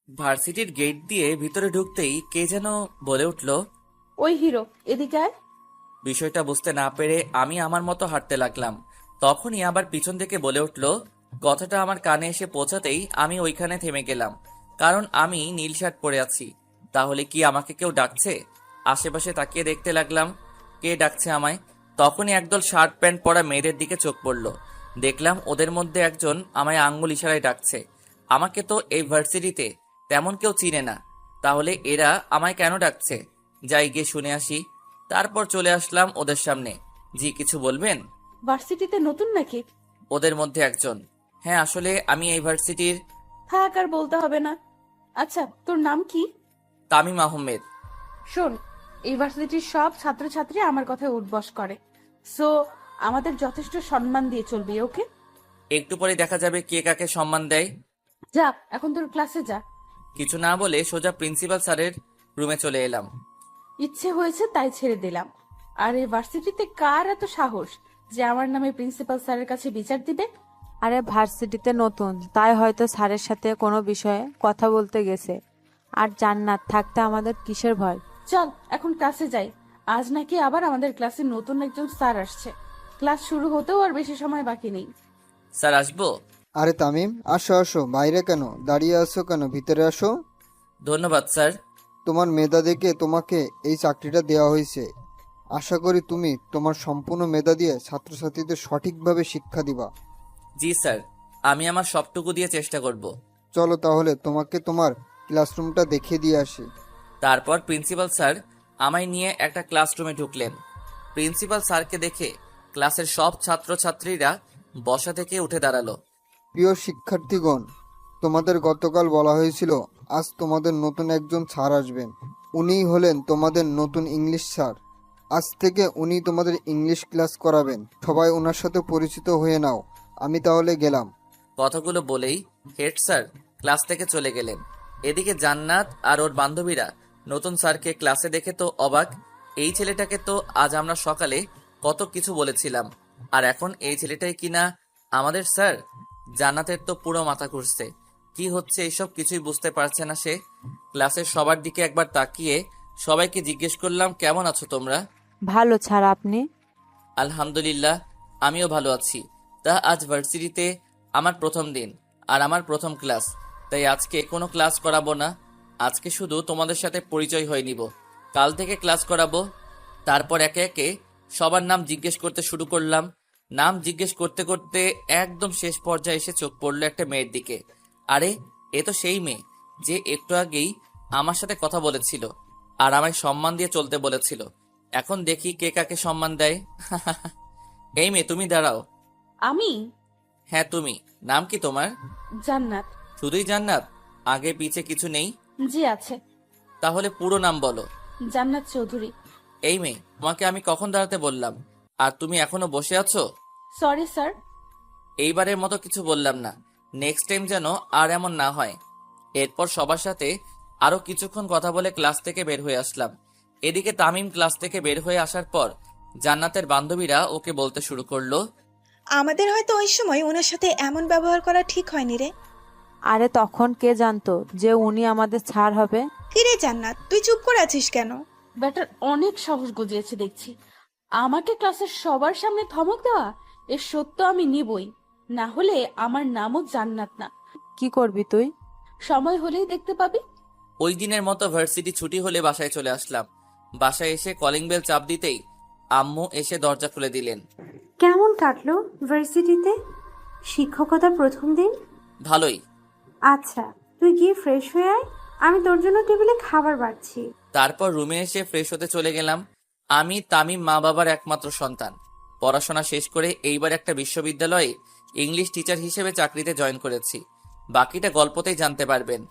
ভার্সিটির গেট দিয়ে ভিতরে ঢুকতেই কে যেন বলে উঠল, ওই হিরো, এদিকে আয়। বিষয়টা বুঝতে না পেরে আমি আমার মতো হাঁটতে লাগলাম। তখনই আবার পিছন থেকে বলে উঠল। কথাটা আমার কানে এসে পৌঁছাতেই আমি ওইখানে থেমে গেলাম, কারণ আমি নীল শার্ট পরে আছি। তাহলে কি আমাকে কেউ ডাকছে? আশেপাশে তাকিয়ে দেখতে লাগলাম কে ডাকছে আমায়। তখনই একদল শার্ট প্যান্ট পরা মেয়েদের দিকে চোখ পড়ল। দেখলাম ওদের মধ্যে একজন আমায় আঙ্গুল ইশারায় ডাকছে। আমাকে তো এই ভার্সিটিতে তেমন কেউ চিনে না, তাহলে এরা আমায় কেন ডাকছে? যাই গিয়ে শুনে আসি। তারপর চলে আসলাম ওদের সামনে। জি, কিছু বলবেন? ভার্সিটিতে নতুন নাকি? ওদের মধ্যে একজন। হ্যাঁ, আসলে আমি এই ভার্সিটির। থাক, আর বলতে হবে না। আচ্ছা, তোর নাম কি? তামিম আহমেদ। শোন, এই ভার্সিটির সব ছাত্রছাত্রী আমার কথায় উঠবস করে, সো আমাদের যথেষ্ট সম্মান দিয়ে চলবি, ওকে? একটু পরে দেখা যাবে কে কাকে সম্মান দেয়। যা, এখন তোর ক্লাসে যা। কিছু না বলে সোজা প্রিন্সিপাল স্যারের রুমে চলে এলাম। ইচ্ছে হয়েছে তাই ছেড়ে দিলাম। আর এই ভার্সিটিতে কার এত সাহস যে আমার নামে প্রিন্সিপাল স্যারের কাছে বিচার দিবে? আরে ভার্সিটিতে নতুন, তাই হয়তো স্যারের সাথে কোনো বিষয়ে কথা বলতে গেছে। আর জান্নাত থাকতে আমাদের কিসের ভয়? চল এখন ক্লাসে যাই। আজ নাকি আবার আমাদের ক্লাসে নতুন একজন স্যার আসছে। ক্লাস শুরু হতেও আর বেশি সময় বাকি নেই। স্যার, আসবো? আরে তামিম, আসো আসো, বাইরে কেন দাঁড়িয়ে আছো? কেন ভিতরে আসো। ধন্যবাদ স্যার। তোমার মেধা দেখে তোমাকে এই চাকরিটা দেওয়া হয়েছে। আশা করি তুমি তোমার সম্পূর্ণ মেধা দিয়ে ছাত্রছাত্রীদের সঠিকভাবে শিক্ষা দিবা। জি স্যার, আমি আমার সবটুকু দিয়ে চেষ্টা করব। চলো তাহলে তোমাকে তোমার ক্লাসরুমটা দেখিয়ে দিয়ে আসি। তারপর প্রিন্সিপাল স্যার আমায় নিয়ে একটা ক্লাসরুমে ঢুকলেন। প্রিন্সিপাল স্যারকে দেখে ক্লাসের সব ছাত্রছাত্রীরা বসা থেকে উঠে দাঁড়ালো। প্রিয় শিক্ষার্থীগণ, তোমাদের গতকাল বলা হয়েছিল আজ তোমাদের নতুন একজন স্যার আসবেন। উনিই হলেন তোমাদের নতুন ইংলিশ স্যার। আজ থেকে উনি তোমাদের ইংলিশ ক্লাস করাবেন। সবাই ওনার সাথে পরিচিত হয়ে নাও। আমি তাহলে গেলাম। কথাগুলো বলেই হেড স্যার ক্লাস থেকে চলে গেলেন। এদিকে জান্নাত আর ওর বান্ধবীরা নতুন স্যারকে ক্লাসে দেখে তো অবাক। এই ছেলেটাকে তো আজ আমরা সকালে কত কিছু বলেছিলাম, আর এখন এই ছেলেটাই কিনা আমাদের স্যার। জান্নাতের তো পুরো মাথা ঘুরছে। কি হচ্ছে এইসব কিছুই বুঝতে পারছে না সে। ক্লাসের সবার দিকে একবার তাকিয়ে সবাইকে জিজ্ঞেস করলাম, কেমন আছো তোমরা? ভালো স্যার, আপনি? আলহামদুলিল্লাহ, আমিও ভালো আছি। তা আজ ভার্সিটিতে আমার প্রথম দিন আর আমার প্রথম ক্লাস, তাই আজকে কোনো ক্লাস করাবো না। আজকে শুধু তোমাদের সাথে পরিচয় হয়ে নিব। কাল থেকে ক্লাস করাবো। তারপর একে একে সবার নাম জিজ্ঞেস করতে শুরু করলাম। নাম জিজ্ঞেস করতে করতে একদম শেষ পর্যায়ে এসে চোখ পড়লো একটা মেয়ের দিকে। আরে, এ তো সেই মেয়ে যে একটু আগেই আমার সাথে কথা বলেছিল আর আমায় সম্মান দিয়ে চলতে বলেছিল। এখন দেখি কে কাকে সম্মান দেয়। এই মেয়ে, তুমি দাঁড়াও। আমি? হ্যাঁ তুমি। নাম কি তোমার? জান্নাত। শুধুই জান্নাত? আগে পিছে কিছু নেই? জি আছে। তাহলে পুরো নাম বলো। জান্নাত চৌধুরী। এই মেয়ে, তোমাকে আমি কখন দাঁড়াতে বললাম, আর তুমি এখনো বসে আছো? Sorry sir. এইবারের মতো কিছু বললাম না, নেক্সট টাইম যেন আর এমন না হয়। এরপর সবার সাথে আরো কিছুক্ষণ কথা বলে ক্লাস থেকে বের হয়ে আসলাম। এদিকে তামিম ক্লাস থেকে বের হয়ে আসার পর জান্নাতের বান্ধবীরা ওকে বলতে শুরু করলো, আমাদের হয়তো ওই সময় ওনার সাথে এমন ব্যবহার করা ঠিক হয়নি রে। আরে তখন কে জানতো যে উনি আমাদের স্যার হবে? কিরে জান্নাত, তুই চুপ করে আছিস কেন? ব্যাটার অনেক সাহস গজিয়েছে দেখছি। আমাকে ক্লাসের সবার সামনে ধমক দেওয়া, এর সত্য আমি নিবই। না হলে আমার নামও জান্নাত না। কি করবি তুই? সময় হলেই দেখতে পাবি। ওই দিনের মতো ভার্সিটি ছুটি হলে বাসায় চলে আসলাম। বাসায় এসে কলিং বেল চাপ দিতেই আম্মু এসে দরজা খুলে দিলেন। কেমন কাটলো ভার্সিটিতে শিক্ষকতার প্রথম দিন? ভালোই। আচ্ছা, তুই গিয়ে ফ্রেশ হয়ে আয়, আমি তোর জন্য টেবিলে খাবার বাড়ছি। তারপর রুমে এসে ফ্রেশ হতে চলে গেলাম। আমি তামিম মা বাবার একমাত্র সন্তান। পড়াশোনা শেষ করে এইবার একটা বিশ্ববিদ্যালয়ে ইংলিশ টিচার হিসেবে চাকরিতে জয়েন করেছি। বাকিটা গল্পতেই জানতে পারবেন।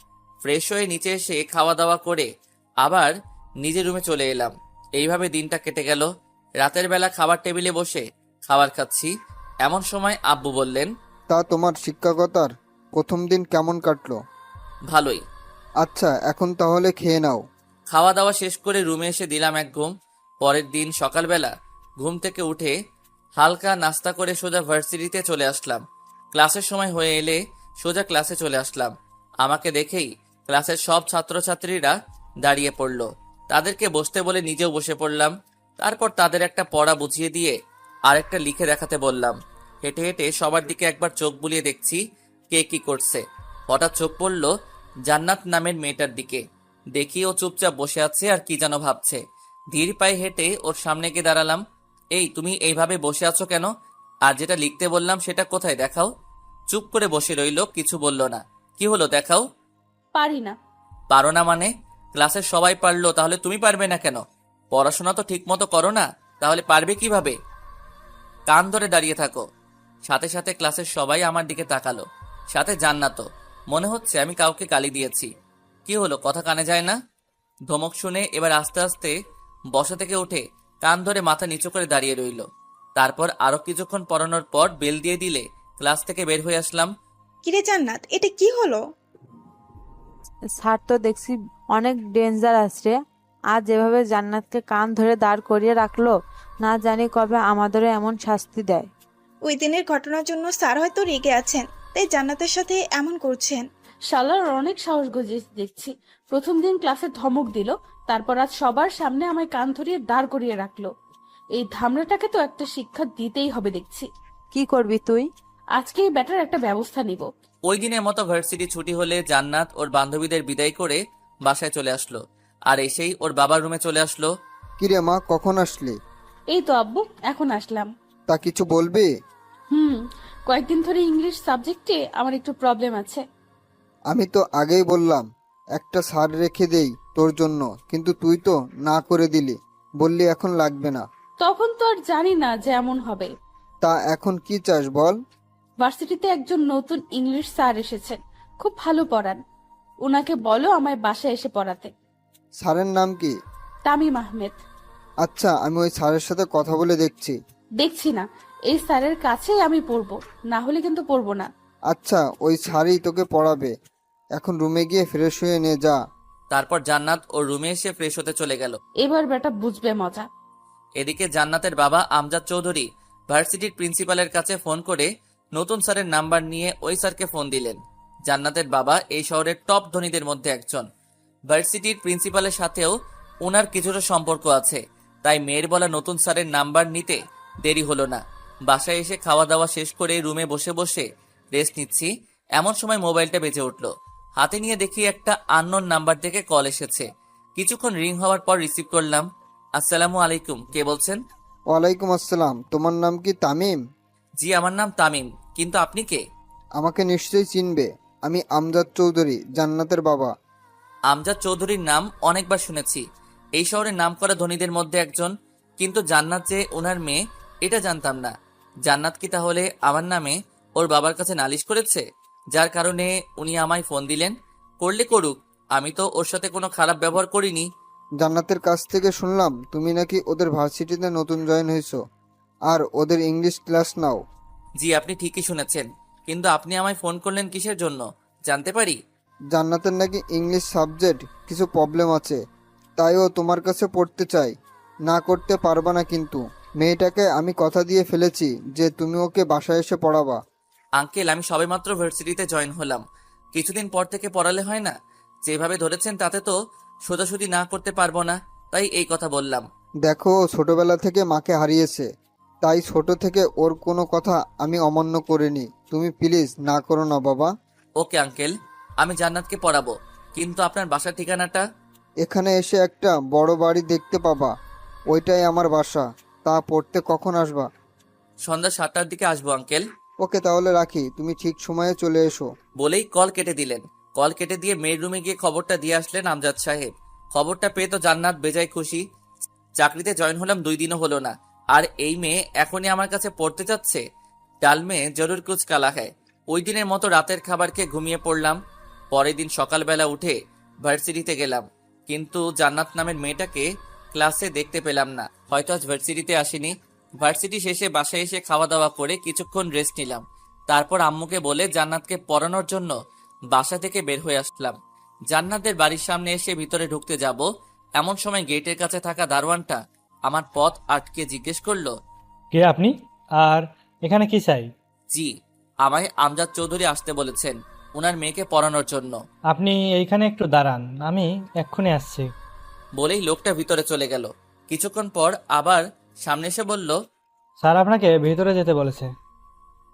ফ্রেশ হয়ে নিচে এসে খাওয়া দাওয়া করে আবার নিজের রুমে চলে এলাম। এইভাবে দিনটা কেটে গেল। রাতের বেলা খাবার টেবিলে বসে খাবার খাচ্ছি, এমন সময় আব্বু বললেন, তা তোমার শিক্ষকতার প্রথম দিন কেমন কাটলো? ভালোই। আচ্ছা, এখন তাহলে খেয়ে নাও। খাওয়া দাওয়া শেষ করে রুমে এসে দিলাম এক ঘুম। পরের দিন সকালবেলা ঘুম থেকে উঠে হালকা নাস্তা করে সোজা ভার্সিটিতে চলে আসলাম। ক্লাসের সময় হয়ে এলে সোজা ক্লাসে চলে আসলাম। আমাকে দেখেই ক্লাসের সব ছাত্রছাত্রীরা দাঁড়িয়ে পড়ল। তাদেরকে বসতে বলে নিজেও বসে পড়লাম। তারপর তাদের একটা পড়া বুঝিয়ে দিয়ে আরেকটা লিখে দেখাতে বললাম। হেঁটে হেঁটে সবার দিকে একবার চোখ বুলিয়ে দেখছি কে কি করছে। হঠাৎ চোখ পড়ল জান্নাত নামের মেয়েটার দিকে। দেখি ও চুপচাপ বসে আছে আর কি যেন ভাবছে। ধীর পায়ে হেঁটে ওর সামনে গিয়ে দাঁড়ালাম। এই, তুমি এইভাবে বসে আছো কেন? আর যেটা লিখতে বললাম সেটা কোথায়, দেখাও। চুপ করে বসে রইল, কিছু বলল না। কি হলো, দেখাও। পারি না। পারো না মানে? ক্লাসের সবাই পারলো, তাহলে তুমি পারবে না কেন? পড়াশোনা তো ঠিক মতো করো না, তাহলে পারবে কিভাবে? কান ধরে দাঁড়িয়ে থাকো। সাথে সাথে ক্লাসের সবাই আমার দিকে তাকালো, সাথে জান্নাতও। মনে হচ্ছে আমি কাউকে গালি দিয়েছি। কি হলো, কথা কানে যায় না? ধমক শুনে এবার আস্তে আস্তে বসা থেকে উঠে কান ধরে মাথা নিচু করে দাঁড়িয়ে রইল। তারপর আরো কিছুক্ষণ পড়ানোর পর বেল দিয়ে দিলে ক্লাস থেকে বের হয়ে আসলাম। কিরে জান্নাত, এটা কি হলো? স্যার তো দেখছি অনেক ডেঞ্জারাস রে। আজ এভাবে জান্নাতকে কান ধরে দাঁড় করিয়ে রাখলো, না জানি কবে আমাদেরও এমন শাস্তি দেয়। ওই দিনের ঘটনার জন্য স্যার হয়তো রেগে আছেন, তাই জান্নাতের সাথে এমন করছেন। শালার অনেক সাহস গজিয়েছে দেখছি। প্রথম দিন ক্লাসে ধমক দিল, তারপর আজ সবার সামনে আমায় কান ধরিয়ে দাঁড় করিয়ে রাখলো। এই ধামড়াটাকে তো একটা শিক্ষা দিতেই হবে দেখছি। কি করবি তুই? আজকেই ব্যাটার একটা ব্যবস্থা নিব। ওই দিনের মতো ভার্সিটি ছুটি হলে জান্নাত ওর বান্ধবীদের বিদায় করে বাসায় চলে আসলো। আর এসেই ওর বাবার রুমে চলে আসলো। কিরে মা, কখন আসলি? এই তো আব্বু, এখন আসলাম। তা কিছু বলবি? কয়েকদিন ধরে ইংলিশ সাবজেক্টে আমার একটু প্রবলেম আছে। আমি তো আগেই বললাম একটা স্যার রেখে দেই তোর জন্য, কিন্তু তুই তো না করে দিলি, বললি এখন লাগবে না। তখন তো আর জানি না যে এমন হবে। তা এখন কি চাস বল? ভার্সিটিতে একজন নতুন ইংলিশ স্যার এসেছেন, খুব ভালো পড়ান। ওনাকে বলো আমায় বাসায় এসে পড়াতে। স্যারের নাম কি? তামিম আহমেদ। আচ্ছা, আমি ওই স্যারের সাথে কথা বলে দেখছি। দেখছি না, এই স্যারের কাছেই আমি পড়বো, না হলে কিন্তু পড়বো না। আচ্ছা, ওই স্যারই তোকে পড়াবে। এখন রুমে গিয়ে ফ্রেশ হয়ে নে যা। তারপর জান্নাত ওর রুমে এসে ফ্রেশ হতে চলে গেল। এবার বেটা বুঝবে মজা। এদিকে জান্নাতের বাবা আমজাদ চৌধুরী ভার্সিটির প্রিন্সিপালের কাছে ফোন করে নতুন স্যারের নাম্বার নিয়ে ওই স্যারকে ফোন দিলেন। জান্নাতের বাবা এই শহরের টপ ধনীদের মধ্যে একজন। ভার্সিটির প্রিন্সিপালের সাথেও ওনার কিছুটা সম্পর্ক আছে, তাই মেয়ের বলা নতুন স্যারের নাম্বার নিতে দেরি হলো না। বাসায় এসে খাওয়া দাওয়া শেষ করে রুমে বসে বসে রেস্ট নিচ্ছি, এমন সময় মোবাইলটা বেজে উঠল। হাতে নিয়ে দেখি একটা আননোন নাম্বার থেকে কল এসেছে। কিছুক্ষণ রিং হওয়ার পর রিসিভ করলাম। আসসালামু আলাইকুম, কে বলছেন? ওয়ালাইকুম আসসালাম। তোমার নাম কি তামিম? জি, আমার নাম তামিম, কিন্তু আপনি কে? আমাকে নিশ্চয়ই চিনবে, আমি আমজাদ চৌধুরী, জান্নাতের বাবা। আমজাদ চৌধুরীর নাম অনেকবার শুনেছি, এই শহরের নামকরা ধনীদের মধ্যে একজন, কিন্তু জান্নাত যে ওনার মেয়ে এটা জানতাম না। জান্নাত কি তাহলে আমার নামে ওর বাবার কাছে নালিশ করেছে, যার কারণে উনি আমায় ফোন দিলেন? করলে করুক, আমি তো ওর সাথে কোনো খারাপ ব্যবহার করিনি। জান্নাতের কাছ থেকে শুনলাম তুমি নাকি ওদের ভার্সিটিতে নতুন জয়েন হয়েছো আর ওদের ইংলিশ ক্লাস নাও। জি, আপনি ঠিকই শুনেছেন, কিন্তু আপনি আমায় ফোন করলেন কিসের জন্য, জানতে পারি? জান্নাতের নাকি ইংলিশ সাবজেক্ট কিছু প্রবলেম আছে, তাই ও তোমার কাছে পড়তে চাই। না করতে পারবা না কিন্তু। মেয়েটাকে আমি কথা দিয়ে ফেলেছি যে তুমি ওকে বাসায় এসে পড়াবা। আঙ্কেল, আমি সবেমাত্র ভার্সিটিতে জয়েন হলাম, কিছুদিন পর থেকে পড়ালে হয় না? যেভাবে ধরেছেন তাতে তো সোজাসুজি না করতে পারবো না, তাই এই কথা বললাম। দেখো, ও ছোটবেলা থেকে মাকে হারিয়েছে, তাই ছোট থেকে ওর কোনো কথা আমি অমান্য করিনি। তুমি প্লিজ না করো না বাবা। ওকে আঙ্কেল, আমি জান্নাতকে পড়াবো, কিন্তু আপনার বাসার ঠিকানাটা? এখানে এসে একটা বড় বাড়ি দেখতে পাবা, ওইটাই আমার বাসা। তা পড়তে কখন আসবা? সন্ধ্যা 7টার দিকে আসবো আঙ্কেল। ওকে, তাহলে রাখি, তুমি ঠিক সময়ে চলে এসো। বলেই কল কেটে দিলেন। কল কেটে দিয়ে মেয়ের রুমে গিয়ে খবরটা দিয়ে আসলেন আমজাদ সাহেব। খবরটা পেয়ে তো জান্নাত বেজায় খুশি। চাকরিতে জয়েন হলাম 2 দিনও হলো না, আর এই মেয়ে এখনই আমার কাছে পড়তে যাচ্ছে। ডাল মেয়ে জরুর কুছ কালা হ্যায়। ওই দিনের মতো রাতের খাবার খেয়ে ঘুমিয়ে পড়লাম। পরের দিন সকালবেলা উঠে ভার্সিটিতে গেলাম, কিন্তু জান্নাত নামের মেয়েটাকে ক্লাসে দেখতে পেলাম না। হয়তো আজ ভার্সিটিতে আসেনি। ভার্সিটি শেষে বাসায় এসে খাওয়া দাওয়া করে কিছুক্ষণ রেস্ট নিলাম। তারপর আম্মুকে বলে জান্নাতকে পড়ানোর জন্য বাসা থেকে বের হয়ে আসলাম। জান্নাতের বাড়ির সামনে এসে ভিতরে ঢুকতে যাব, এমন সময় গেটের কাছে থাকা দারোয়ানটা আমার পথ আটকে জিজ্ঞেস করলো, কে আপনি? আর এখানে কি চাই? জি, আমায় আমজাদ চৌধুরী আসতে বলেছেন। ওনার মেয়েকে পড়ানোর জন্য। আপনি এইখানে একটু দাঁড়ান, আমি এক্ষুনি আসছি। বলেই লোকটা ভিতরে চলে গেল। কিছুক্ষণ পর আবার সামনে এসে বলল, স্যার আপনাকে ভিতরে যেতে বলেছে।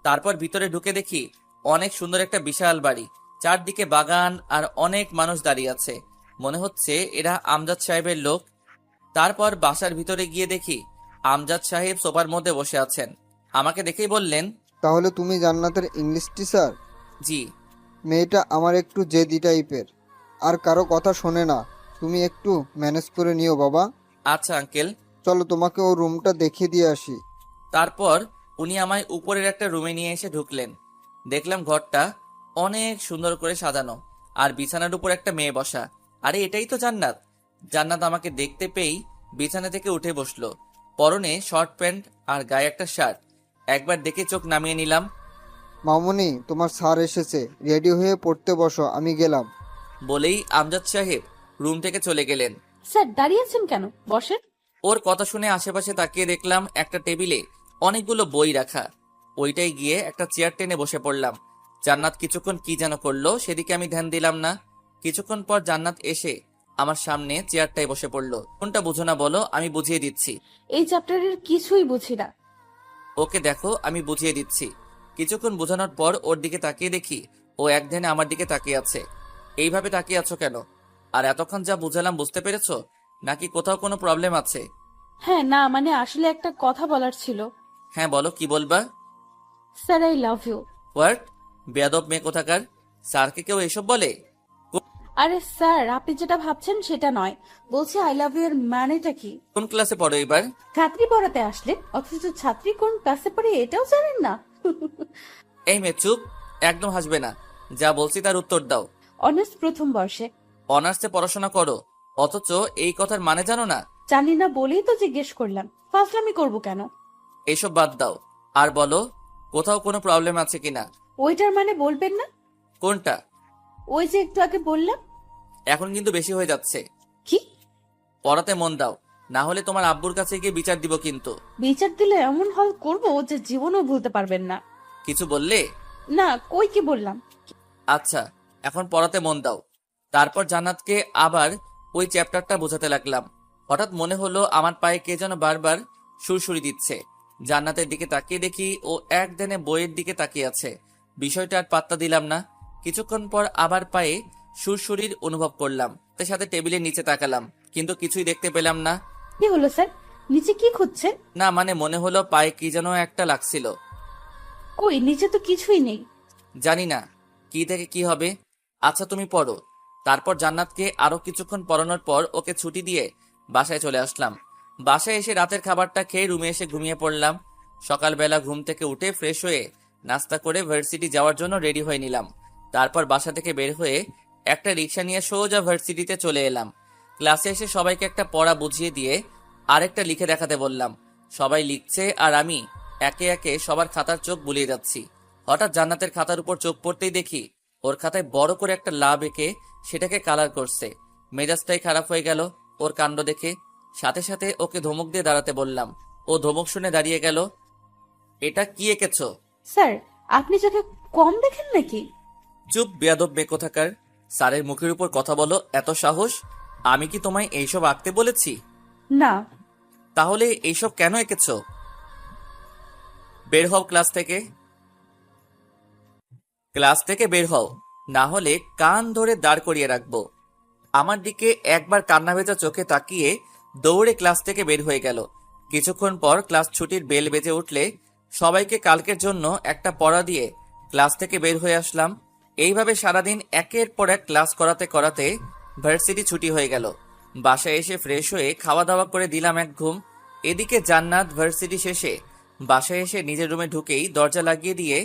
তারপর ভিতরে ঢুকে দেখি অনেক সুন্দর একটা বিশাল বাড়ি, চারদিকে বাগান আর অনেক মানুষ দাঁড়িয়ে আছে। মনে হচ্ছে এরা আমজাদ সাহেবের লোক। তারপর বাসার ভিতরে গিয়ে দেখি আমজাদ সাহেব সোফার মধ্যে বসে আছেন। আমাকে দেখেই বললেন, তাহলে তুমি জান্নাতের ইংলিশ টিচার? জি। মেয়েটা আমার একটু জেদি টাইপের, আর কারো কথা শোনে না। তুমি একটু ম্যানেজ করে নিও বাবা। আচ্ছা আঙ্কেল। চলো তোমাকে ও রুমটা দেখিয়ে দিয়ে আসি। তারপর উনি আমায় উপরের একটা রুমে নিয়ে এসে ঢুকলেন। দেখলাম ঘরটা অনেক সুন্দর করে সাজানো, আর বিছানার উপর একটা মেয়ে বসা। আরে এটাই তো জান্নাত। জান্নাত আমাকে দেখতে পেয়েই বিছানা থেকে উঠে বসলো। পরনে শর্ট প্যান্ট আর গায়ে একটা শার্ট। একবার দেখে চোখ নামিয়ে নিলাম। মামুনি, তোমার স্যার এসেছে, রেডি হয়ে পড়তে বসো, আমি গেলাম। বলেই আমজাদ সাহেব রুম থেকে চলে গেলেন। স্যার দাঁড়িয়েছেন কেন, বসেন। ওর কথা শুনে আশেপাশে তাকিয়ে দেখলাম একটা টেবিলে অনেকগুলো বই রাখা। ওইটাই গিয়ে একটা চেয়ার টেনে বসে পড়লাম। জান্নাত কিছুক্ষণ কি যেন করলো, সেদিকে আমি ধ্যান দিলাম না। কিছুক্ষণ পর জান্নাত এসে আমার সামনে চেয়ারটায় বসে পড়লো। কোনটা বুঝো না বলো, আমি বুঝিয়ে দিচ্ছি। এই চ্যাপ্টারের কিছুই বুঝি না। ওকে দেখো, আমি বুঝিয়ে দিচ্ছি। কিছুক্ষণ বোঝানোর পর ওর দিকে তাকিয়ে দেখি ও এক ধ্যানে আমার দিকে তাকিয়ে আছে। এইভাবে তাকিয়ে আছো কেন? আর এতক্ষণ যা বুঝালাম বুঝতে পেরেছো, নাকি কোথাও কোনো প্রবলেম আছে? হ্যাঁ না, মানে আসলে একটা কথা বলার ছিল। হ্যাঁ বলো, কি বলবা? Sir I love you. What? বেয়াদব মেয়ে কোথাকার! স্যারকে কেউ এসব বলে? আরে স্যার, আপনি যেটা ভাবছেন সেটা নয়, বলছি আই লাভ ইউ এর মানেটা কি? কোন ক্লাসে পড়ো এবার? ছাত্রী পড়াতে আসলে, অথচ ছাত্রী কোন ক্লাসে পড়ে এটাও জানেন না। এই মেয়ে চুপ, একদম হাসবে না। যা বলছি তার উত্তর দাও। অনার্স প্রথম বর্ষে। অনার্সে পড়াশোনা করো, অথচ এই কথার মানে জানো না? জানি না বলেই তো জিজ্ঞেস করলাম, ফাজলামি করব কেন? এসব বাদ দাও, আর বলো কোথাও কোনো প্রবলেম আছে কিনা। ওইটার মানে বলবেন না? কোনটা? ওই যে একটু আগে বললাম। এখন কিন্তু বেশি হয়ে যাচ্ছে। কি? পড়াতে মন দাও, না হলে তোমার আব্বুর কাছে গিয়ে বিচার দিব কিন্তু। বিচার দিলে এমন হল করব যে জীবনও ভুলতে পারবেন না। কিছু বললে? না, কই কি বললাম? আচ্ছা, এখন পড়াতে মন দাও। তারপর জান্নাতকে আবার ওই চ্যাপ্টারটা বোঝাতে লাগলাম। হঠাৎ মনে হলো আমার পায়ে কে যেন বারবার সুরসুরি দিচ্ছে। জান্নাতের দিকে তাকিয়ে দেখি ও একদিনে বইয়ের দিকে তাকিয়ে আছে। বিষয়টা আর পাত্তা দিলাম না। কিছুক্ষণ পর আবার পায়ে সুরসুরির অনুভব করলাম। তার সাথে টেবিলের নিচে তাকালাম, কিন্তু কিছুই দেখতে পেলাম না। কি হলো স্যার, নিচে কি খুঁজছেন? না মানে মনে হলো পায়ে কি যেন একটা লাগছিল। কই, নিচে তো কিছুই নেই। জানি না কি থেকে কি হবে। আচ্ছা তুমি পড়ো। তারপর জান্নাতকে আরো কিছুক্ষণ পড়ানোর পর ওকে ছুটি দিয়ে বাসায় চলে আসলাম। বাসায় এসে রাতের খাবারটা খেয়ে রুমে এসে ঘুমিয়ে পড়লাম। সকালবেলা ঘুম থেকে উঠে ফ্রেশ হয়ে নাস্তা করে ভার্সিটি যাওয়ার জন্য রেডি হয়ে নিলাম। তারপর বাসা থেকে বের হয়ে একটা রিক্সা নিয়ে সোজা ভার্সিটিতে চলে এলাম। ক্লাসে এসে সবাইকে একটা পড়া বুঝিয়ে দিয়ে আরেকটা লিখে দেখাতে বললাম। সবাই লিখছে আর আমি একে একে সবার খাতার চোখ বুলিয়ে যাচ্ছি। হঠাৎ জান্নাতের খাতার উপর চোখ পড়তেই দেখি ওর খাতায় বড় করে একটা লাভ এঁকে সেটাকে কালার করছে। মেজাজটাই খারাপ হয়ে গেল ওর কাণ্ড দেখে। সাথে সাথে ওকে ধমক দিয়ে দাঁড়াতে বললাম। ও ধমক শুনে দাঁড়িয়ে গেল। এটা কি এঁকেছো? স্যার, আপনি চোখে কম দেখেন নাকি? চুপ, বেয়াদব মেয়ে কোথাকার! স্যারের মুখের উপর কথা বলো, এত সাহস! আমি কি তোমায় এইসব আঁকতে বলেছি? না। তাহলে এইসব কেন এঁকেছো? বের হও ক্লাস থেকে। ক্লাস থেকে বের হও, না হলে কান ধরে দাঁড় করিয়ে রাখবো। আমার দিকে একবার কান্না ভেজা চোখে তাকিয়ে দৌড়ে ক্লাস থেকে বের হয়ে গেল। কিছুক্ষণ পর ক্লাস ছুটির বেল বেজে উঠলে সবাইকে কালকের জন্য একটা পড়া দিয়ে ক্লাস থেকে বের হয়ে আসলাম। এইভাবে সারাদিন একের পর এক ক্লাস করাতে করাতে ভার্সিটি ছুটি হয়ে গেল। বাসায় এসে ফ্রেশ হয়ে খাওয়া দাওয়া করে দিলাম এক ঘুম। এদিকে জান্নাত ভার্সিটি শেষে বাসায় এসে নিজের রুমে ঢুকেই দরজা লাগিয়ে দিয়ে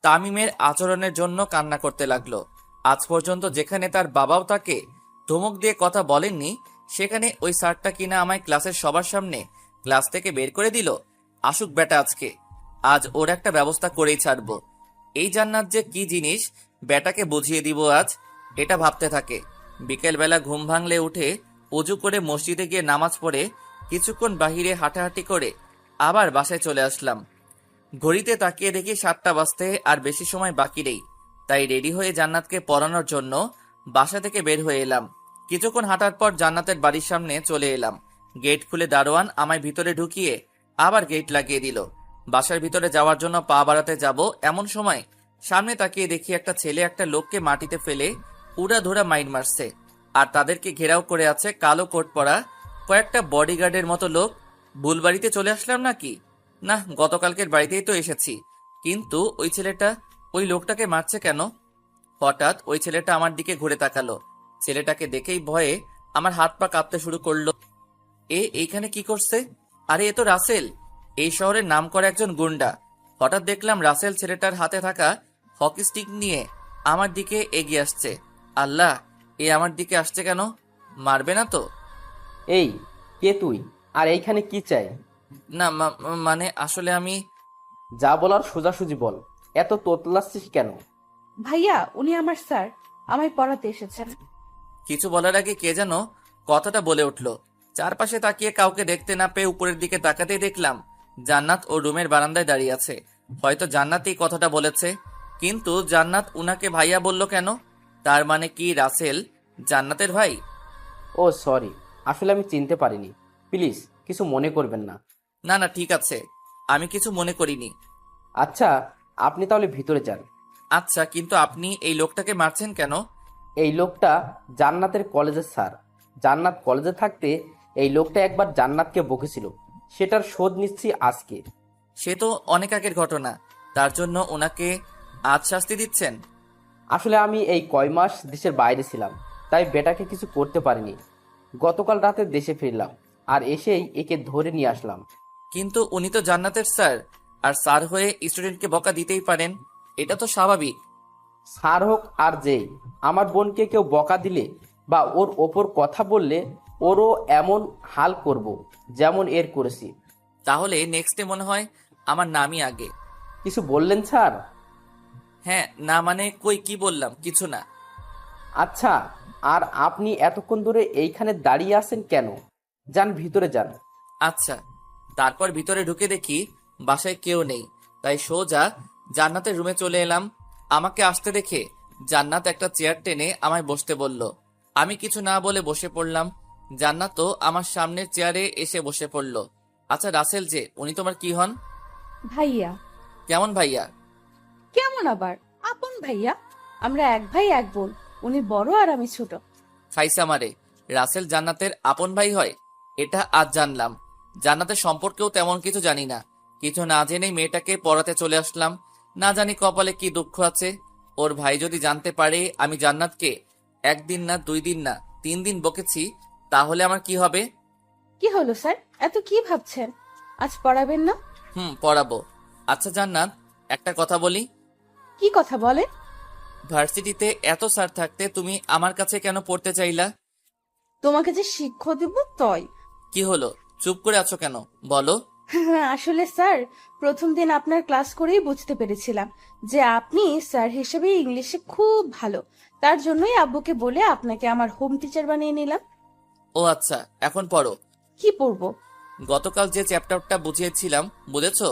তামিমের আচরণের জন্য কান্না করতে লাগলো। আজ পর্যন্ত যেখানে তার বাবাও তাকে ধমক দিয়ে কথা বলেননি, সেখানে ওই স্যারটা কিনা আমায় ক্লাসের সবার সামনে ক্লাস থেকে বের করে দিল। আসুক বেটা আজকে, আজ ওর একটা ব্যবস্থা করেই ছাড়বো। এই জান্নাত যে কি জিনিস বেটাকে বুঝিয়ে দিব আজ, এটা ভাবতে থাকে। বিকেলবেলা ঘুম ভাঙলে উঠে অজু করে মসজিদে গিয়ে নামাজ পড়ে কিছুক্ষণ বাহিরে হাঁটাহাঁটি করে আবার বাসায় চলে আসলাম। ঘড়িতে তাকিয়ে দেখি 7টা বাজতে আর বেশি সময় বাকি নেই। তাই রেডি হয়ে জান্নাতকে পড়ানোর জন্য বাসা থেকে বের হয়ে এলাম। কিছুক্ষণ হাঁটার পর জান্নাতের বাড়ির সামনে চলে এলাম। গেট খুলে দারোয়ান আমায় ভিতরে ঢুকিয়ে আবার গেট লাগিয়ে দিল। বাসার ভিতরে যাওয়ার জন্য পা বাড়াতে যাব এমন সময় সামনে তাকিয়ে দেখি একটা ছেলে একটা লোককে মাটিতে ফেলে উড়াধুরা মাইর মারছে, আর তাদেরকে ঘেরাও করে আছে কালো কোট পরা কয়েকটা বডিগার্ডের মতো লোক। ভুল বাড়িতে চলে আসলাম নাকি? না, গতকালকের বাড়িতেই তো এসেছি, কিন্তু ওই ছেলেটা ওই লোকটাকে মারছে কেন? হঠাৎ ওই ছেলেটা আমার দিকে ঘুরে তাকালো। ছেলেটাকে দেখেই ভয়ে আমার হাত পা কাঁপতে শুরু করলো। এইখানে কি করছে? আরে এ তো রাসেল, এই শহরের নামকরা একজন গুন্ডা। হঠাৎ দেখলাম রাসেল ছেলেটার হাতে থাকা হকি স্টিক নিয়ে আমার দিকে এগিয়ে আসছে। আল্লাহ, এ আমার দিকে আসছে কেন? মারবে না তো? এই, কে তুই? আর এইখানে কি চাই? না, মানে আসলে আমি যা বলার সোজাসুজি বল, এত তোতলাচ্ছিস কেন? ভাইয়া, উনি আমার স্যার, আমায় পড়াতে এসেছেন। কিছু বলার আগে কে যেন কথাটা বলে উঠল। চারপাশে তাকিয়ে কাউকে দেখতে না পেয়ে উপরের দিকে তাকাতেই দেখলাম জান্নাত ও রুমের বারান্দায় দাঁড়িয়ে আছে। হয়তো জান্নাত এই কথাটা বলেছে, কিন্তু জান্নাত উনাকে ভাইয়া বলল কেন? তার মানে কি রাসেল জান্নাতের ভাই? ও সরি, আসলে আমি চিনতে পারিনি। প্লিজ কিছু মনে করবেন না। না না, ঠিক আছে, আমি কিছু মনে করিনি। আচ্ছা, আপনি তাহলে ভিতরে যান। আচ্ছা, কিন্তু আপনি এই লোকটাকে মারছেন কেন? এই লোকটা জান্নাতের কলেজের স্যার। জান্নাত কলেজে থাকতে এই লোকটা একবার জান্নাতকে বকেছিল, সেটার শোধ নিচ্ছি আজকে। সে তো অনেক আগের ঘটনা, তার জন্য ওনাকে আজ শাস্তি দিচ্ছেন? আসলে আমি এই কয় মাস দেশের বাইরে ছিলাম, তাই বেটাকে কিছু করতে পারিনি। গতকাল রাতে দেশে ফিরলাম, আর এসেই একে ধরে নিয়ে আসলাম। কিন্তু উনি তো জান্নাতের স্যার, আর স্যার হয়ে স্টুডেন্টকে বকা দিতেই পারেন, এটা তো স্বাভাবিক। স্যার হোক আর যেই, আমার বোনকে কেউ বকা দিলে বা ওর ওপর কথা বললে ওরও এমন হাল করব যেমন এর করেছি। তাহলে নেক্সটে মনে হয় আমার নামই আগে। কিছু বললেন স্যার? হ্যাঁ, না মানে কই কি বললাম, কিছু না। আচ্ছা, আর আপনি এতক্ষণ ধরে এইখানে দাঁড়িয়ে আছেন কেন? যান ভিতরে যান। আচ্ছা। তারপর ভিতরে ঢুকে দেখি বাসায় কেউ নেই, তাই সোজা জান্নাতের রুমে চলে এলাম। আমাকে আসতে দেখে জান্নাত একটা চেয়ার টেনে আমায় বসতে বলল। আমি কিছু না বলে বসে পড়লাম। জান্নাতও আমার সামনের চেয়ারে এসে বসে পড়ল। আচ্ছা রাসেল যে, উনি তোমার কি হন? ভাইয়া। কেমন ভাইয়া? কেমন আবার, আপন ভাইয়া। আমরা এক ভাই এক বোন, উনি বড় আর আমি ছোট। খাইসা মারে, রাসেল জান্নাতের আপন ভাই হয়? এটা আজ জানলাম। জান্নাতের সম্পর্কেও তেমন কিছু জানি না। কিছু না জেনেই মেয়েটাকে পড়াতে চলে আসলাম। না জানি কপালে কি দুঃখ আছে। ওর ভাই যদি জানতে পারে আমি জান্নাতকে একদিন না 2 দিন না 3 দিন বকেছি, তাহলে আমার কি হবে? কি হলো স্যার, এত কি ভাবছেন? আজ পড়াবেন না? পড়াবো। আচ্ছা জান্নাত, একটা কথা বলি। কি কথা বলে? ভার্সিটিতে এত স্যার থাকতে তুমি আমার কাছে কেন পড়তে চাইলা? তোমাকে যে শিক্ষা দেব তাই। কি হলো, চুপ করে আছো কেন, বলো। আসলে স্যার, প্রথম দিন আপনার ক্লাস করেই বুঝতে পেরেছিলাম যে আপনি স্যার হিসেবে ইংলিশে খুব ভালো। তার জন্যই আব্বুকে বলে আপনাকে আমার হোম টিচার বানিয়ে নিলাম। ও আচ্ছা, এখন পড়ো। কি পড়বো? গতকাল যে চ্যাপ্টারটা বুঝিয়েছিলাম, বুঝেছো?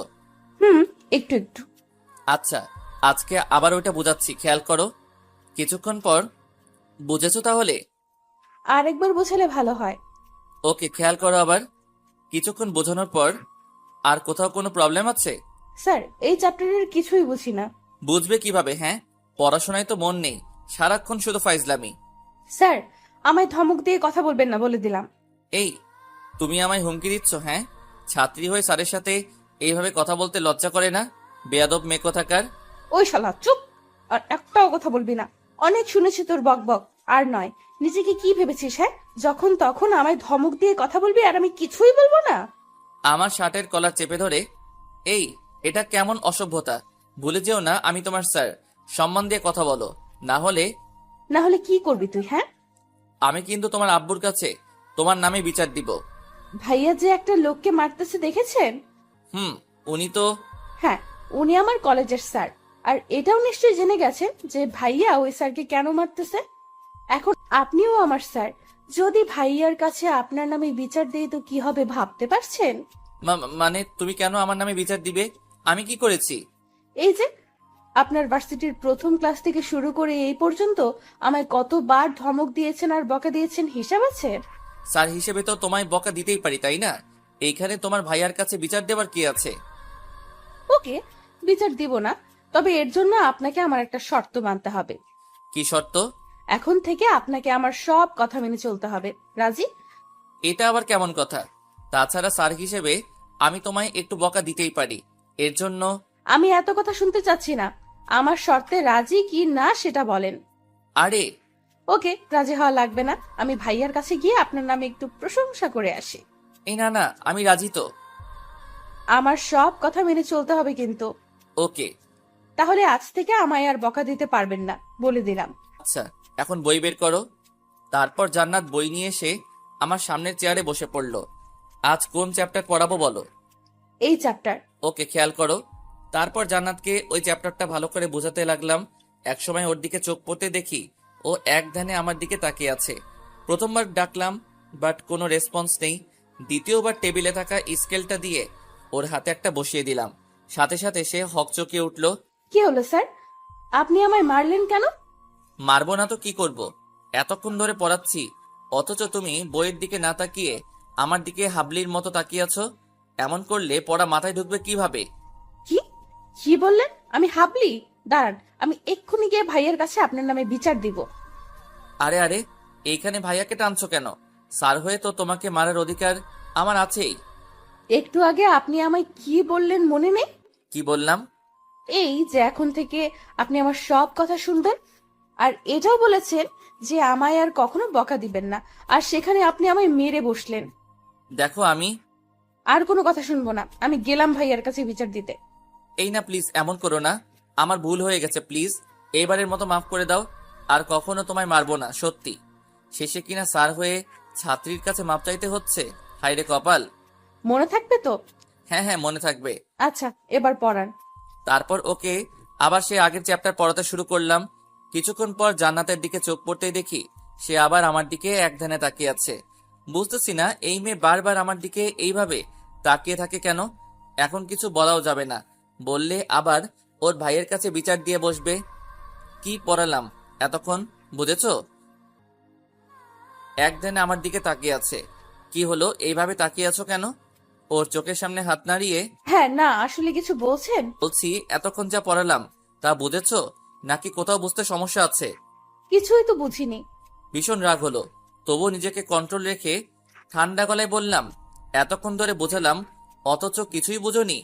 একটু একটু। আচ্ছা, আজকে আবার ওইটা বুঝাচ্ছি, খেয়াল করো। কিছুক্ষণ পর বুঝেছো তাহলে? আরেকবার বোঝালে ভালো হয়। ওকে, খেয়াল করো আবার। কিছুক্ষণ বোঝানোর পর, আর কোথাও কোনো প্রবলেম আছে? স্যার, এই চ্যাপ্টারের কিছুই বুঝি না। বুঝবে কিভাবে? হ্যাঁ, পড়াশোনায় তো মন নেই, সারাক্ষণ শুধু ফাইজলামি। স্যার, আমায় ধমক দিয়ে কথা বলবেন না বলে দিলাম। এই, তুমি আমায় হুমকি দিচ্ছ? হ্যাঁ, ছাত্রী হয়ে স্যারের সাথে এইভাবে কথা বলতে লজ্জা করে না? বেয়াদব মেয়ে কোথাকার। ওই শালা চুপ! আর একটাও কথা বলবি না। অনেক শুনেছি তোর বক বক, আর নয়। নিজেকে কি ভেবেছিস? হ্যাঁ, যখন তখন আমায় ধমক দিয়ে কথা বলবি আর আমি কিছুই বলবো না? আমার শার্টের কলার চেপে ধরে, এই, এটা কেমন অসভ্যতা! ভুলে যেও না আমি তোমার স্যার, সম্মান দিয়ে কথা বলো, না হলে। না হলে কি করবি তুই? হ্যাঁ, আমি কিন্তু তোমার আব্বুর কাছে তোমার নামে বিচার দিব। ভাইয়া যে একটা লোককে মারতেছে দেখেছেন? উনি তো। হ্যাঁ, উনি আমার কলেজের স্যার। আর এটাও নিশ্চয়ই জেনে গেছেন যে ভাইয়া ওই স্যারকে কেন মারতেছে। এখন আপনিও আমার স্যার, যদি ভাইয়ার কাছে আপনার নামে বিচার দেই তো কি হবে ভাবতে পারছেন? মানে তুমি কেন আমার নামে বিচার দিবে? আমি কি করেছি? এই যে আপনার ভার্সিটির প্রথম ক্লাস থেকে শুরু করে এই পর্যন্ত আমায় কতবার ধমক দিয়েছেন আর বকা দিয়েছেন হিসাব আছে? স্যার হিসেবে তো তোমায় বকা দিতেই পারি, তাই না? এইখানে তোমার ভাইয়ার কাছে বিচার দেওয়ার কি আছে? ওকে, বিচার দিব না, তবে এর জন্য আপনাকে আমার একটা শর্ত মানতে হবে। কি শর্ত? এখন থেকে আপনাকে আমার সব কথা মেনে চলতে হবে। রাজি? এটা আবার কেমন কথা? তাছাড়া স্যার হিসেবে আমি তোমায় একটু বকা দিতেই পারি, এর জন্য। আমি এত কথা শুনতে চাচ্ছি না, আমার শর্তে রাজি কি না সেটা বলেন। আরে ওকে, রাজি হওয়া লাগবে না, আমি ভাইয়ার কাছে গিয়ে আপনার নামে একটু প্রশংসা করে আসি। এই না না, আমি রাজি তো। আমার সব কথা মেনে চলতে হবে কিন্তু। ওকে। তাহলে আজ থেকে আমায় আর বকা দিতে পারবেন না, বলে দিলাম। আচ্ছা, এখন বই বের করো। তারপর জান্নাত বই নিয়ে এসে আমার সামনের চেয়ারে বসে পড়ল। আজ কোন চ্যাপ্টার পড়াবো বলো? এই চ্যাপ্টার। ওকে, খেয়াল করো। তারপর জান্নাতকে ওই চ্যাপ্টারটা ভালো করে বোঝাতে লাগলাম। একসময় ওর দিকে চোখ পড়তে দেখি ও এক ধ্যানে আমার দিকে তাকিয়ে আছে। প্রথমবার ডাকলাম, বাট কোনো রেসপন্স নেই। দ্বিতীয়বার টেবিলে থাকা স্কেলটা দিয়ে ওর হাতে একটা বসিয়ে দিলাম। সাথে সাথে সে হকচকিয়ে উঠল। কি হলো স্যার, আপনি আমায় মারলেন কেন? মারবো না তো কি করব? এতক্ষণ ধরে পড়াচ্ছি, অথচ তুমি বইয়ের দিকে না তাকিয়ে আমার দিকে হাবলির মতো তাকিয়ে আছো। এমন করলে পড়া মাথায় ঢুকবে কিভাবে? কি কি বললেন? আমি হাবলি? দাঁড়ান, আমি এক্ষুনি গিয়ে ভাইয়ের কাছে আপনার নামে বিচার দিব। আরে আরে, এইখানে ভাইয়াকে টানছো কেন? স্যার হয়ে তো তোমাকে মারার অধিকার আমার আছেই। একটু আগে আপনি আমায় কি বললেন মনে নেই? কি বললাম? এই যে এখন থেকে আপনি আমার সব কথা শুনবেন, আর এটাও বলেছেন যে আমায় আর কখনো বকা দিবেন না, আর সেখানে আপনি আমায় মেরে বসলেন। দেখো আমি আর কোনো কথা শুনবো না, আমি গেলাম ভাইয়ার কাছে বিচার দিতে। এই না, প্লিজ এমন করো না। আমার ভুল হয়ে গেছে, প্লিজ এইবারের মতো মাফ করে দাও। আর কখনো তোমায় মারবো না, সত্যি। শেষে কিনা স্যার হয়ে ছাত্রীর কাছে মাপ চাইতে হচ্ছে। হায়রে কপাল। মনে থাকবে তো? হ্যাঁ হ্যাঁ, মনে থাকবে। আচ্ছা, এবার পড়ান। তারপর ওকে আবার সে আগের চ্যাপ্টার পড়াতে শুরু করলাম। কিছুক্ষণ পর জান্নাতের দিকে চোখ পড়তেই দেখি সে আবার আমার দিকে এক ধ্যানে তাকিয়ে আছে। বুঝতেছি না এই মেয়ে বারবার আমার দিকে এইভাবে তাকিয়ে থাকে কেন। এখন কিছু বলাও যাবে না, বললে আবার ওর ভাইয়ের কাছে বিচার দিয়ে বসবে। কি পড়ালাম এতক্ষণ, বুঝেছো? এক ধ্যানে আমার দিকে তাকিয়ে আছে। কি হলো, এইভাবে তাকিয়ে আছো কেন? ওর চোখের সামনে হাত নাড়িয়ে হ্যাঁ, না আসলে কিছু বলছেন? বলছি, এতক্ষণ যা পড়ালাম তা বুঝেছো নাকি কোথাও বুঝতে সমস্যা আছে? কিছুই তো বুঝিনি। ভীষণ রাগ হলো, তবুও নিজেকে কন্ট্রোল রেখে ঠান্ডা গলায় বললাম, এতক্ষণ ধরে বোঝালাম অথচ কিছুই বুঝোনি।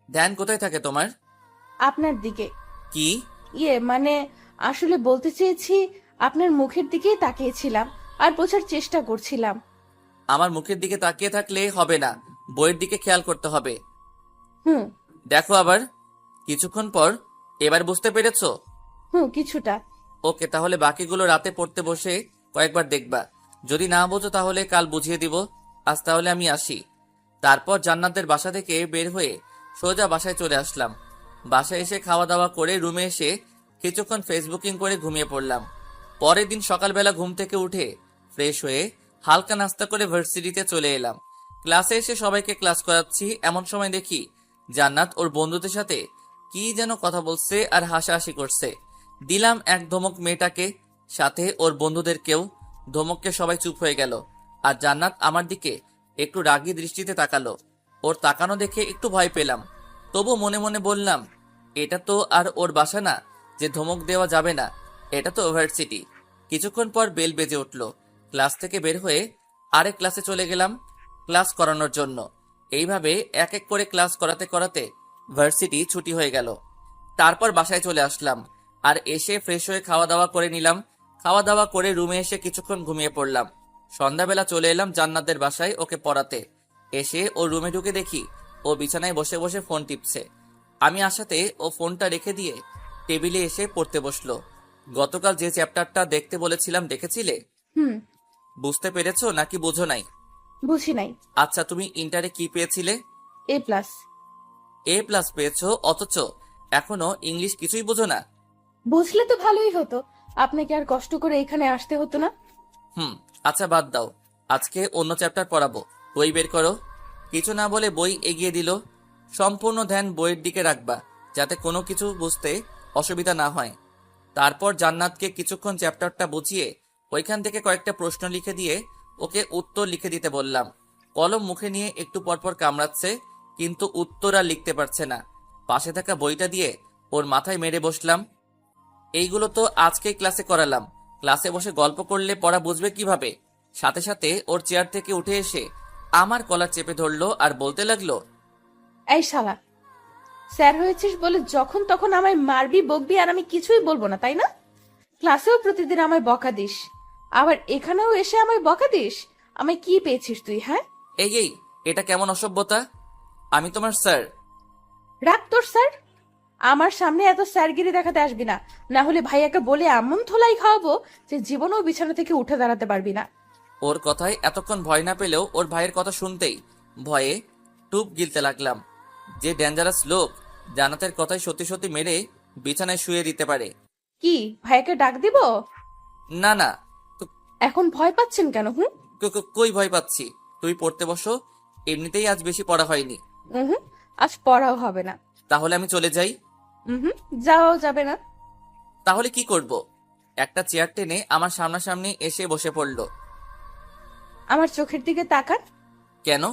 ধ্যান কোথায় থাকে তোমার? আপনার দিকে। কি? মানে আসলে বলতে চেয়েছি, আপনার মুখের দিকেই তাকিয়েছিলাম আর বোঝার চেষ্টা করছিলাম। আমার মুখের দিকে তাকিয়ে থাকলে হবে না, বইয়ের দিকে খেয়াল করতে হবে। হুম। দেখো আবার। কিছুক্ষণ পর, এবার বুঝতে পেরেছো? কিছুটা। ওকে, তাহলে বাকিগুলো রাতে পড়তে বসে কয়েকবার দেখবা। যদি না বোঝো তাহলে কাল বুঝিয়ে দিব। আজ তাহলে আমি আসি। তারপর জান্নাতের বাসা থেকে বের হয়ে সোজা বাসায় চলে আসলাম। বাসায় এসে খাওয়া দাওয়া করে রুমে এসে কিছুক্ষণ ফেসবুকিং করে ঘুমিয়ে পড়লাম। পরের দিন সকালবেলা ঘুম থেকে উঠে ফ্রেশ হয়ে হালকা নাস্তা করে ভার্সিটিতে চলে এলাম। ক্লাসে এসে সবাইকে ক্লাস করাচ্ছি, এমন সময় দেখি জান্নাত ওর বন্ধুদের সাথে কি যেন কথা বলছে আর হাসাহাসি করছে। দিলাম এক ধমক মেয়েটাকে, সাথে ওর বন্ধুদেরকেও। ধমককে সবাই চুপ হয়ে গেল, আর জান্নাত আমার দিকে একটু রাগী দৃষ্টিতে তাকালো। ওর তাকানো দেখে একটু ভয় পেলাম, তবু মনে মনে বললাম, এটা তো আর ওর বাসা না যে ধমক দেওয়া যাবে না, এটা তো ইউনিভার্সিটি। কিছুক্ষণ পর বেল বেজে উঠল। ক্লাস থেকে বের হয়ে আরেক ক্লাসে চলে গেলাম ক্লাস করানোর জন্য। এইভাবে এক এক করে ক্লাস করাতে করাতে ভার্সিটি ছুটি হয়ে গেল। তারপর বাসায় চলে আসলাম, আর এসে ফ্রেশ হয়ে খাওয়া দাওয়া করে নিলাম। খাওয়া দাওয়া করে রুমে এসে কিছুক্ষণ ঘুমিয়ে পড়লাম। সন্ধ্যাবেলা চলে এলাম জান্নাতের বাসায় ওকে পড়াতে। এসে ও রুমে ঢুকে দেখি ও বিছানায় বসে বসে ফোন টিপছে। আমি আসাতে ও ফোনটা রেখে দিয়ে টেবিলে এসে পড়তে বসলো। গতকাল যে চ্যাপ্টারটা দেখতে বলেছিলাম দেখেছিলে? হুম। বুঝতে পেরেছো নাকি বুঝো নাই? বুঝি নাই। আচ্ছা, তুমি ইন্টারে কি পেয়েছিলে? A+। A+ পেয়েছো, অথচ এখনো ইংলিশ কিছুই বুঝো না? বুঝলে তো ভালোই হতো, আপনাকে আর কষ্ট করে এখানে আসতে হতো না। আচ্ছা বাদ দাও, আজকে অন্য চ্যাপ্টার পড়াবো। বই বের করো। কিছু না বলে বই এগিয়ে দিল। সম্পূর্ণ ধ্যান বইয়ের দিকে রাখবা, যাতে কোনো কিছু বুঝতে অসুবিধা না হয়। তারপর জান্নাতকে কিছুক্ষণ চ্যাপ্টারটা বুঝিয়ে ওইখান থেকে কয়েকটা প্রশ্ন লিখে দিয়ে ওকে উত্তর লিখে দিতে বললাম। কলম মুখে নিয়ে একটু পরপর কামড়াচ্ছে, কিন্তু উত্তর আর লিখতে পারছে না। পাশে থাকা বইটা দিয়ে ওর মাথায় মেরে বসলাম। এইগুলো তো আজকেই ক্লাসে করালাম, ক্লাসে বসে গল্প করলে পড়া বুঝবে কিভাবে? সাথে সাথে ওর চেয়ার থেকে উঠে এসে আমার কলার চেপে ধরলো আর বলতে লাগলো, এই শালা, স্যার হয়েছিস বলে যখন তখন আমায় মারবি বকবি আর আমি কিছুই বলবো না, তাই না? ক্লাসেও প্রতিদিন আমায় বকা দিস, আবার এখানেও এসে আমায় বকা দিস। আমায় কি পেয়েছিস তুই, হ্যাঁ? এই এটা কেমন অসভ্যতা? আমি তোমার স্যার। রাখ তোর স্যার, আমার সামনে এত স্যারগিরি দেখাতে আসবি না, না হলে ভাইয়াকে বলে এমন ধোলাই খাওয়াবো যে জীবনেও বিছানা থেকে উঠে দাঁড়াতে পারবি না। ওর কথায় এতক্ষণ ভয় না পেলেও ওর ভাইয়ের কথা শুনতেই ভয়ে টুপ গিলতে লাগলাম। যে ডেঞ্জারাস লোক জান্নাতের কথায় সত্যি সত্যি মেরে বিছানায় শুয়ে দিতে পারে। কি ভাইয়াকে ডাক দিব? না না, এখন ভয় পাচ্ছেন কেন? কই ভয় পাচ্ছি? তুই পড়তে বসো, এমনিতেই আজ বেশি পড়া হয়নি। হুম, আজ পড়াও হবে না। তাহলে আমি চলে যাই? হুম, যাওয়াও যাবে না। তাহলে কি করব? একটা চেয়ার টেনে আমার সামনাসামনি এসে বসে পড়লো। আমার চোখের দিকে তাকান। কেন?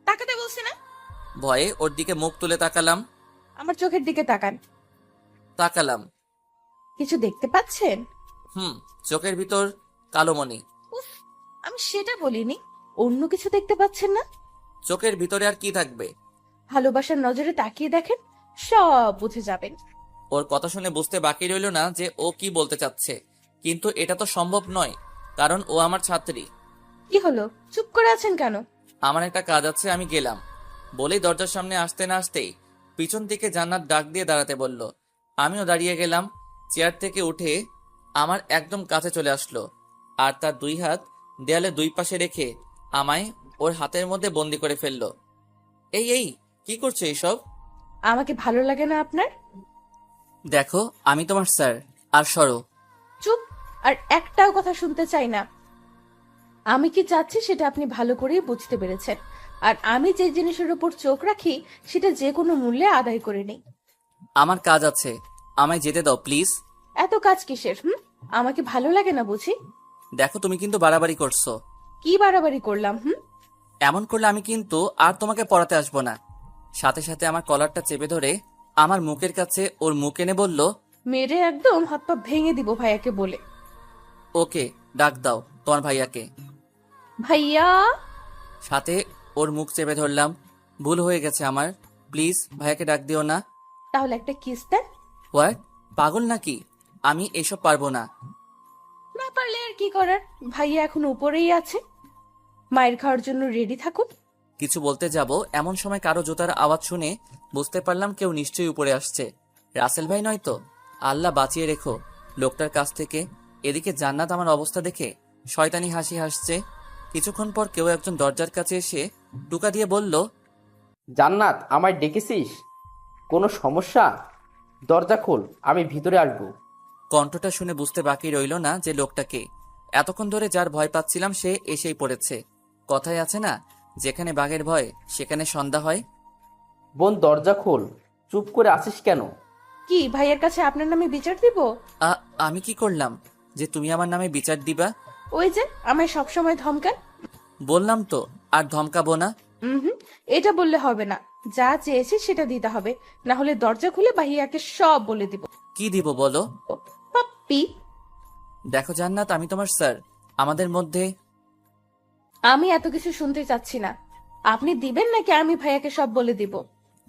তাকাতে বলছি না? ভয়ে ওর দিকে মুখ তুলে তাকালাম। আমার চোখের দিকে তাকান। তাকালাম। কিছু দেখতে পাচ্ছেন? চোখের ভিতর কালো মণি। উফ, আমি সেটা বলিনি। অন্য কিছু দেখতে পাচ্ছেন না? চোখের ভিতরে আর কি থাকবে? ভালোবাসার নজরে তাকিয়ে দেখেন, সব বুঝে যাবেন। ওর কথা শুনে বুঝতে বাকি রইল না যে ও কি বলতে চাচ্ছে, কিন্তু এটা তো সম্ভব নয়, কারণ ও আমার ছাত্রী। কি হলো, চুপ করে আছেন কেন? আমার একটা কাজ আছে, আমি গেলাম বলেই দরজার সামনে আসতে না আসতেই পিছন থেকে জান্নাত ডাক দিয়ে দাঁড়াতে বলল। আমিও দাঁড়িয়ে গেলাম। চেয়ার থেকে উঠে আমার একদম কাছে চলে আসলো আর তার দুই হাত দেয়ালে দুই পাশে রেখে আমায় ওর হাতের মধ্যে বন্দি করে ফেললো। এই কি করছো এইসব? আমাকে ভালো লাগে না আপনার? দেখো, আমি তোমার স্যার, আর সরো। চুপ, আর একটাও কথা শুনতে চাই না। আমি কি চাচ্ছি সেটা আপনি ভালো করেই বুঝতে পেরেছেন, আর আমি যে জিনিসের উপর চোখ রাখি সেটা যে কোনো মূল্যে আদায় করে নেই। আমার কাজ আছে, আমায় যেতে দাও প্লিজ। এত কাজ কিসের? আমাকে ভালো লাগে না বুঝি? দেখো, তুমি কিন্তু বাড়াবাড়ি করছো। কি বাড়াবাড়ি করলাম? এমন করলে আমি কিন্তু আর তোমাকে পড়াতে আসবো না। সাথে সাথে আমার কলারটা চেপে ধরে আমার মুখের কাছে ওর মুখ এনে বলল, মেরে একদম হাত পা ভেঙে দিব ভাইয়াকে বলে। ওকে, ডাক দাও তোমার ভাইয়াকে। ভাইয়া? সাথে ওর মুখ চেপে ধরলাম। ভুল হয়ে গেছে আমার, প্লিজ ভাইয়াকে ডাক দিও না। তাহলে একটা কিস দেন। হোয়াট? পাগল নাকি? আমি এসব পারবো না। না পারলে আর কি করার, ভাইয়া এখন উপরেই আছে, মায়ের খাওয়ার জন্য রেডি থাকুন। কিছু বলতে যাব এমন সময় কারো জুতার আওয়াজ শুনে বুঝতে পারলাম কেউ নিশ্চয়ই উপরে আসছে। রাসেল ভাই নয় তো? আল্লাহ বাঁচিয়ে রেখো লোকটার কাছ থেকে। এদিকে জান্নাত আমার অবস্থা দেখে শয়তানি হাসি হাসছে। কিছুক্ষণ পর কেউ একজন দরজার কাছে এসে টুকা দিয়ে বলল, জান্নাত, আমায় ডেকেছিস? কোনো সমস্যা? দরজা খোল, আমি ভিতরে আসবো। কণ্ঠটা শুনে বুঝতে বাকি রইল না যে লোকটাকে। এতক্ষণ ধরে যার ভয় পাচ্ছিলাম সে এসেই পড়েছে। কথায় আছে না, যেখানে বাঘের ভয় সেখানে সন্ধ্যা হয়। বোন, দরজা খোল, চুপ করে আছিস কেন? কি ভাইয়ের কাছে আপনার নামে বিচার দিব? আমি কি করলাম যে তুমি আমার নামে বিচার দিবা? ওই যে আমায় সবসময় ধমকান। বললাম তো আর ধমকাবো না। এটা বললে হবে না, যা চেয়েছি সেটা দিতে হবে, না হলে দরজা খুলে ভাইয়াকে সব বলে দিব। কি দিব বলো? পাপ্পি। দেখো জান্নাত, আমি তোমার স্যার, আমাদের মধ্যে। আমি এত কিছু শুনতে চাচ্ছি না। আপনি দিবেন নাকি আমি ভাইয়াকে সব বলে দিব?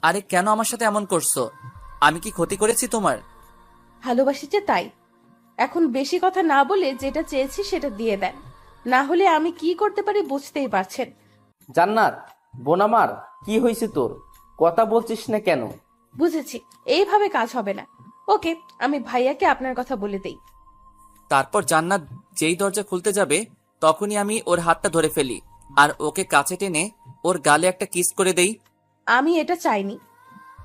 আরে কেন আমার সাথে এমন করছো? আমি কি ক্ষতি করেছি তোমার? ভালোবাসি যে তাই। এখন বেশি কথা না বলে যেটা চেয়েছি সেটা দিয়ে দেন, না হলে আমি কি করতে পারি বুঝতেই পারছেন। জান্নাত, বোন আমার, কি হয়েছে তোর? কথা বলছিস না কেন? বুঝেছি, এইভাবে কাজ হবে না। ওকে, আমি ভাইয়াকে আপনার কথা বলে দেই। তারপর জান্নাত যেই দরজা খুলতে যাবে তখনই আমি ওর হাতটা ধরে ফেলি আর ওকে কাছে টেনে ওর গালে একটা কিস করে দেই। আমি এটা চাইনি।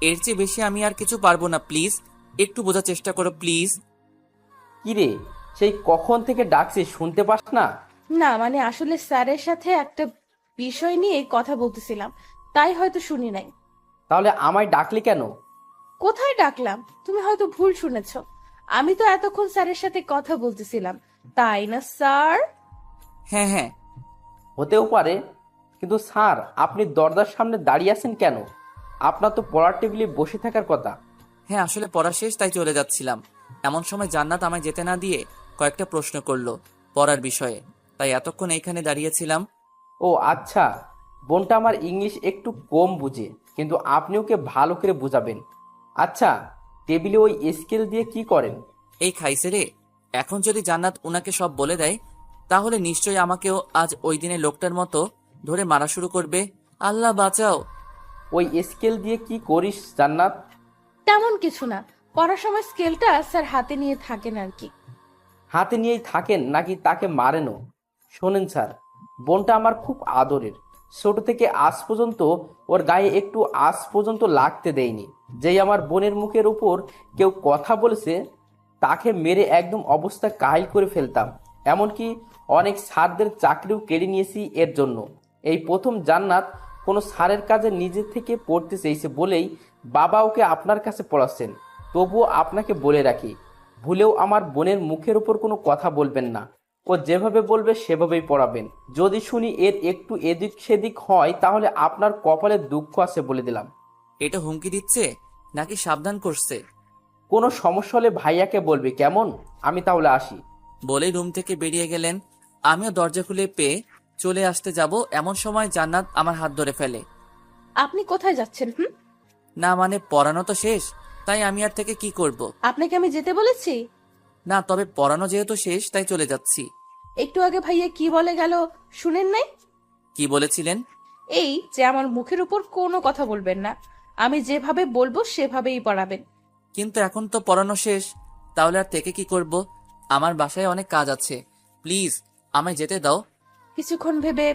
এর চেয়ে বেশি আমি আর কিছু পারবো না, প্লিজ একটু বোঝার চেষ্টা করো প্লিজ। কিরে, সেই কখন থেকে ডাকছিস, শুনতে পাস না? না মানে আসলে স্যারের সাথে একটা বিষয় নিয়ে কথা বলতেছিলাম, তাই হয়তো শুনি নাই। তাহলে আমায় ডাকলি কেন? কোথায় ডাকলাম? তুমি হয়তো ভুল শুনেছো। আমি তো এতক্ষণ স্যারের সাথে কথা বলতেছিলাম, তাই না স্যার? হ্যাঁ হ্যাঁ। হতেও পারে, কিন্তু স্যার আপনি দরজার সামনে দাঁড়িয়ে আছেন কেন? আপনার তো পড়ার টেবিলে বসে থাকার কথা। হ্যাঁ আসলে পড়া শেষ, তাই চলে যাচ্ছিলাম। এমন সময় জান্নাত আমায় যেতে না দিয়ে কয়েকটা প্রশ্ন করলো পড়ার বিষয়ে, তাই এতক্ষণ এইখানে দাঁড়িয়েছিলাম। ও আচ্ছা, বোনটা আমার ইংলিশ একটু কম বুঝে, কিন্তু আপনি ওকে ভালো করে বুঝাবেন। আচ্ছা, টেবিলে ওই স্কেল দিয়ে কি করেন? এই খাইছে রে, এখন যদি জান্নাত উনাকে সব বলে দেয় তাহলে নিশ্চয়ই আমাকেও আজ ওই দিনে লোকটার মতো ধরে মারা শুরু করবে। আল্লাহ বাঁচাও। ওই স্কেল দিয়ে কি করিস জান্নাত? তেমন কিছু না, পড়ার সময় স্কেলটা স্যার হাতে নিয়ে থাকেন আর কি। হাতে নিয়েই থাকেন নাকি তাকে মারেনও? শোনেন স্যার, বোনটা আমার খুব আদরের। ছোট থেকে আজ পর্যন্ত ওর গায়ে একটু আজ পর্যন্ত লাগতে দেয়নি। যেই আমার বোনের মুখের উপর কেউ কথা বলেছে তাকে মেরে একদম অবস্থা কাহিল করে ফেলতাম। এমনকি অনেক স্যারদের চাকরিও কেড়ে নিয়েছি এর জন্য। এই প্রথম জান্নাত কোনো স্যারের কাজে নিজে থেকে পড়তে চেয়েছে বলেই বাবা ওকে আপনার কাছে পড়াচ্ছেন। তবুও আপনাকে বলে রাখি, ভুলেও আমার বোনের মুখের উপর কোনো কথা বলবেন না। ও যেভাবে বলবে সেভাবেই পড়াবেন। যদি শুনি এর একটু এদিক সেদিক হয় তাহলে আপনার কপালে দুঃখ আছে বলে দিলাম। এটা হুমকি দিচ্ছে নাকি সাবধান করছে? কোনো সমস্যা হলে ভাইয়াকে বলবি, কেমন? আমি তাহলে আসি। বলেই রুম থেকে বেরিয়ে গেলেন। আমিও দরজা খুলে পেয়ে চলে আসতে যাব এমন সময় জান্নাত আমার হাত ধরে ফেলে। আপনি কোথায় যাচ্ছেন? না মানে পড়ানো তো শেষ, তাই আমি আর থেকে কি করব? আপনাকে আমি যেতে বলেছি? না, তবে পড়ানো যেহেতু শেষ তাই চলে যাচ্ছি। একটু আগে ভাইয়া কি বলে গেল শুনেন নাই? কি বলেছিলেন? এই যে আমার মুখের উপর কোনো কথা বলবেন না, আমি যেভাবে বলবো সেভাবেই পড়াবেন। কিন্তু এখন তো পড়ানো শেষ, তাহলে আর থেকে কি করব? আমার বাসায় অনেক কাজ আছে, প্লিজ আমায় যেতে দাও। কিছুক্ষণ ভেবে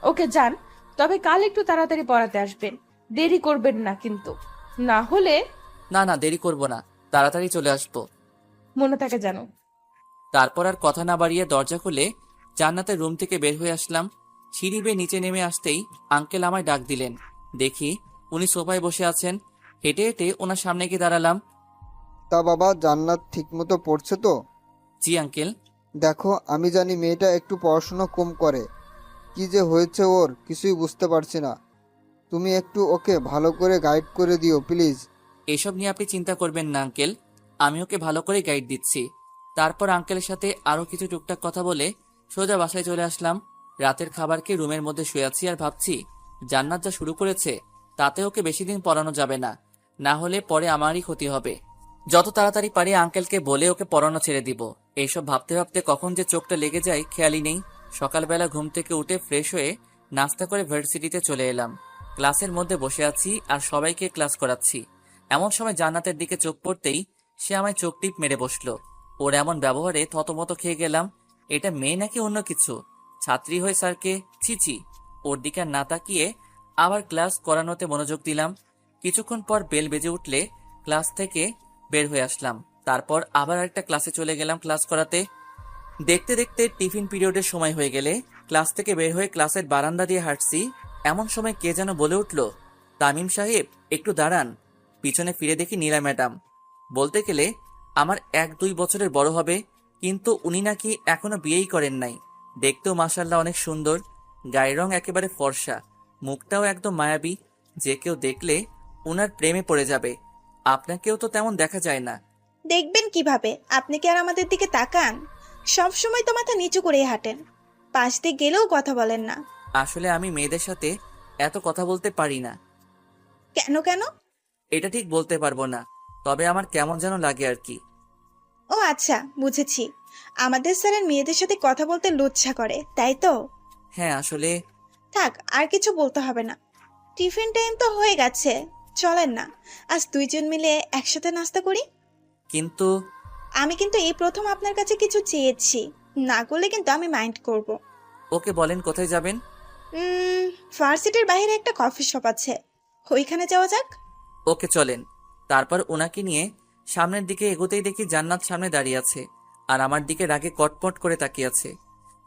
ওকে যান, তবে কাল একটু তাড়াতাড়ি পড়াতে আসবেন, দেরি করবেন না কিন্তু, না হলে। না না, দেরি করব না, তাড়াতাড়ি চলে আসবো। মনে থাকে জানো। তারপর আর কথা না বাড়িয়ে দরজা খুলে জান্নাতের রুম থেকে বের হয়ে আসলাম। সিঁড়ি বেয়ে নিচে নেমে আসতেই আঙ্কেল আমায় ডাক দিলেন। দেখি উনি সোফায় বসে আছেন। হেঁটে হেঁটে ওনার সামনে গিয়ে দাঁড়ালাম। তা বাবা, জান্নাত ঠিকমতো পড়ছে তো? জি আঙ্কেল। দেখো, আমি জানি মেয়েটা একটু পড়াশোনা কম করে। কি যে হয়েছে ওর কিছুই বুঝতে পারছি না। তুমি একটু ওকে ভালো করে গাইড করে দিও প্লিজ। এসব নিয়ে আপনি চিন্তা করবেন না আঙ্কেল, আমি ওকে ভালো করে গাইড দিচ্ছি। তারপর আঙ্কেলের সাথে আরো কিছু টুকটাক কথা বলে সোজা বাসায় চলে আসলাম। রাতের খাবার খেয়ে রুমের মধ্যে শুয়ে আছি আর ভাবছি জান্নাত যা শুরু করেছে তাতে ওকে বেশি দিন পড়ানো যাবে না, না হলে পরে আমারই ক্ষতি হবে। যত তাড়াতাড়ি পারি আঙ্কেলকে বলে ওকে পড়ানো ছেড়ে দিব। এইসব ভাবতে ভাবতে কখন যে চোখটা লেগে যায় খেয়ালই নেই। সকালবেলা ঘুম থেকে উঠে ফ্রেশ হয়ে নাস্তা করে ভার্সিটিতে চলে এলাম। ক্লাসের মধ্যে বসে আছি আর সবাইকে ক্লাস করাচ্ছি। এমন সময় জান্নাতের দিকে চোখ পড়তেই সে আমায় চোখ টিপ মেরে বসলো। ওর এমন ব্যবহারে থতমত খেয়ে গেলাম। এটা মেয়ে নাকি অন্য কিছু? ছাত্রী হয়ে স্যারকে ছিছি। ওর দিকে আর না তাকিয়ে আবার ক্লাস করানোতে মনোযোগ দিলাম। কিছুক্ষণ পর বেল বেজে উঠলে ক্লাস থেকে বের হয়ে আসলাম। তারপর আবার একটা ক্লাসে চলে গেলাম ক্লাস করাতে। দেখতে দেখতে টিফিন পিরিয়ডের সময় হয়ে গেলে ক্লাস থেকে বের হয়ে ক্লাসের বারান্দা দিয়ে হাঁটছি। এমন সময় কে যেন বলে উঠল, তামিম সাহেব একটু দাঁড়ান। পিছনে ফিরে দেখি নীলা ম্যাডাম। বলতে গেলে আমার 1-2 বছরের বড় হবে, কিন্তু উনি নাকি এখনো বিয়েই করেন নাই। দেখতেও মাশাআল্লাহ অনেক সুন্দর, গায়ের রং একেবারে ফর্সা, মুখটাও একদম মায়াবী। যে কেউ দেখলে উনার প্রেমে পড়ে যাবে। আপনাকেও তো তেমন দেখা যায় না। দেখবেন কিভাবে? আপনি কি আর আমাদের দিকে তাকান? সব সময় তো মাথা নিচু করেই হাঁটেন, পাশ দিয়ে গেলেও কথা বলেন না। আসলে আমি মেয়েদের সাথে এত কথা বলতে পারি না। কেন কেন? এটা ঠিক বলতে পারবো না, তবে আমার কেমন যেন লাগে আর কি। ও আচ্ছা, বুঝেছি। আমাদের স্যারের মেয়েদের সাথে কথা বলতে লজ্জা করে, তাই তো? হ্যাঁ আসলে। থাক, আর কিছু বলতে হবে না। টিফিন টাইম তো হয়ে গেছে, চলেন না আজ দুইজন মিলে একসাথে নাস্তা করি। কিন্তু আমি কিন্তু এই প্রথম আপনার কাছে কিছু চেয়েছি, না করলে কিন্তু আমি মাইন্ড করব। ওকে বলেন কোথায় যাবেন? ভার্সিটির বাইরে একটা কফি শপ আছে, ওইখানে যাওয়া যাক। ওকে চলেন। তারপর ওনাকে নিয়ে সামনের দিকে এগোতেই দেখি জান্নাত সামনে দাঁড়িয়ে আছে আর আমার দিকে রাগে কটমট করে তাকিয়ে আছে।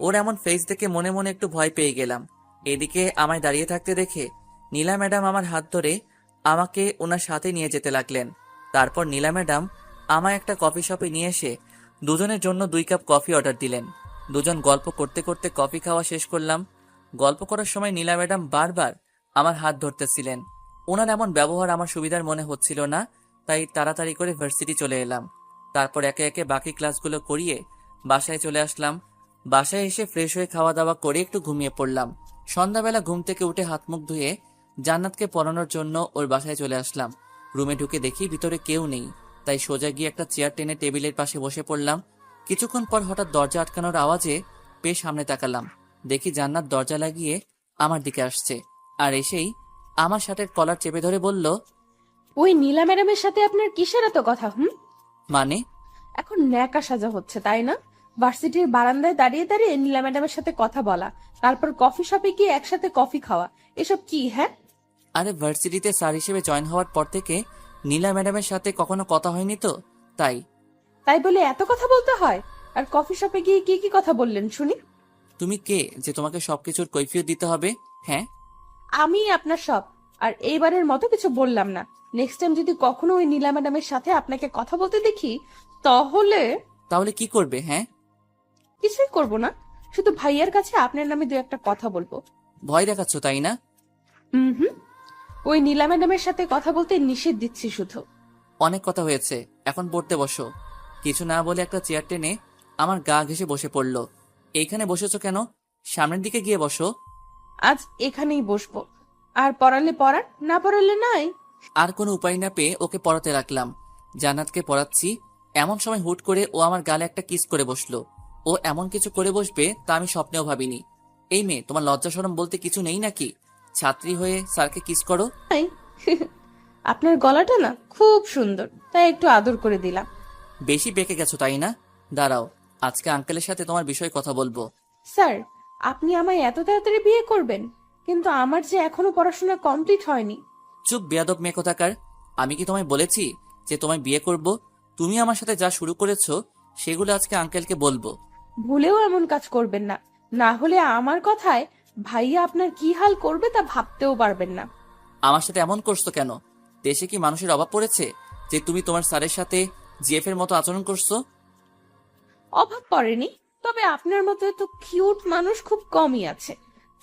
ওর এমন ফেস দেখে মনে মনে একটু ভয় পেয়ে গেলাম। এদিকে আমায় দাঁড়িয়ে থাকতে দেখে নীলা ম্যাডাম আমার হাত ধরে আমাকে ওনার সাথে নিয়ে যেতে লাগলেন। তারপর নীলা ম্যাডাম আমায় একটা কফি শপে নিয়ে এসে দুজনের জন্য 2 কাপ কফি অর্ডার দিলেন। দুজন গল্প করতে করতে কফি খাওয়া শেষ করলাম। গল্প করার সময় নীলা ম্যাডাম বারবার আমার হাত ধরতেছিলেন। ওনার এমন ব্যবহার আমার সুবিধার মনে হচ্ছিল না, তাই তাড়াতাড়ি করে ভার্সিটি চলে এলাম। তারপর একে একে বাকি ক্লাসগুলো করিয়ে বাসায় চলে আসলাম। বাসায় এসে ফ্রেশ হয়ে খাওয়া দাওয়া করে একটু ঘুমিয়ে পড়লাম। সন্ধ্যাবেলা ঘুম থেকে উঠে হাত মুখ ধুয়ে জান্নাতকে পড়ানোর জন্য ওর বাসায় চলে আসলাম। রুমে ঢুকে দেখি ভিতরে কেউ নেই, তাই সোজা গিয়ে একটা চেয়ার টেনে টেবিলের পাশে বসে পড়লাম। কিছুক্ষণ পর হঠাৎ দরজা আটকানোর আওয়াজে পেয়ে সামনে তাকালাম। দেখি জান্নাত দরজা লাগিয়ে আমার দিকে আসছে, আর এসেই আমার শার্টের কলার চেপে ধরে বলল, ওই নীলা ম্যাডামের সাথে আপনার কিসের এত কথা? মানে? এখন ন্যাকা সাজা হচ্ছে তাই না? ভার্সিটির বারান্দায় দাঁড়িয়ে দাঁড়িয়ে নীলা ম্যাডামের সাথে কথা বলা, তারপর কফি শপে গিয়ে একসাথে কফি খাওয়া, এসব কি? হ্যাঁ, আরে ভার্সিটিতে স্যার হিসেবে জয়েন হওয়ার পর থেকে নীলা ম্যাডামের সাথে কখনো কথা হয়নি তো, তাই। তাই বলে এত কথা বলতে হয়? আর কফি শপে গিয়ে কি কি কথা বললেন শুনি? তুমি কে যে তোমাকে সবকিছুর কৈফিয়ত দিতে হবে? হ্যাঁ, আমি আপনার সব। আর এইবারের মতো কিছু বললাম না। নেক্সট টাইম যদি কখনো ওই নীলা ম্যাডামের সাথে আপনাকে কথা বলতে দেখি, তাহলে তাহলে কি করবে? হ্যাঁ, কিছুই করব না, শুধু ভাইয়ার কাছে আপনার নামে 2-1টা কথা বলবো। ভয় দেখাচ্ছ তাই না? হুম, ওই নীলা ম্যাডামের সাথে কথা বলতে নিষেধ দিচ্ছি শুধু। অনেক কথা হয়েছে, এখন পড়তে বসো। কিছু না বলে একটা চেয়ার টেনে আমার গা ঘেঁষে বসে পড়লো। এইখানে বসেছো কেন? সামনের দিকে গিয়ে বসো। আজ এখানেই বসবো। আর পড়ালে পড়ান, না পড়ালে নাই। আর কোনো উপায় না পেয়ে ওকে পড়াতে রাখলাম। জান্নাতকে পড়াচ্ছি, এমন সময় হুট করে ও আমার গালে একটা কিস করে বসলো। ও এমন কিছু করে বসবে তা আমি স্বপ্নেও ভাবিনি। এই মেয়ে, তোমার লজ্জা শরম বলতে কিছু নেই নাকি? ছাত্রী হয়ে স্যারকে কিস করো? নাই। আপনার গলাটা না খুব সুন্দর, তাই একটু আদর করে দিলাম। বেশি বেঁকে গেছো তাই না? দাঁড়াও, আজকে আঙ্কেলের সাথে তোমার বিষয়ে কথা বলবো। স্যার, আপনি আমায় এত তাড়াতাড়ি বিয়ে করবেন? কিন্তু আমার যে এখনো পড়াশোনা কমপ্লিট হয়নি। চুপ বেয়াদব মেয়ে কোথাকার! আমি কি তোমায় বলেছি যে তোমায় বিয়ে করব? তুমি আমার সাথে যা শুরু করেছো সেগুলো আজকে আঙ্কেলকে বলবো। ভুলেও এমন কাজ করবেন না, না হলে আমার কথায় ভাইয়া আপনার কি হাল করবে তা ভাবতেও পারবেন না। আমার সাথে এমন করছো কেন? দেশে কি মানুষের অভাব পড়েছে যে তুমি তোমার স্যারের সাথে জিএফ এর মতো আচরণ করছো? অভাব পড়েনি, তবে আপনার মতো এত কিউট মানুষ খুব কমই আছে,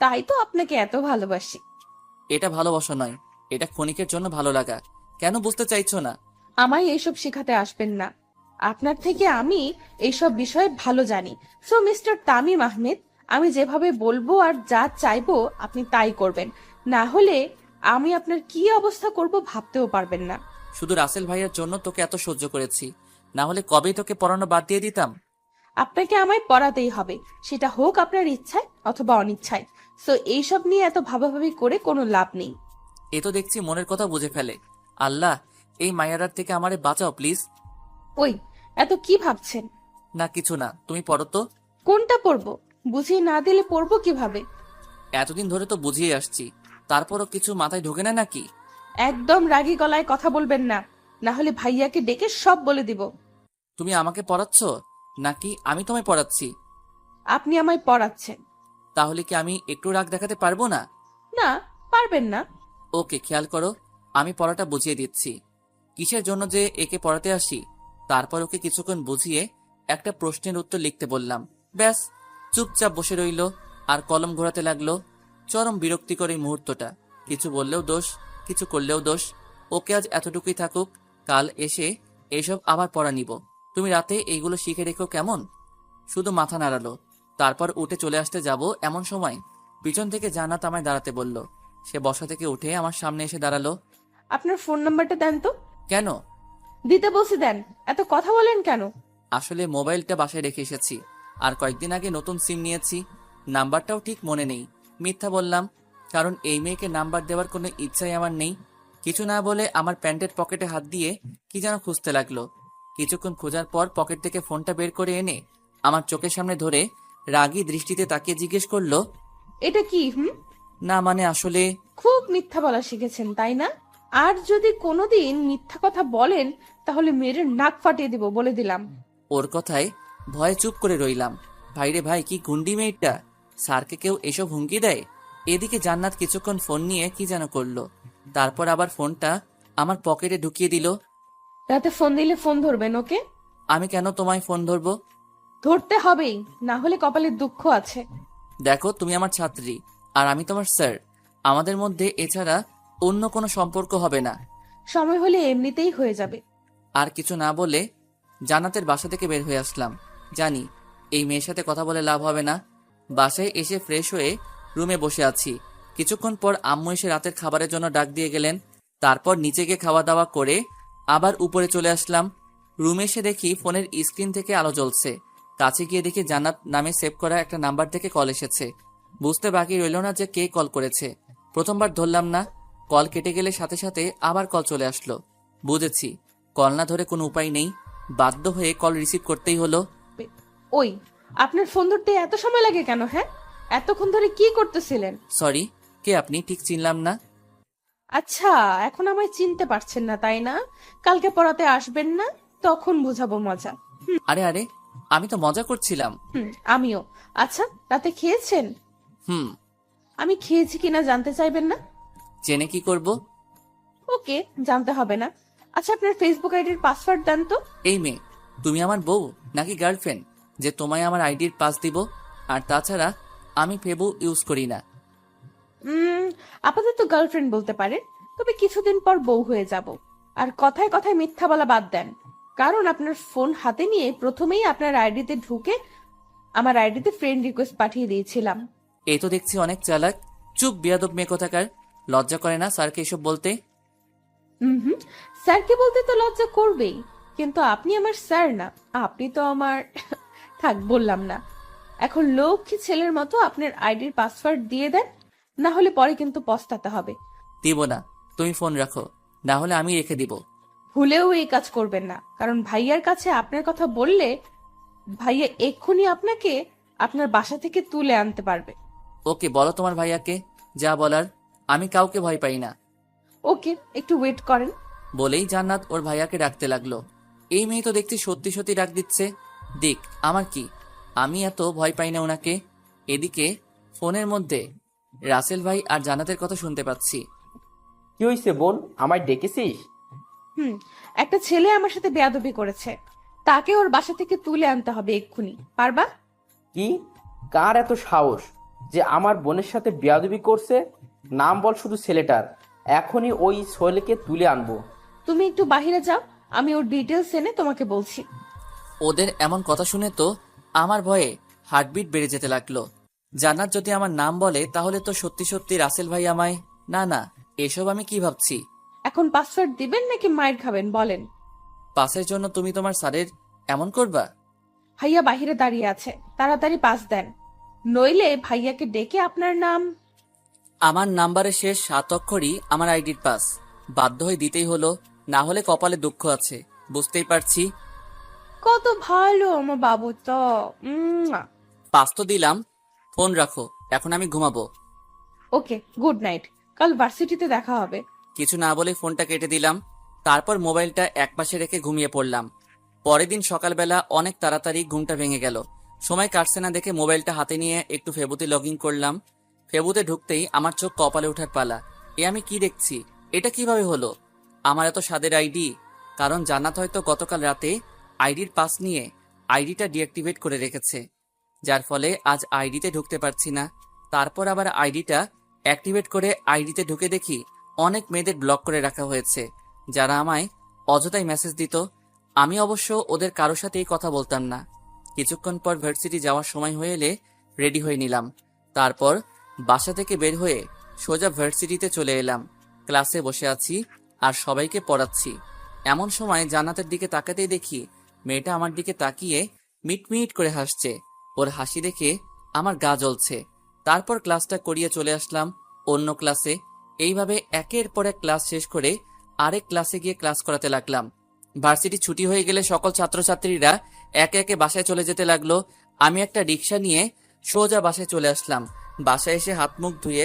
তাই তো আপনাকে এত ভালোবাসি। এটা ভালোবাসা নয়, এটা ক্ষণিকের জন্য ভালো লাগা। কেন বুঝতে চাইছো না? আমায় এইসব শেখাতে আসবেন না। আপনার থেকে আমি এইসব বিষয়ে ভালো জানি। সো মিস্টার তামিম আহমেদ, আমি যেভাবে বলবো আর যা চাইবো আপনি তাই করবেন, না হলে আমি আপনার কি অবস্থা করব ভাবতেও পারবেন না। শুধু রাসেল ভাইয়ের জন্য তোকে এত সহ্য করেছি, না হলে কবেই তোকে পড়ানো বাদ দিয়ে দিতাম। আপনাকে আমায় পড়াতেই হবে, সেটা হোক আপনার ইচ্ছায় অথবা অনিচ্ছায়। সো এইসব নিয়ে এত ভাবাভাবি করে কোনো লাভ নেই। এ তো দেখছি মনের কথা বুঝে ফেলে। আল্লাহ, এই মায়ারার থেকে আমারে বাঁচাও প্লিজ। ওই, এত কি ভাবছেন? না কিছু না, তুমি পড়ো তো। কোনটা পড়বো? বুঝিয়ে না দিলে পড়বো কিভাবে? এতদিন ধরে তো বুঝিয়ে আসছি, তারপরও কিছু মাথায় ঢোকে না নাকি? একদম রাগী গলায় কথা বলবেন না, না হলে ভাইয়াকে ডেকে সব বলে দিব। তুমি আমাকে পড়াচ্ছ নাকি আমি তোমায় পড়াচ্ছি? আপনি আমায় পড়াচ্ছেন। তাহলে কি আমি একটু রাগ দেখাতে পারবো না? না, পারবেন না। ওকে, খেয়াল করো, আমি পড়াটা বুঝিয়ে দিচ্ছি। কিসের জন্য যে একে পড়াতে আসি, তারপর ওকে কিছুক্ষণ বুঝিয়ে একটা প্রশ্নের উত্তর লিখতে বললাম। ব্যাস, চুপচাপ বসে রইল আর কলম ঘোরাতে লাগলো। চরম বিরক্তিকর এই মুহূর্তটা। কিছু বললেও দোষ, কিছু করলেও দোষ। ওকে আজ এতটুকুই থাকুক, কাল এসে এইসব আবার পড়া নিব। তুমি রাতে এইগুলো শিখে রেখো কেমন? শুধু মাথা নাড়ালো। তারপর উঠে চলে আসতে যাব এমন সময় পিছন থেকে জান্নাত আমায় দাঁড়াতে বলল। সে বসা থেকে উঠে আমার সামনে এসে দাঁড়ালো। আপনার ফোন নাম্বারটা দেন তো। কেন? দিতে বলছি দেন, এত কথা বলেন কেন? আসলে মোবাইলটা বাসায় রেখে এসেছি, আর কয়েকদিন আগে নতুন সিম নিয়েছি। নাম্বারটাও ঠিক মনে নেই। মিথ্যা বললাম, কারণ এই মেয়েকে নাম্বার দেওয়ার কোনো ইচ্ছাই আমার নেই। কিছু না বলে আমার প্যান্টের পকেটে হাত দিয়ে কি যেন খুঁজতে লাগলো। কিছুক্ষণ খোঁজার পর পকেট থেকে ফোনটা বের করে এনে আমার চোখের সামনে ধরে রাগী দৃষ্টিতে তাকিয়ে জিজ্ঞেস করলো, এটা কি? না মানে আসলে। খুব মিথ্যা বলা শিখেছেন তাই না? আর যদি কোনোদিন মিথ্যা কথা বলেন তাহলে মেয়ের নাক ফাটিয়ে দিব বলে দিলাম। ওর কথায় ভয়ে চুপ করে রইলাম। ভাইরে ভাই, কি গুন্ডি মেয়েটা! স্যারকে কেউ এসব হুমকি দেয়? এদিকে জান্নাত কিছুক্ষণ ফোন নিয়ে কি যেন করলো, তারপর আবার ফোনটা আমার পকেটে ঢুকিয়ে দিল। রাতে ফোন দিলে ফোন ধরবেন, ওকে? আমি কেন তোমায় ফোন ধরবো? ধরতে হবেই, না হলে কপালে দুঃখ আছে। দেখো, তুমি আমার ছাত্রী আর আমি তোমার স্যার। আমাদের মধ্যে এছাড়া অন্য কোনো সম্পর্ক হবে না। সময় হলে এমনিতেই হয়ে যাবে। আর কিছু না বলে জান্নাতের বাসা থেকে বের হয়ে আসলাম। জানি এই মেয়ের সাথে কথা বলে লাভ হবে না। বাসায় এসে ফ্রেশ হয়ে রুমে বসে আছি। কিছুক্ষণ পর আম্মু এসে রাতের খাবারের জন্য ডাক দিয়ে গেলেন। তারপর নিচে গিয়ে খাওয়া দাওয়া করে আবার উপরে চলে আসলাম। রুমে এসে দেখি ফোনের স্ক্রিন থেকে আলো জ্বলছে। কাছে গিয়ে দেখি জান্নাত নামে সেভ করা একটা নাম্বার থেকে কল এসেছে। বুঝতে বাকি রইল না যে কে কল করেছে। প্রথমবার ধরলাম না, কল কেটে গেলে সাথে সাথে আবার কল চলে আসলো। বুঝেছি কল না ধরে কোনো উপায় নেই, বাধ্য হয়ে কল রিসিভ করতেই হলো। ওই, আপনার ফোন ধরতে এত সময় লাগে কেন? হ্যাঁ, এতক্ষণ ধরে কি করতেছিলেন? সরি, কে আপনি? ঠিক চিনলাম না। আচ্ছা, এখন আমায় চিনতে পারছেন না তাই না? কালকে পড়াতে আসবেন না, তখন বুঝাবো মজা। আরে আরে, আমি তো মজা করছিলাম। আমিও। আচ্ছা, রাতে খেয়েছেন? হুম। আমি খেয়েছি কিনা জানতে চাইবেন না? জেনে কি করব? ওকে, জানতে হবে না। আচ্ছা, আপনার ফেসবুক আইডির পাসওয়ার্ড দেন তো। এই মেয়ে, তুমি আমার বউ নাকি গার্লফ্রেন্ড যে তোমায় আমার আইডির পাস দিব? আর তাছাড়া আমি ফেবু ইউজ করি না। আপাতত গার্লফ্রেন্ড বলতে পারেন, তবে কিছুদিন পর বউ হয়ে যাব। আর কথায় কথায় মিথ্যা বলা বাদ দেন, কারণ আপনার ফোন হাতে নিয়ে প্রথমেই আপনার আইডিতে ঢুকে আমার আইডিতে ফ্রেন্ড রিকোয়েস্ট পাঠিয়ে দিয়েছিলাম। এই তো দেখছি অনেক চালাক। চুপ বেয়াদব মেয়ে কোথাকার। লজ্জা করে না স্যারকে এসব বলতে? হুম, স্যারকে বলতে তো লজ্জা করবেই, কিন্তু আপনি আমার স্যার না, আপনি তো আমার থাক, বললাম না। এখন লক্ষ্মী ছেলের মতো আপনার আইডির পাসওয়ার্ড দিয়ে দেন, না হলে পরে কিন্তু পস্তাতে হবে। দিব না, তুমি ফোন রাখো, না হলে আমি রেখে দিব। ভুলেও এই কাজ করবেন না, কারণ ভাইয়ার কাছে আপনার কথা বললে ভাইয়া এক্ষুনি আপনাকে আপনার বাসা থেকে তুলে আনতে পারবে। ওকে, বলো তোমার ভাইয়াকে যা বলার। আমি কাউকে ভয় পাই না। ওকে, একটু ওয়েট করেন। বলেই জান্নাত ওর ভাইয়াকে ডাকতে লাগলো। এই মেয়ে তো দেখছি সত্যি সত্যি ডাক দিচ্ছে। দেখ আমার কি, আমি এত ভয় পাই না ওনাকে। এদিকে ফোনের মধ্যে রাসেল ভাই আর জান্নাতের কথা শুনতে পাচ্ছি। কি হয়েছে বোন, আমায় ডেকেছিস? একটা ছেলে আমার সাথে বেয়াদবি করেছে, তাকে ওর বাসা থেকে তুলে আনতে হবে এক্ষুনি, পারবা? কি? কার এত সাহস যে আমার বোনের সাথে বেয়াদবি করছে? নাম বল শুধু ছেলেটার, এখনই ওই ছেলেকে তুলে আনবো। তুমি একটু বাইরে যাও, আমি ওর ডিটেলস এনে তোমাকে বলছি। ওদের এমন কথা শুনে তো আমার ভয়ে হার্টবিট বেড়ে যেতে লাগলো। জান্নাত যদি আমার নাম বলে তাহলে তো সত্যি সত্যি রাসেল ভাই আমায়। না না, এসব আমি কি ভাবছি। এখন পাসওয়ার্ড দিবেন নাকি মাইর খাবেন, বলেন? পাসের জন্য তুমি তোমার স্যারের এমন করবা? ভাইয়া বাহিরে দাঁড়িয়ে আছে, তাড়াতাড়ি পাস দেন, নইলে ভাইয়াকে ডেকে আপনার নাম। আমার নাম্বারের শেষ 7 অক্ষরই আমার আইডির পাস। বাধ্য হয়ে দিতেই হলো, না হলে কপালে দুঃখ আছে, বুঝতেই পারছি। কত ভালো আমার বাবু তো। পাস তো দিলাম, ফোন রাখো, এখন আমি ঘুমাবো। ওকে, গুড নাইট, কাল ভার্সিটিতে দেখা হবে। কিছু না বলে ফোনটা কেটে দিলাম। তারপর মোবাইলটা একপাশে রেখে ঘুমিয়ে পড়লাম। পরের দিন সকালবেলা অনেক তাড়াতাড়ি ঘুমটা ভেঙে গেল। সময় কাটছে না দেখে মোবাইলটা হাতে নিয়ে একটু ফেবুতে লগ ইন করলাম। ফেবুতে ঢুকতেই আমার চোখ কপালে ওঠার পালা। এ আমি কি দেখছি? এটা কিভাবে হলো? আমার এত স্বাদের আইডি। কারণ জান্নাত হয়তো গতকাল রাতে আইডির পাস নিয়ে আইডিটা ডিঅ্যাক্টিভেট করে রেখেছে, যার ফলে আজ আইডিতে ঢুকতে পারছি না। তারপর আবার আইডিটা অ্যাক্টিভেট করে আইডিতে ঢুকে দেখি অনেক মেয়েদের ব্লক করে রাখা হয়েছে, যারা আমায় অযথাই মেসেজ দিত। আমি অবশ্য ওদের কারোর সাথেই কথা বলতাম না। কিছুক্ষণ পর ভার্সিটি যাওয়ার সময় হয়ে এলে রেডি হয়ে নিলাম। তারপর বাসা থেকে বের হয়ে সোজা ভার্সিটিতে চলে এলাম। ক্লাসে বসে আছি আর সবাইকে পড়াচ্ছি। এমন সময় জান্নাতের দিকে তাকাতেই দেখি মেয়েটা আমার দিকে তাকিয়ে মিটমিট করে হাসছে। ওর হাসি দেখে আমার গা জ্বলছে। তারপর ক্লাসটা করিয়ে চলে আসলাম অন্য ক্লাসে। এইভাবে একের পর এক ক্লাস শেষ করে আরেক ক্লাসে গিয়ে ক্লাস করাতে লাগলাম। ভার্সিটি ছুটি হয়ে গেলে সকল ছাত্রছাত্রীরা একে একে বাসায় চলে যেতে লাগলো। আমি একটা রিক্সা নিয়ে সোজা বাসায় চলে আসলাম। বাসায় এসে হাত মুখ ধুয়ে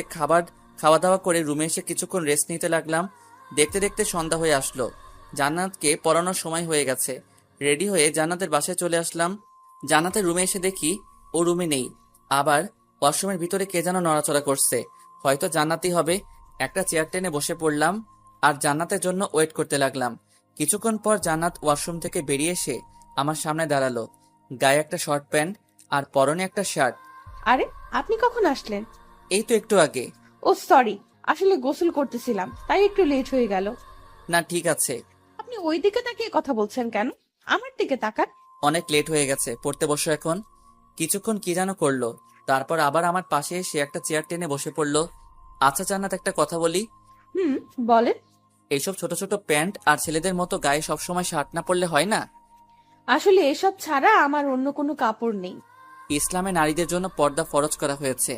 খাওয়া দাওয়া করে রুমে এসে কিছুক্ষণ রেস্ট নিতে লাগলাম। দেখতে দেখতে সন্ধ্যা হয়ে আসলো। জান্নাতকে পড়ানোর সময় হয়ে গেছে। রেডি হয়ে জান্নাতের বাসায় চলে আসলাম। জান্নাতের রুমে এসে দেখি ও রুমে নেই। আবার ওয়াশরুমের ভিতরে কে যেন নড়াচড়া করছে, হয়তো জান্নাতই হবে। একটা চেয়ার টেনে বসে পড়লাম আর জান্নাতের জন্য ওয়েট করতে লাগলাম। কিছুক্ষণ পর জান্নাত ওয়াশরুম থেকে বেরিয়ে এসে আমার সামনে দাঁড়ালো। গায়ে একটা শর্ট প্যান্ট আর পরনে একটা শার্ট। আরে আপনি কখন আসলেন? এই তো একটু আগে। ও সরি, আসলে গোসল করতেছিলাম তাই একটু লেট হয়ে গেল। না ঠিক আছে। আপনি ওই দিকে তাকিয়ে কথা বলছেন কেন? আমার দিকে তাকান। অনেক লেট হয়ে গেছে, পড়তে বসো এখন। কিছুক্ষণ কি যেন করলো, তারপর আবার আমার পাশে এসে একটা চেয়ার টেনে বসে পড়লো। আচ্ছা জান্নাত, একটা কথা বলি। হুম, বলেন। এইসব ছোট ছোট প্যান্ট আর ছেলেদের মতো গায়ে সবসময় শার্ট না পরলে হয় না? আসলে এসব ছাড়া আমার অন্য কোনো কাপড় নেই। ইসলামে নারীদের জন্য পর্দা ফরজ করা হয়েছে।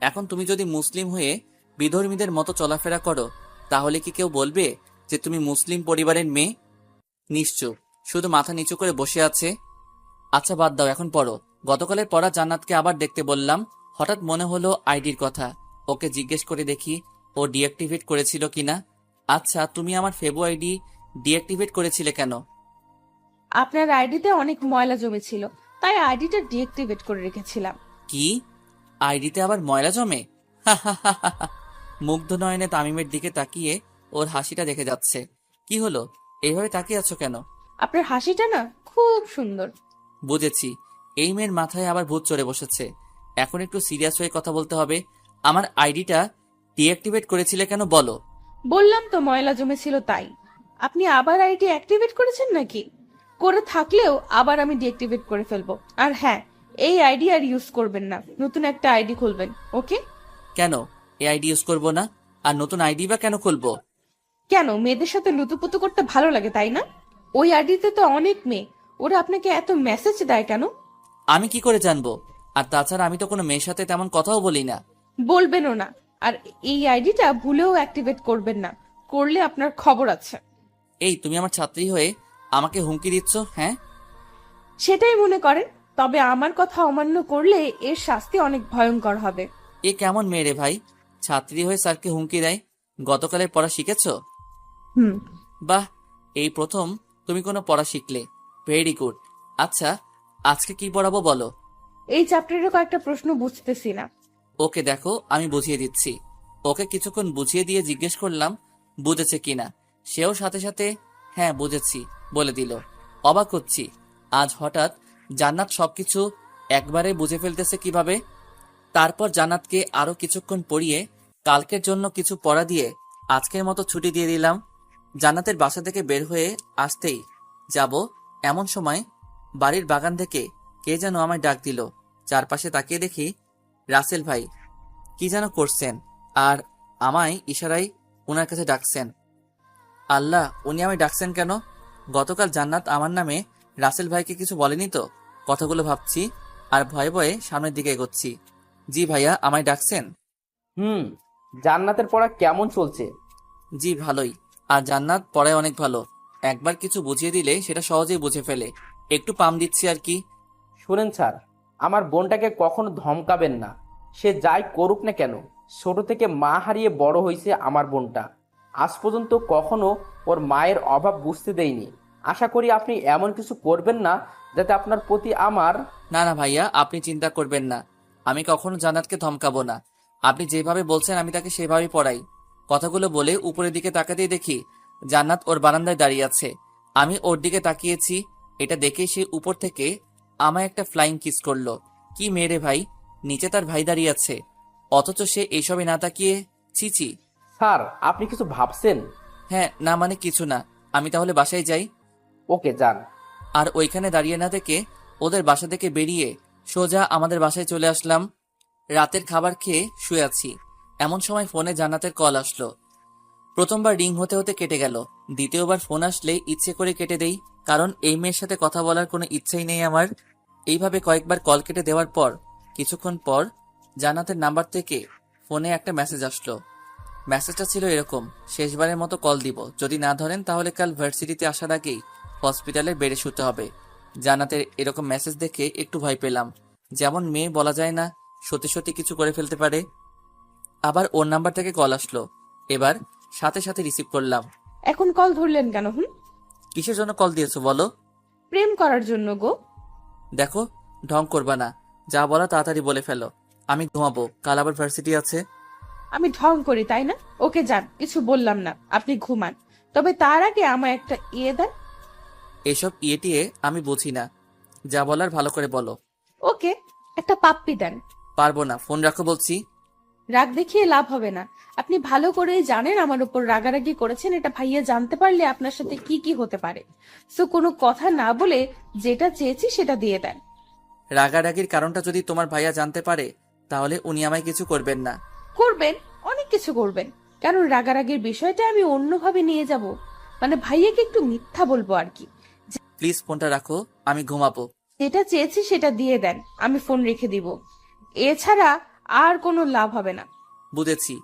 এখন তুমি যদি মুসলিম হয়ে বিধর্মীদের মতো চলাফেরা করো, তাহলে কি কেউ বলবে যে তুমি মুসলিম পরিবারের মেয়ে? নিশ্চুপ, শুধু মাথা নিচু করে বসে আছে। আচ্ছা বাদ দাও, এখন পড়ো। গতকালের পড়া জান্নাতকে আবার দেখতে বললাম। হঠাৎ মনে হলো আইডির কথা। ওকে জিজ্ঞেস করে দেখি ও ডিঅ্যাক্টিভেট করেছিল কিনা। আচ্ছা, তুমি আমার ফেবু আইডি ডিঅ্যাক্টিভেট করেছিলে কেন? আপনার আইডিতে অনেক ময়লা জমেছিল, তাই আইডিটা ডিএক্টিভেট করে রেখেছিলাম। কি? আইডিতে আবার ময়লা জমে? মুগ্ধ নয়নে তামিমের দিকে তাকিয়ে ওর হাসিটা দেখে যাচ্ছে। কি হলো, এইভাবে তাকিয়ে আছো কেন? আপনার হাসিটা না খুব সুন্দর। বুঝেছি, এই মেয়ের মাথায় আবার ভূত চড়ে বসেছে। এখন একটু সিরিয়াস হয়ে কথা বলতে হবে। আমার আইডিটা ডিঅ্যাক্টিভেট করেছিলে কেন বলো? বললাম তো ময়লা জমেছিল তাই। আপনি আবার আইডি অ্যাক্টিভেট করেছেন নাকি? করে থাকলেও আবার আমি ডিঅ্যাক্টিভেট করে ফেলবো। আর হ্যাঁ, এই আইডি আর ইউজ করবেন না, নতুন একটা আইডি খুলবেন, ওকে? কেন এই আইডি ইউজ করবো না? আর নতুন আইডি বা কেন খুলবো? কেন, মেয়েদের সাথে লুতুপুতু করতে ভালো লাগে তাই না? ওই আইডিতে তো অনেক মেয়ে, ওরা আপনাকে এত মেসেজ দেয় কেন? আমি কি করে জানবো? আর তাছাড়া আমি তো কোনো মেয়ের সাথে তেমন কথাও বলি না। বলবেনও না। আর এই আইডিটা ভুলেও অ্যাক্টিভেট করবেন না, করলে আপনার খবর আছে। এই, তুমি আমার ছাত্রী হয়ে আমাকে হুমকি দিচ্ছ? হ্যাঁ, সেটাই মনে করেন, তবে আমার কথা অমান্য করলে এর শাস্তি অনেক ভয়ঙ্কর হবে। এ কেমন মেয়ে রে ভাই, ছাত্রী হয়ে স্যারকে হুমকি দেয়? গতকালের পড়া শিখেছো? হুম। বাহ, এই প্রথম তুমি কোনো পড়া শিখলে। Very good. আচ্ছা, আজকে কি পড়াবো বলো? এই চ্যাপ্টারের কয়েকটা প্রশ্ন বুঝতেছি না। ওকে দেখো, আমি বুঝিয়ে দিচ্ছি। ওকে কিছুক্ষণ বুঝিয়ে দিয়ে জিজ্ঞেস করলাম বুঝেছে কিনা। সেও সাথে সাথে হ্যাঁ বুঝেছি বলে দিল। অবাক হচ্ছি, আজ হঠাৎ জান্নাত সবকিছু একবারে বুঝে ফেলতেছে কিভাবে। তারপর জান্নাতকে আরো কিছুক্ষণ পড়িয়ে কালকের জন্য কিছু পড়া দিয়ে আজকের মতো ছুটি দিয়ে দিলাম। জান্নাতের বাসা থেকে বের হয়ে আসতেই যাব এমন সময় বাড়ির বাগান থেকে কে যেন আমায় ডাক দিল। চারপাশে তাকিয়ে দেখি রাসেল ভাই কি যেন করছেন আর আমায় ইশারায় ওনার কাছে ডাকছেন। আল্লাহ, উনি আমায় ডাকছেন কেন? গতকাল জান্নাত আমার নামে রাসেল ভাইকে কিছু বলেনি তো? কথাগুলো ভাবছি আর ভয়ে ভয়ে সামনের দিকে এগোচ্ছি। জি ভাইয়া, আমায় ডাকছেন? জান্নাতের পড়া কেমন চলছে? জি ভালোই। আর জান্নাত পড়ায় অনেক ভালো, একবার কিছু বুঝিয়ে দিলে সেটা সহজেই বুঝে ফেলে। একটু পাম দিচ্ছি আর কি। শুনেন স্যার, আমার বোনটাকে কখনো ধমকাবেন না। সে যাই করুক না কেন, ছোট থেকে মা হারিয়ে বড় হয়েছে আমার বোনটা। আজ পর্যন্ত কখনো ওর মায়ের অভাব বুঝতে দেয়নি। আশা করি আপনি এমন কিছু করবেন না যাতে আপনার প্রতি আমার... না না ভাইয়া, আপনি চিন্তা করবেন না, আমি কখনো জান্নাতকে ধমকাবো না। আপনি যেভাবে বলছেন আমি তাকে সেভাবেই পড়াই। কথাগুলো বলে উপরের দিকে তাকাতেই দেখি জান্নাত ওর বারান্দায় দাঁড়িয়ে আছে। আমি ওর দিকে তাকিয়েছি, এটা দেখে সে উপর থেকে আমায় একটা ফ্লাইং কিস করলো। কি মেরে ভাই, নিচে তার ভাই দাঁড়িয়ে আছে, অথচ সে এইসবে না তাকিয়ে চিচি। স্যার, আপনি কিছু ভাবছেন? হ্যাঁ, না মানে কিছু না। আমি তাহলে বাসায় যাই। ওকে, যান। আর ওইখানে দাঁড়িয়ে না থেকে ওদের বাসা থেকে বেরিয়ে সোজা আমাদের বাসায় চলে আসলাম। রাতের খাবার খেয়ে শুয়ে আছি, এমন সময় ফোনে জান্নাতের কল আসলো। প্রথমবার রিং হতে হতে কেটে গেল, দ্বিতীয়বার ফোন আসলে ইচ্ছে করে কেটে দেই, কারণ এই মেয়ের সাথে কথা বলার কোনো ইচ্ছাই নেই আমার। এইভাবে কয়েকবার কল কেটে দেওয়ার পর কিছুক্ষণ পর জান্নাতের নাম্বার থেকে ফোনে একটা মেসেজ আসলো। মেসেজটা ছিল এরকম: শেষবারের মতো কল দিব, যদি না ধরেন তাহলে কাল ভার্সিটিতে আসার আগেই হসপিটালের বেডে শুতে হবে। জান্নাতের এরকম মেসেজ দেখে একটু ভয় পেলাম, যেমন মেয়ে বলা যায় না, সত্যি সত্যি কিছু করে ফেলতে পারে। আবার ওর নাম্বার থেকে কল আসলো, এবার সাথে সাথে রিসিভ করলাম। এখন কল ধরলেন কেন? কিসের জন্য কল দিয়েছো বলো? প্রেম করার জন্য গো। দেখো, ঢং করবা না, যা বলা তাড়াতাড়ি বলে ফেলো। আমি ঘুমাবো, কাল আবার ভার্সিটি আছে। আমি ঢং করি তাই না? ওকে যান, কিছু বললাম না, আপনি ঘুমান। তবে তার আগে আমায় একটা দেন। এসব ইয়েটিয়ে আমি বুঝি না, যা বলার ভালো করে বলো। ওকে, একটা পাপ্পি দেন। পারবো না, ফোন রাখো বলছি। রাগ দেখিয়ে লাভ হবে না। আপনি ভালো করে জানেন আমার উপর রাগারাগি করেছেন, এটা ভাইয়া জানতে পারলে আপনার সাথে কি কি হতে পারে। সো কোনো কথা না বলে যেটা চেয়েছি সেটা দিয়ে দেন। রাগারাগির কারণটা যদি তোমার ভাইয়া জানতে পারে, তাহলে উনি আমায় কিছু করবেন না। করবেন, অনেক কিছু করবেন। কারণ রাগারাগির বিষয়টা আমি অন্যভাবে নিয়ে যাব, মানে ভাইয়াকে একটু মিথ্যা বলবো আর কি। প্লিজ ফোনটা রাখো, আমি ঘুমাবো। যেটা চেয়েছি সেটা দিয়ে দেন, আমি ফোন রেখে দিব। এছাড়া আর কোনো লাভ হবে না। বুঝেছি,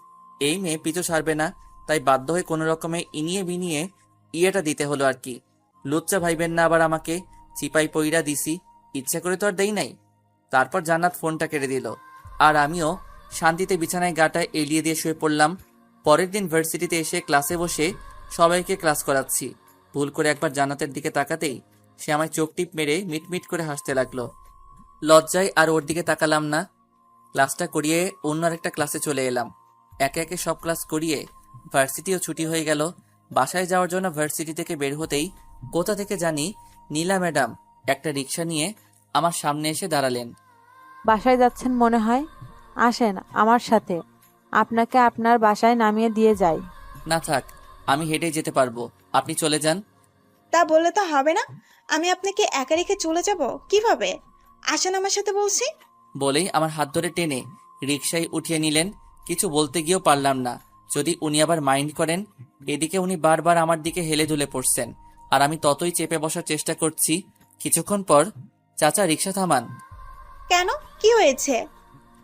এই মেয়ে পিছু ছাড়বে না, তাই বাধ্য হয়ে কোনো রকমে ইনিয়ে বিনিয়ে ইয়েটা দিতে হলো আর কি। লুচ্চা ভাইবেন না আবার আমাকে, চিপাই পইরা দিছি, ইচ্ছা করে তো আর দেই নাই। তারপর জান্নাত ফোনটা কেটে দিল, আর আমিও শান্তিতে বিছানায় গাটা এলিয়ে দিয়ে শুয়ে পড়লাম। পরের দিন ভার্সিটিতে এসে ক্লাসে বসে সবাইকে ক্লাস করাচ্ছি। ভুল করে একবার জান্নাতের দিকে তাকাতেই সে আমায় চোখ টিপ মেরে মিটমিট করে হাসতে লাগলো। লজ্জায় আর ওর দিকে তাকালাম না। ক্লাসটা করিয়ে অন্য আরেকটা ক্লাসে চলে এলাম। একে একে সব ক্লাস করিয়ে ভার্সিটিও ছুটি হয়ে গেল। বাসায় যাওয়ার জন্য ভার্সিটি থেকে বের হতেই কোথা থেকে জানি নীলা ম্যাডাম একটা রিক্সা নিয়ে আমার সামনে এসে দাঁড়ালেন। বাসায় যাচ্ছেন মনে হয়, আসেন আমার সাথে, আপনাকে আপনার বাসায় নামিয়ে দিয়ে যাই। না থাক, আমি হেঁটে যেতে পারবো, আপনি চলে যান। তা বললে তো হবে না। আমি আপনাকে একা রেখে চলে যাব কিভাবে? আসেন আমার সাথে বলছি। বলেই আমার হাত ধরে টেনে রিক্সায় উঠিয়ে নিলেন। কিছু বলতে গিয়েও পারলাম না, যদি উনি আবার মাইন্ড করেন। এদিকে উনি বারবার আমার দিকে হেলে দুলে পড়ছেন, আর আমি ততই চেপে বসার চেষ্টা করছি। কিছুক্ষণ পর, চাচা রিক্সা থামান। কেন, কি হয়েছে?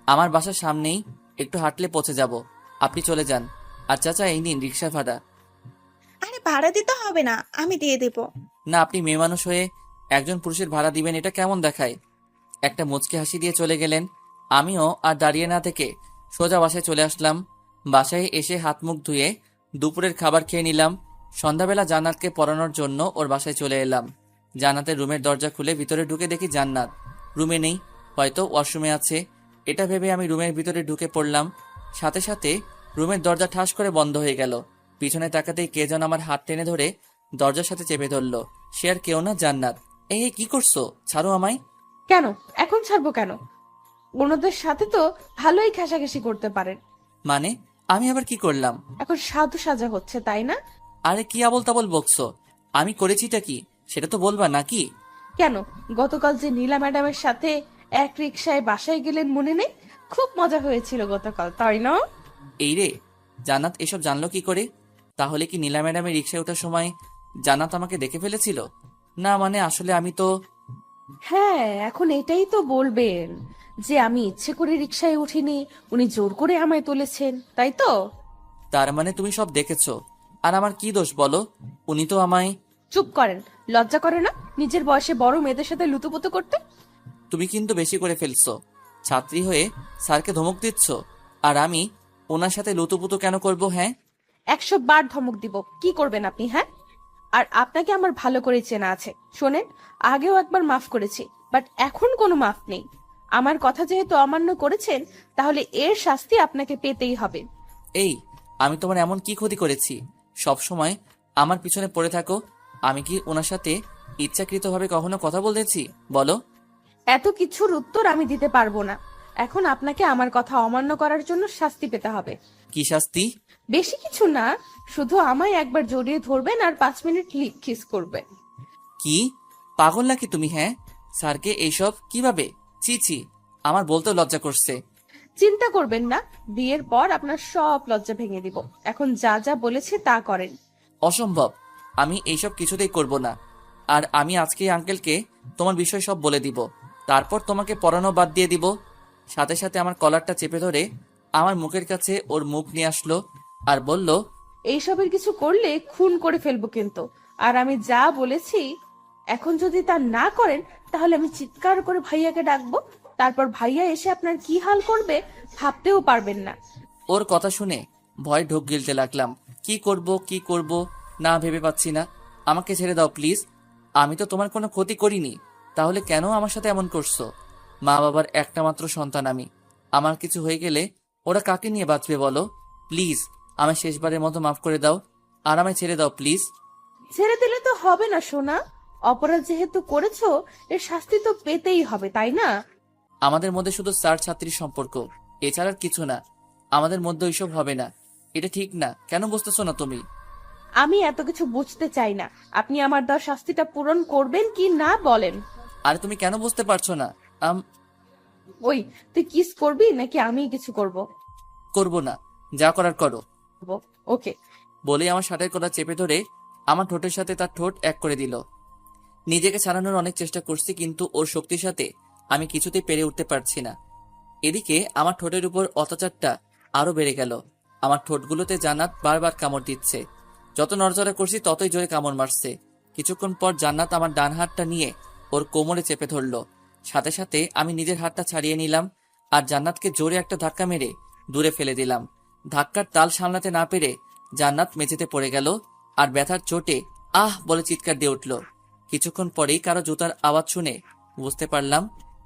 আমার বাসার সামনেই, একটু হাঁটলে পৌঁছে যাব, আপনি চলে যান। আর চাচা এই নিন রিক্সা ভাড়া। আরে ভাড়া দিতে হবে না, আমি দিয়ে দেব। না, আপনি মেয়ে মানুষ হয়ে একজন পুরুষের ভাড়া দিবেন, এটা কেমন দেখায়? একটা মুচকি হাসি দিয়ে চলে গেলেন। আমিও আর দাঁড়িয়ে না থেকে সোজা বাসায় চলে আসলাম। বাসায় এসে হাত মুখ ধুয়ে দুপুরের খাবার খেয়ে নিলাম। সন্ধ্যাবেলা জান্নাতকে পড়ানোর জন্য ওর বাসায় চলে এলাম। জান্নাতের রুমের দরজা খুলে ভিতরে ঢুকে দেখি জান্নাত রুমে নেই, হয়তো ওয়াশরুমে আছে। এটা ভেবে আমি রুমের ভিতরে ঢুকে পড়লাম। সাথে সাথে রুমের দরজা ঠাস করে বন্ধ হয়ে গেল। পিছনে তাকাতেই কে যেন আমার হাত টেনে ধরে দরজার সাথে চেপে ধরলো। সে আর কেউ না, জান্নাত। এই কি করছো? ছাড়ো আমায়। কেন এখন ছাড়বো কেন? অন্যদের সাথে তো ভালোই ঘেঁষাঘেঁষি করতে পারেন। মানে আমি আবার কি করলাম? এখন সাধু সাজা হচ্ছে, তাই না? আরে কি আবল তাবল বকছো? আমি করেছিটা কি সেটা তো বলবা নাকি? কেন, গতকাল যে নীলা ম্যাডামের সাথে এক রিকশায় বাসায় গেলেন মনে নেই? খুব মজা হয়েছিল গতকাল, তাই না? এই রে, জান্নাত এসব জানলো কি করে? তাহলে কি নীলা ম্যাডামের রিক্সায় ওঠার সময় জান্নাত আমাকে দেখে ফেলেছিল? না মানে আসলে আমি তো... হ্যাঁ, এখন এটাই তো বলবেন যে আমি ইচ্ছে করে রিকশায় উঠিনি, উনি জোর করে আমায় তুলেছেন, তাই তো? তার মানে তুমি সব দেখেছো, আর আমার কি দোষ বলো? উনি তো আমায়... চুপ করেন, লজ্জা করে না নিজের বয়সে বড় মেয়েদের সাথে লুতুপুতু করতে? তুমি কিন্তু বেশি করে ফেলছো। ছাত্রী হয়ে স্যারকে ধমক দিচ্ছ, আর আমি ওনার সাথে লুতুপুতু কেন করব? হ্যাঁ, 100 বার ধমক দিব, কি করবেন আপনি? হ্যাঁ, আর আপনাকে আমার ভালো করে চেনা আছে। শোনেন, আগেও একবার মাফ করেছি, বাট এখন কোনো মাফ নেই। আমার কথা যেহেতু অমান্য করেছেন, তাহলে এর শাস্তি আপনাকে পেতেই হবে। এই আমি তোমার এমন কি ক্ষতি করেছি সব সময় আমার পিছনে পড়ে থাকো? আমি কি ওনার সাথে ইচ্ছাকৃতভাবে কখনো কথা বলতেছি বলো? এত কিছুর উত্তর আমি দিতে পারবো না। এখন আপনাকে আমার কথা অমান্য করার জন্য শাস্তি পেতে হবে। কি শাস্তি? বেশি কিছু না, শুধু আমায় একবার জড়িয়ে ধরবেন আর 5 মিনিট লিপ কিস করবেন। কি পাগল নাকি তুমি? হ্যাঁ, স্যারকে এইসব কিভাবে? ছি ছি, আমার বলতেও লজ্জা করছে। চিন্তা করবেন না, বিয়ের পর আপনার সব লজ্জা ভেঙে দিব। এখন যা যা বলেছি তা করেন। অসম্ভব, আমি এইসব কিছুতেই করব না। আর আমি আজকেই আঙ্কেলকে তোমার বিষয় সব বলে দিব, তারপর তোমাকে পড়ানো বাদ দিয়ে দিব। সাথে সাথে আমার কলারটা চেপে ধরে আমার মুখের কাছে ওর মুখ নিয়ে আসলো আর বলল, এইসবের কিছু করলে খুন করে ফেলবো কিন্তু। আর আমি যা বলেছি এখন যদি তা না করেন, তাহলে আমি চিৎকার করে ভাইয়াকে ডাকবো। তারপর ভাইয়া এসে আপনার কি হাল করবে ভাবতেও পারবেন না। ওর কথা শুনে ভয় ঢোক গিলতে লাগলাম। কি করব না ভেবে পাচ্ছি না। আমাকে ছেড়ে দাও প্লিজ, আমি তো তোমার কোনো ক্ষতি করিনি, তাহলে কেন আমার সাথে এমন করছো? মা বাবার একটা মাত্র সন্তান আমি, আমার কিছু হয়ে গেলে ওরা কাকে নিয়ে বাঁচবে বলো? প্লিজ আমায় শেষবারের মতো মাফ করে দাও। আর আমায় ছেড়ে দাও প্লিজ। ছেড়ে দিলে তো হবে না সোনা, অপরাধ যেহেতু করেছো এর শাস্তি তো পেতেই হবে, তাই না? আমাদের মধ্যে শুধু স্যার ছাত্রীর সম্পর্ক, এছাড়া আর কিছু না। আমাদের মধ্যে ওইসব হবে না। এটা ঠিক না, কেন বুঝতেছো না তুমি? আমি এত কিছু বুঝতে চাই না, আপনি আমার দেওয়া শাস্তিটা পূরণ করবেন কি না বলেন। আরে তুমি কেন বুঝতে পারছো না? ওই, তুই কিস করবি নাকি আমি কিছু করব? করবো না, যা করার করো। ওকে। বলে আমার শার্টের কলার চেপে ধরে আমার ঠোঁটের সাথে তার ঠোঁট এক করে দিল। নিজেকে ছাড়ানোর অনেক চেষ্টা করছি, কিন্তু ওর শক্তির সাথে আমি কিছুতেই পেরে উঠতে পারছি না। এদিকে আমার ঠোঁটের উপর অত্যাচারটা আরো বেড়ে গেল। আমার ঠোঁটগুলোতে জান্নাত বারবার কামড় দিচ্ছে। যত নড়চড়া করছি ততই জোরে কামড় মারছে। কিছুক্ষণ পর জান্নাত আমার ডান হাতটা নিয়ে ওর কোমরে চেপে ধরলো। সাথে সাথে আমি নিজের হাতটা ছাড়িয়ে নিলাম আর জান্নাতকে জোরে একটা ধাক্কা মেরে দূরে ফেলে দিলাম। ধাক্কার তাল সামলাতে না পেরে জান্নাত মেঝেতে পড়ে গেল আর ব্যথার চোটে আহ বলে চিৎকার দিয়ে উঠল। কিছুক্ষণ পরেই কারো জুতার আওয়াজ শুনে বুঝতে পারলাম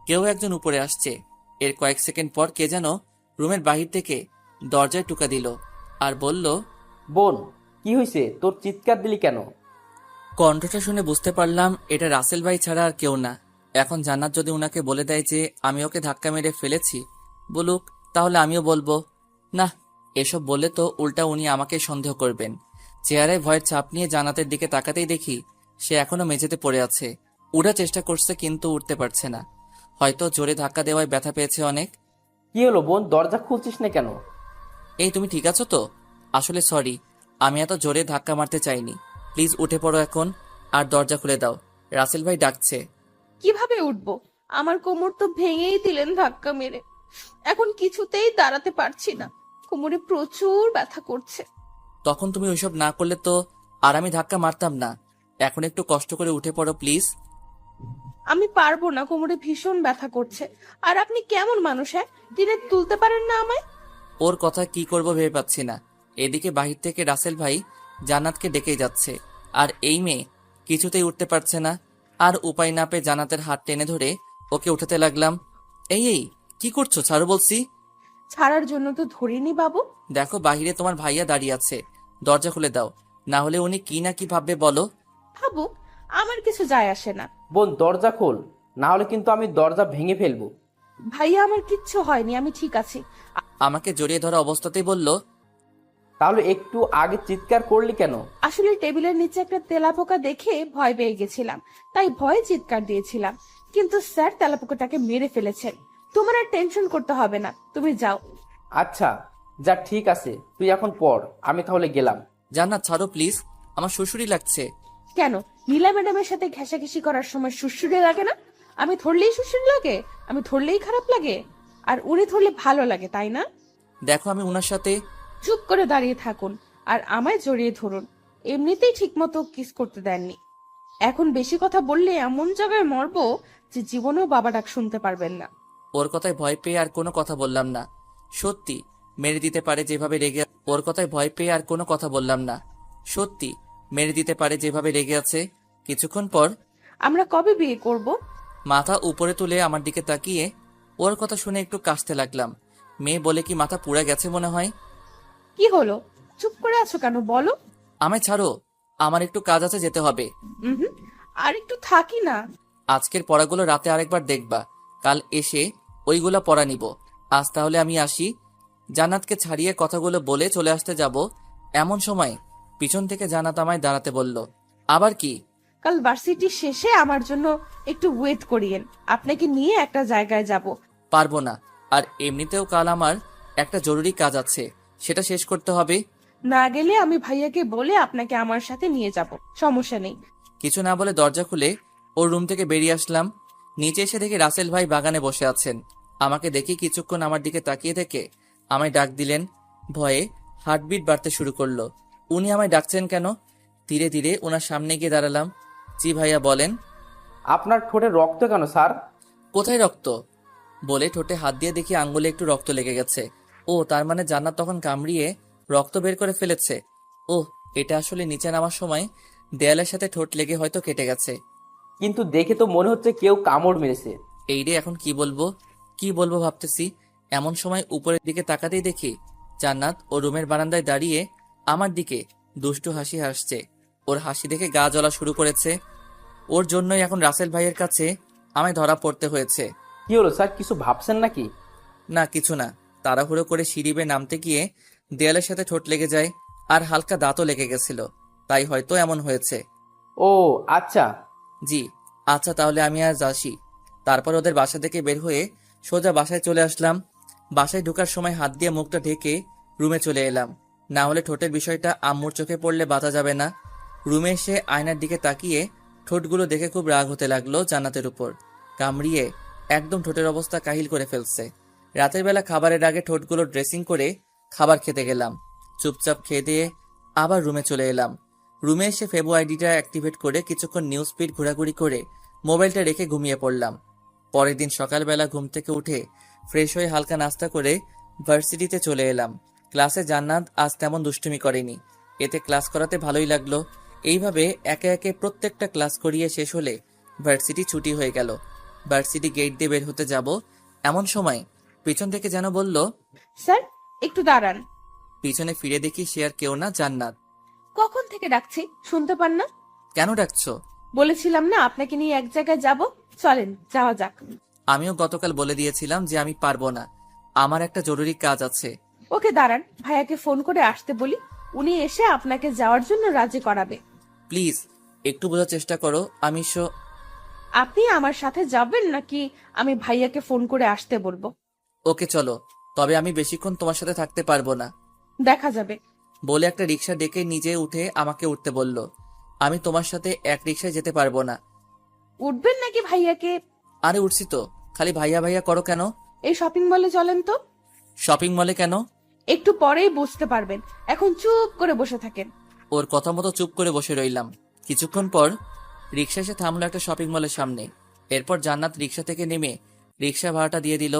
কেউ একজন উপরে আসছে। এর কয়েক সেকেন্ড পর কে যেন রুমের বাহির থেকে দরজায় টুকা দিল আর বলল, বোন, কি হয়েছে? তোর চিৎকার দিলি কেন? কণ্ঠটা শুনে বুঝতে পারলাম এটা রাসেল ভাই ছাড়া আর কেউ না। এখন জান্নাত যদি উনাকে বলে দেয় যে আমি ওকে ধাক্কা মেরে ফেলেছি, বলুক, তাহলে আমিও বলবো। না, এসব বললে তো উল্টা উনি আমাকে সন্দেহ করবেন। চেহারায় ভয়ের ছাপ নিয়ে জান্নাতের দিকে তাকাতেই দেখি সে এখনো মেঝেতে পড়ে আছে। উঠার চেষ্টা করছে কিন্তু উঠতে পারছে না। হয়তো জোরে ধাক্কা দেওয়ায় ব্যথা পেয়েছে অনেক। কি হলো বোন, দরজা খুলছিস না কেন? এই তুমি ঠিক আছো তো? আসলে সরি, আমি এত জোরে ধাক্কা মারতে চাইনি। প্লিজ উঠে পড়ো এখন আর দরজা খুলে দাও, রাসেল ভাই ডাকছে। কিভাবে উঠবো? আমার কোমর তো ভেঙেই দিলেন ধাক্কা মেরে, এখন কিছুতেই দাঁড়াতে পারছি না, কোমরে প্রচুর ব্যথা করছে। তখন তুমি ওইসব না করলে তো আর আমি ধাক্কা মারতাম না। এখন একটু কষ্ট করে উঠে পড়ো প্লিজ। আমি পারবো না, কোমরে ভীষণ ব্যথা করছে। আর আপনি কেমন মানুষ, হ্যাঁ? টেনে তুলতে পারেন না আমায়? ওর কথা কি করব ভেবে পাচ্ছি না। এদিকে বাহির থেকে রাসেল ভাই জান্নাতকে ডেকেই যাচ্ছে, আর এই মেয়ে কিছুতেই উঠতে পারছে না। আর উপায় না পেয়ে জান্নাতের হাত টেনে ধরে ওকে উঠাতে লাগলাম। এই কি করছো? ছাড়ো বলছি। ছাড়ার জন্য তো ধরিনি বাবু। দেখো বাহিরে তোমার ভাইয়া দাঁড়িয়ে আছে, দরজা খুলে দাও, না হলে উনি কি না কি ভাববে বলো। ভাবুক, আমার কিছু যায় আসে না। বোন, দরজা খোল, না হলে কিন্তু আমি দরজা ভেঙে ফেলবো। ভাইয়া, আমার কিচ্ছু হয়নি, আমি ঠিক আছি। আমাকে জড়িয়ে ধরা অবস্থাতেই বলল, তাহলে একটু আগে চিৎকার করলি কেন? আসলে টেবিলের নিচে একটা তেলাপোকা দেখে ভয় পেয়ে গেছিলাম, তাই ভয়ে চিৎকার দিয়েছিলাম। কিন্তু স্যার তেলাপোকাটাকে মেরে ফেলেছেন। তোমার আর টেনশন করতে হবে না, তুমি যাও। আচ্ছা, যা, ঠিক আছে, তুই এখন পড়, আমি তাহলে গেলাম। জান্নাত ছাড়ো প্লিজ, আমার শ্বশুরই লাগছে। কেন, নীলা ম্যাডামের সাথে ঘেঁষাঘেঁষি করার সময় সুশ্রুরি লাগে না? আমি ধরলেই সুশ্রুরি লাগে? আমি ধরলেই খারাপ লাগে? আর উনি ধরলে ভালো লাগে, তাই না? দেখো আমি উনার সাথে। চুপ করে দাঁড়িয়ে থাকুন আর আমায় জড়িয়ে ধরুন। এমনিতেই ঠিকমতো কিস করতে দেননি, এখন বেশি কথা বললে এমন জায়গায় মরবো যে জীবনেও বাবা ডাক শুনতে পারবেন না। ওর কথায় ভয় পেয়ে আর কোনো কথা বললাম না। সত্যি মেরে দিতে পারে যেভাবে রেগে। ওর কথায় ভয় পেয়ে আর কোনো কথা বললাম না। সত্যি মেরে দিতে পারে যেভাবে রেগে আছে। কিছুক্ষণ পর আমরা কবে বিয়ে করব? মাথা উপরে তুলে আমার দিকে তাকিয়ে ওর কথা শুনে একটু কাশতে লাগলাম। মেয়ে বলে কি মাথা পুড়ে গেছে মনে হয়। কি হলো, চুপ করে আছো কেন, বলো। আমায় ছাড়ো, আমার একটু কাজ আছে, যেতে হবে। হুম, আর একটু থাকি না। আজকের পড়াগুলো রাতে আরেকবার দেখবা, কাল এসে ওইগুলা পড়া নিব। আজ তাহলে আমি আসি। জান্নাতকে ছাড়িয়ে কথাগুলো বলে চলে আসতে যাব, এমন সময় পিছন থেকে জান্নাত আমায় দাঁড়াতে বলল। আবার কি? কাল ভার্সিটি শেষে আমার জন্য একটু ওয়েট করিয়েন, আপনাকে নিয়ে একটা জায়গায় যাব। পারবো না, আর এমনিতেও কাল আমার একটা জরুরি কাজ আছে, সেটা শেষ করতে হবে। না গেলে আমি ভাইয়াকে বলে আপনাকে আমার সাথে নিয়ে যাব, সমস্যা নেই। কিছু না বলে দরজা খুলে ওর রুম থেকে বেরিয়ে আসলাম। নিচে এসে দেখি রাসেল ভাই বাগানে বসে আছেন। আমাকে দেখি কিছুক্ষণ আমার দিকে তাকিয়ে থেকে আমায় ডাক দিলেন। ভয়ে হার্টবিট বাড়তে শুরু করলো। উনি আমায় ডাকছেন কেন? ধীরে ধীরে ওনার সামনে গিয়ে দাঁড়ালাম। জি ভাইয়া বলেন। আপনার ঠোঁটে রক্ত কেন স্যার? কোথায় রক্ত? বলে ঠোঁটে হাত দিয়ে দেখি আঙ্গুলে একটু রক্ত লেগে গেছে। ও, তার মানে জান্নাত তখন কামড়িয়ে রক্ত বের করে ফেলেছে। ও, এটা আসলে নিচে নামার সময় দেয়ালের সাথে ঠোঁট লেগে হয়তো কেটে গেছে। কিন্তু দেখে তো মনে হচ্ছে কেউ কামড় মেরেছে। এই রে, এখন কি বলবো ভাবতেছি। এমন সময় উপরের দিকে তাকাতেই দেখি জান্নাত ও রুমের বারান্দায় দাঁড়িয়ে আমার দিকে দুষ্টু হাসি হাসছে। ওর হাসি দেখে গা জ্বলা শুরু করেছে। ওর জন্যই এখন রাসেল ভাইয়ের কাছে আমায় ধরা পড়তে হয়েছে। কি হলো স্যার, কিছু ভাবছেন নাকি? না কিছু না, তাড়াহুড়ো করে সিঁড়ি বেয়ে নামতে গিয়ে দেয়ালের সাথে ঠোঁট লেগে যায়, আর হালকা দাঁতও লেগে গেছিল, তাই হয়তো এমন হয়েছে। ও আচ্ছা। জি আচ্ছা, তাহলে আমি আজ আসি। তারপর ওদের বাসা থেকে বের হয়ে সোজা বাসায় চলে আসলাম। বাসায় ঢোকার সময় হাত দিয়ে মুখটা ঢেকে রুমে চলে এলাম, না হলে ঠোঁটের বিষয়টা আম্মুর চোখে পড়লে বাঁচা যাবে না। রুমে এসে আয়নার দিকে তাকিয়ে ঠোঁটগুলো দেখে খুব রাগ হতে লাগলো জান্নাতের উপর। কামড়িয়ে একদম ঠোঁটের অবস্থা কাহিল করে ফেলছে। রাতের বেলা খাবারের আগে ঠোঁটগুলো ড্রেসিং করে খাবার খেতে গেলাম। চুপচাপ খেয়ে দিয়ে আবার রুমে চলে এলাম। রুমে এসে ফেবো আইডিটা অ্যাক্টিভেট করে কিছুক্ষণ নিউজ ফিড ঘোরাঘুরি করে মোবাইলটা রেখে ঘুমিয়ে পড়লাম। পরের দিন সকালবেলা ঘুম থেকে উঠে ফ্রেশ হয়ে হালকা নাস্তা করে ভার্সিটিতে চলে এলাম। ক্লাসে জান্নাত আজ তেমন দুষ্টুমি করেনি, এতে ক্লাস করাতে ভালোই লাগলো। এইভাবে একে একে প্রত্যেকটা ক্লাস করিয়ে শেষ হলে ভার্সিটি ছুটি হয়ে গেল। ভার্সিটি গেট দিয়ে বের হতে যাব, এমন সময় পিছন থেকে যেন বলল, স্যার একটু দাঁড়ান। পিছনে ফিরে দেখি সে আর কেউ না, জান্নাত। কখন থেকে ডাকছি, শুনতে পান না? কেন ডাকছো? বলেছিলাম না আপনাকে নিয়ে এক জায়গায় যাব, চলেন যাওয়া যাক। আমিও গতকাল বলে দিয়েছিলাম যে আমি পারবো না, আমার একটা জরুরি কাজ আছে। ওকে দাঁড়ান, ভাইয়াকে ফোন করে আসতে বলি, উনি এসে আপনাকে যাওয়ার জন্য রাজি করাবে। প্লিজ একটু বোঝার চেষ্টা করো। আপনি আমার সাথে যাবেন নাকি আমি ভাইয়াকে ফোন করে আসতে বলবো? ওকে চলো, তবে আমি বেশিক্ষণ তোমার সাথে থাকতে পারবো না। দেখা যাবে। বলে একটা রিক্সা ডেকে নিজে উঠে আমাকে উঠতে বলল। আমি তোমার সাথে এক রিক্সায় যেতে পারবো না। উঠবেন নাকি ভাইয়াকে? আরে উঠছি তো, খালি ভাইয়া ভাইয়া করো কেন? এই শপিং মলে চলেন তো। শপিং মলে কেন? একটু পরেই বুঝতে পারবেন, এখন চুপ করে বসে থাকেন। ওর কথা মতো চুপ করে বসে রইলাম। কিছুক্ষণ পর রিক্সা এসে থামলো একটা শপিং মলের সামনে। এরপর জান্নাত রিক্সা থেকে নেমে রিক্সা ভাড়াটা দিয়ে দিল।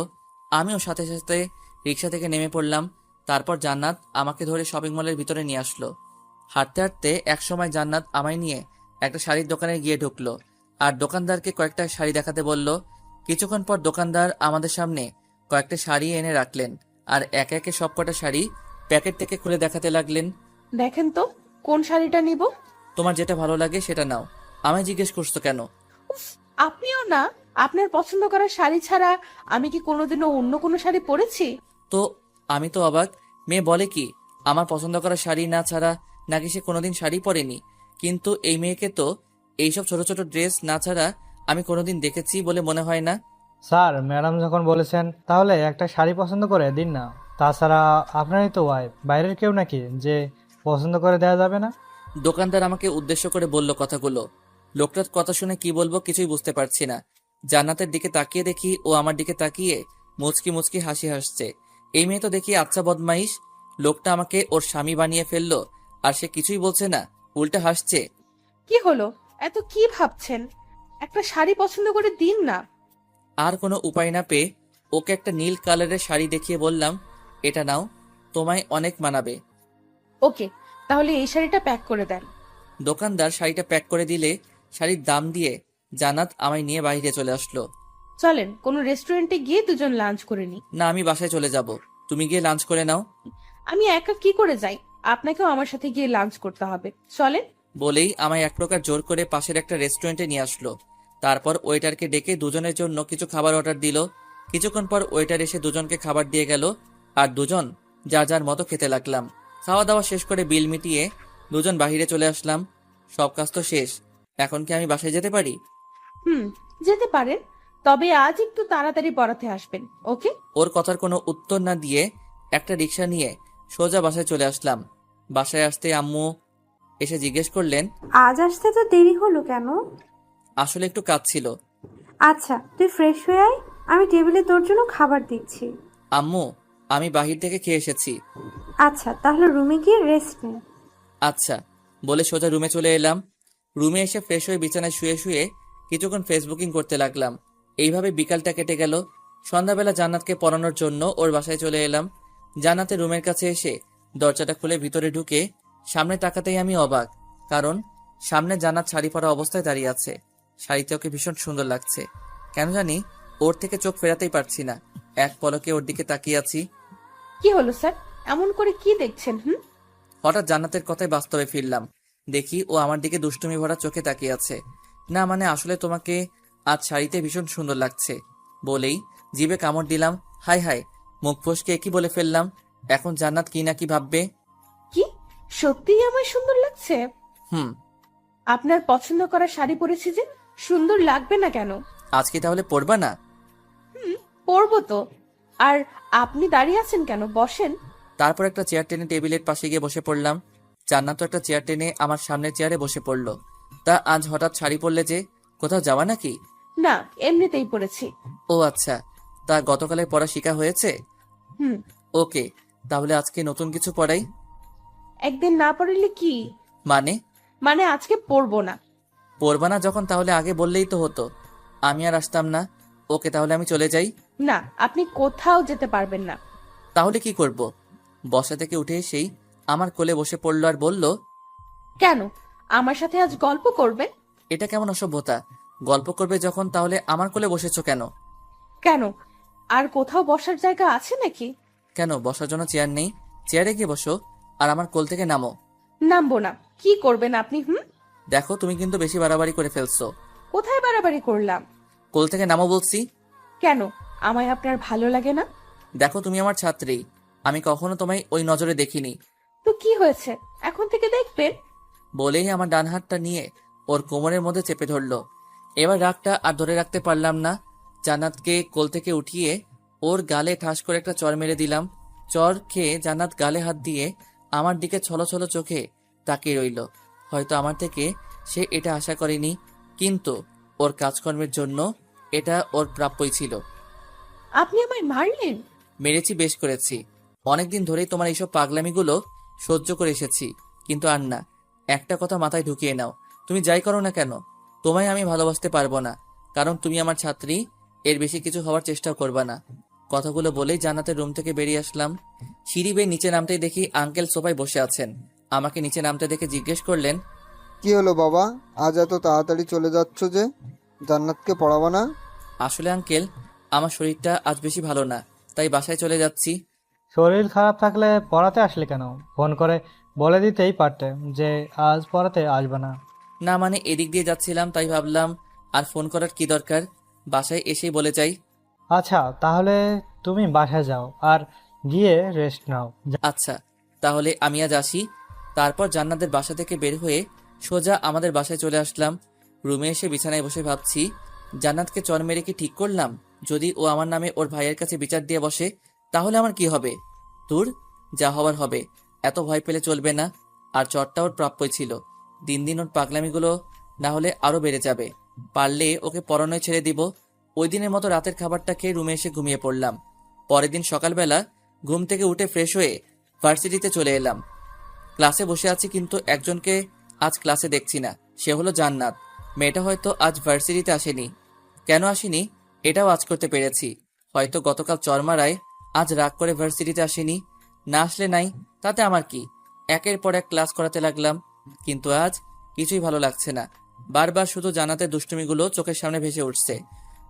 আমিও সাথে সাথে রিক্সা থেকে নেমে পড়লাম। তারপর জান্নাত আমাকে ধরে শপিং মলের ভিতরে নিয়ে আসলো। হাঁটতে হাঁটতে একসময় জান্নাত আমায় নিয়ে একটা শাড়ির দোকানে গিয়ে ঢুকলো, আর দোকানদারকে কয়েকটা শাড়ি দেখাতে বলল। কিছুক্ষণ পর দোকানদার আমাদের সামনে কয়েকটা শাড়ি এনে রাখলেন, আর একে একে সবকটা শাড়ি প্যাকেট থেকে খুলে দেখাতে লাগলেন। দেখেন তো কোন শাড়িটা নিব। তোমার যেটা ভালো লাগে সেটা নাও। আমায় জিজ্ঞেস করছো কেন? উফ, আপনিও না, আপনার পছন্দ করা শাড়ি ছাড়া আমি কি কোনোদিনও অন্য কোনো শাড়ি পরেছি? তো আমি তো অবাক। মেয়ে বলে কি আমার পছন্দ করা শাড়ি না ছাড়া নাকি সে কোনোদিন শাড়ি পরেনি, কিন্তু এই মেয়েকে তো এইসব ছোট ছোট ড্রেস না ছাড়া আমি কোনোদিন দেখেছি বলে মনে হয় না। স্যার, ম্যাডাম যখন বলেছেন তাহলে একটা শাড়ি পছন্দ করে দিন না। তাছাড়া আপনারই তো ওয়াইফ, বাইরের কেউ নাকি যে পছন্দ করে দেওয়া যাবে না? দোকানদার আমাকে উদ্দেশ্য করে বলল কথাগুলো। লোকটার কথা শুনে কি বলবো কিছুই বুঝতে পারছি না। জান্নাতের দিকে তাকিয়ে দেখি ও আমার দিকে তাকিয়ে মুচকি মুচকি হাসি হাসছে। এই মেয়ে তো দেখি আচ্ছা বদমাইশ। লোকটা আমাকে ওর স্বামী বানিয়ে ফেললো, আর সে কিছুই বলছে না, উল্টা হাসছে। কি হলো, এত কি ভাবছেন? একটা শাড়ি পছন্দ করে দিন না। আর কোনো উপায় না পেয়ে ওকে একটা নীল কালারের শাড়ি দেখিয়ে বললাম, এটা নাও, তোমায় অনেক মানাবে। ওকে, তাহলে এই শাড়িটা প্যাক করে দেন। দোকানদার শাড়িটা প্যাক করে দিলে শাড়ির দাম দিয়ে জান্নাত আমায় নিয়ে বাইরে চলে আসলো। চলেন কোনো রেস্টুরেন্টে গিয়ে দুজন লাঞ্চ করে নি। না, আমি বাসায় চলে যাব, তুমি গিয়ে লাঞ্চ করে নাও। আমি একা কি করে যাই? আপনাকেও আমার সাথে গিয়ে লাঞ্চ করতে হবে, চলেন। বলেই আমায় এক প্রকার জোর করে পাশের একটা রেস্টুরেন্টে নিয়ে আসলো। তারপর ওয়েটারকে ডেকে দুজনের জন্য কিছু খাবার অর্ডার দিল। কিছুক্ষণ পর ওয়েটার এসে দুজনকে খাবার দিয়ে গেল, আর দুজন যার যার মতো খেতে লাগলাম। খাওয়া দাওয়া শেষ করে বিল মিটিয়ে দুজন বাহিরে চলে আসলাম। সব কাজ তো শেষ, এখন কি আমি বাসায় যেতে পারি? যেতে পারেন, তবে আজ একটু তাড়াতাড়ি পড়াতে আসবেন, ওকে? ওর কথার কোনো উত্তর না দিয়ে একটা রিক্সা নিয়ে সোজা বাসায় চলে আসলাম। বাসায় আসতে আম্মু এসে জিজ্ঞেস করলেন, আজ আসতে তো দেরি হলো কেন? আসলে একটু কাজ ছিল। আচ্ছা, তুই ফ্রেশ হয়ে আয়, আমি টেবিলে তোর জন্য খাবার দিচ্ছি। আম্মু, আমি বাহির থেকে খেয়ে এসেছি। আচ্ছা, তাহলে রুমে গিয়ে রেস্ট নে। আচ্ছা বলে সোজা রুমে চলে এলাম। রুমে এসে ফ্রেশ হয়ে বিছানায় শুয়ে শুয়ে কিছুক্ষণ ফেসবুকিং করতে লাগলাম। এইভাবে বিকালটা কেটে গেল। সন্ধ্যাবেলা জান্নাতকে পড়ানোর জন্য ওর বাসায় চলে এলাম। জান্নাতের রুমের কাছে এসে দরজাটা খুলে ভিতরে ঢুকে সামনে তাকাতেই আমি অবাক, কারণ সামনে জান্নাত শাড়ি পরা অবস্থায় দাঁড়িয়ে আছে। শাড়িতে ওকে ভীষণ সুন্দর লাগছে। কেন জানি ওর থেকে চোখ ফেরাতেই পারছি না। এক পলকে ওর দিকে তাকিয়ে আছি। কি হলো স্যার, এমন করে কি দেখছেন? হঠাৎ জান্নাতের কথায় বাস্তবে ফিরলাম। দেখি ও আমার দিকে দুষ্টুমি ভরা চোখে তাকিয়ে আছে। না মানে আসলে তোমাকে আজ শাড়িতে ভীষণ সুন্দর লাগছে বলেই জিভে কামড় দিলাম। হাই হাই, মুখ ফসকে কি বলে ফেললাম। এখন জান্নাত কি না কি ভাববে। কি সত্যিই আমার সুন্দর লাগছে? হুম। আপনার পছন্দ করা শাড়ি পরেছি যে, সুন্দর লাগবে না কেন? আজকে তাহলে পরবা না? পরবো তো। আর আপনি দাঁড়িয়ে আছেন কেন? বসেন। তারপর একটা চেয়ার টেনে টেবিলের পাশে গিয়ে বসে পড়লাম। জান্নাত একটা চেয়ার টেনে আমার সামনের চেয়ারে বসে পড়লো। তা আজ হঠাৎ শাড়ি পরলে যে, কোথাও যাওয়া নাকি? না, এমনিতেই পরেছি। ও আচ্ছা, তা গতকালের পড়া শিখা হয়েছে? হুম। ওকে, তাহলে আজকে নতুন কিছু পড়াই। একদিন না পড়লে কি মানে? মানে আজকে পরবো না। পড়বা না যখন তাহলে আগে বললেই তো হতো, আমি আর আসতাম না। ওকে, তাহলে আমি চলে যাই। না, আপনি কোথাও যেতে পারবেন না। তাহলে কি করব? বসা থেকে উঠে এসেই আমার কোলে বসে পড়লো আর বলল, কেন? আমার সাথে আজ গল্প করবে? এটা কেমন অসভ্যতা? গল্প করবে যখন তাহলে আমার কোলে বসেছো কেন? কেন? আর কোথাও বসার জায়গা আছে নাকি? কেন, বসার জন্য চেয়ার নেই? চেয়ারে গিয়ে বসো আর আমার কোল থেকে নামো। নামবো না। কি করবেন আপনি? দেখো, তুমি কিন্তু বেশি বাড়াবাড়ি করে ফেলছো। কোথায় বাড়াবাড়ি করলাম? কোল থেকে নামো বলছি। কেন? আমায় আপনার ভালো লাগে না? দেখো, তুমি আমার ছাত্রী, আমি কখনো তোমায় ওই নজরে দেখিনি। তো কি হয়েছে, এখন থেকে দেখবেন। বলেই আমার ডান হাতটা নিয়ে ওর কোমরের মধ্যে চেপে ধরলো। এবার রাগটা আর ধরে রাখতে পারলাম না। জান্নাতকে কোল থেকে উঠিয়ে ওর গালে ঠাস করে একটা চর মেরে দিলাম। চর খেয়ে জান্নাত গালে হাত দিয়ে আমার দিকে ছলো ছলো চোখে তাকিয়ে রইল। হয়তো আমার থেকে সে এটা আশা করেনি, কিন্তু ওর কাজকর্মের জন্য এটা ওর প্রাপ্যই ছিল। আপনি আমায় মারলেন? মেরেছি, বেশ করেছি। অনেকদিন ধরেই তোমার এইসব পাগলামিগুলো সহ্য করে এসেছি, কিন্তু আর না। একটা কথা মাথায় ঢুকিয়ে নাও, তুমি যাই করো না কেন, তোমায় আমি ভালোবাসতে পারবো না, কারণ তুমি আমার ছাত্রী। এর বেশি কিছু হওয়ার চেষ্টাও করবা না। কথাগুলো বলেই জান্নাতের রুম থেকে বেরিয়ে আসলাম। সিঁড়ি বেয়ে নিচে নামতেই দেখি আঙ্কেল সোফায় বসে আছেন। আমাকে নিচে নামতে দেখে জিজ্ঞেস করলেন, কি হলো বাবা, আজ এত তাড়াতাড়ি চলে যাচ্ছ যে? জান্নাতকে পড়াবো না? আসলে আঙ্কেল, আমার শরীরটা আজ বেশি ভালো না, তাই বাসায় চলে যাচ্ছি। শরীর খারাপ থাকলে পড়াতে আসলে কেন? ফোন করে বলে দিতেই পারতে যে আজ পড়াতে আসবে না। না মানে এদিক দিয়ে যাচ্ছিলাম, তাই ভাবলাম আর ফোন করার কি দরকার, বাসায় এসেই বলে যাই। আচ্ছা, তাহলে তুমি বাসায় যাও আর গিয়ে রেস্ট নাও। আচ্ছা, তাহলে আমি আজ আসি। তারপর জান্নাতের বাসা থেকে বের হয়ে সোজা আমাদের বাসায় চলে আসলাম। রুমে এসে বিছানায় বসে ভাবছি, জান্নাতকে চর মেরে কি ঠিক করলাম? যদি ও আমার নামে ওর ভাইয়ের কাছে বিচার দিয়ে বসে, তাহলে আমার কি হবে? তোর যা হবার হবে, এত ভয় পেলে চলবে না। আর চরটা ওর প্রাপ্যই ছিল। দিন দিন ওর পাগলামিগুলো না হলে আরো বেড়ে যাবে। পারলে ওকে পড়ানোয় ছেড়ে দিব। ওই দিনের মতো রাতের খাবারটা খেয়ে রুমে এসে ঘুমিয়ে পড়লাম। পরের দিন সকালবেলা ঘুম থেকে উঠে ফ্রেশ হয়ে ভার্সিটিতে চলে এলাম। ক্লাসে বসে আছি, কিন্তু একজনকে আজ ক্লাসে দেখছি না। সে হলো জান্নাত। মেয়েটা হয়তো আজ ভার্সিটিতে আসেনি। কেন আসেনি এটাও আজ করতে পেরেছি। হয়তো গতকাল চরমারায় আজ রাগ করে ভার্সিটিতে আসেনি। না আসলে নাই, তাতে আমার কি। একের পর এক ক্লাস করাতে লাগলাম, কিন্তু আজ কিছুই ভালো লাগছে না। বারবার শুধু জান্নাতের দুষ্টুমিগুলো চোখের সামনে ভেসে উঠছে।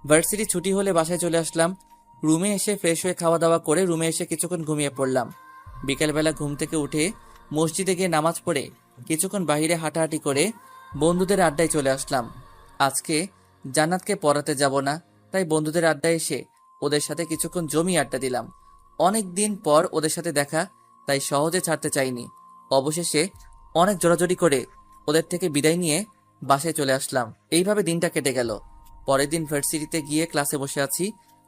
ভার্সিটি ছুটি হলে বাসায় চলে আসলাম। রুমে এসে ফ্রেশ হয়ে খাওয়া দাওয়া করে রুমে এসে কিছুক্ষণ ঘুমিয়ে পড়লাম। বিকেলবেলা ঘুম থেকে উঠে মসজিদে গিয়ে নামাজ পড়ে কিছুক্ষণ বাইরে হাঁটাহাঁটি করে বন্ধুদের আড্ডায় চলে আসলাম। আজকে জান্নাতকে পড়াতে যাব না, তাই বন্ধুদের আড্ডায় এসে ওদের সাথে কিছুক্ষণ জমি আড্ডা দিলাম। অনেক দিন পর ওদের সাথে দেখা, তাই সহজে ছাড়তে চাইনি। অবশেষে অনেক জোরাজোরি করে ওদের থেকে বিদায় নিয়ে বাসায় চলে আসলাম। এইভাবে দিনটা কেটে গেল। পরের দিন ভার্সিটিতে গিয়ে ক্লাসে বসে আছি,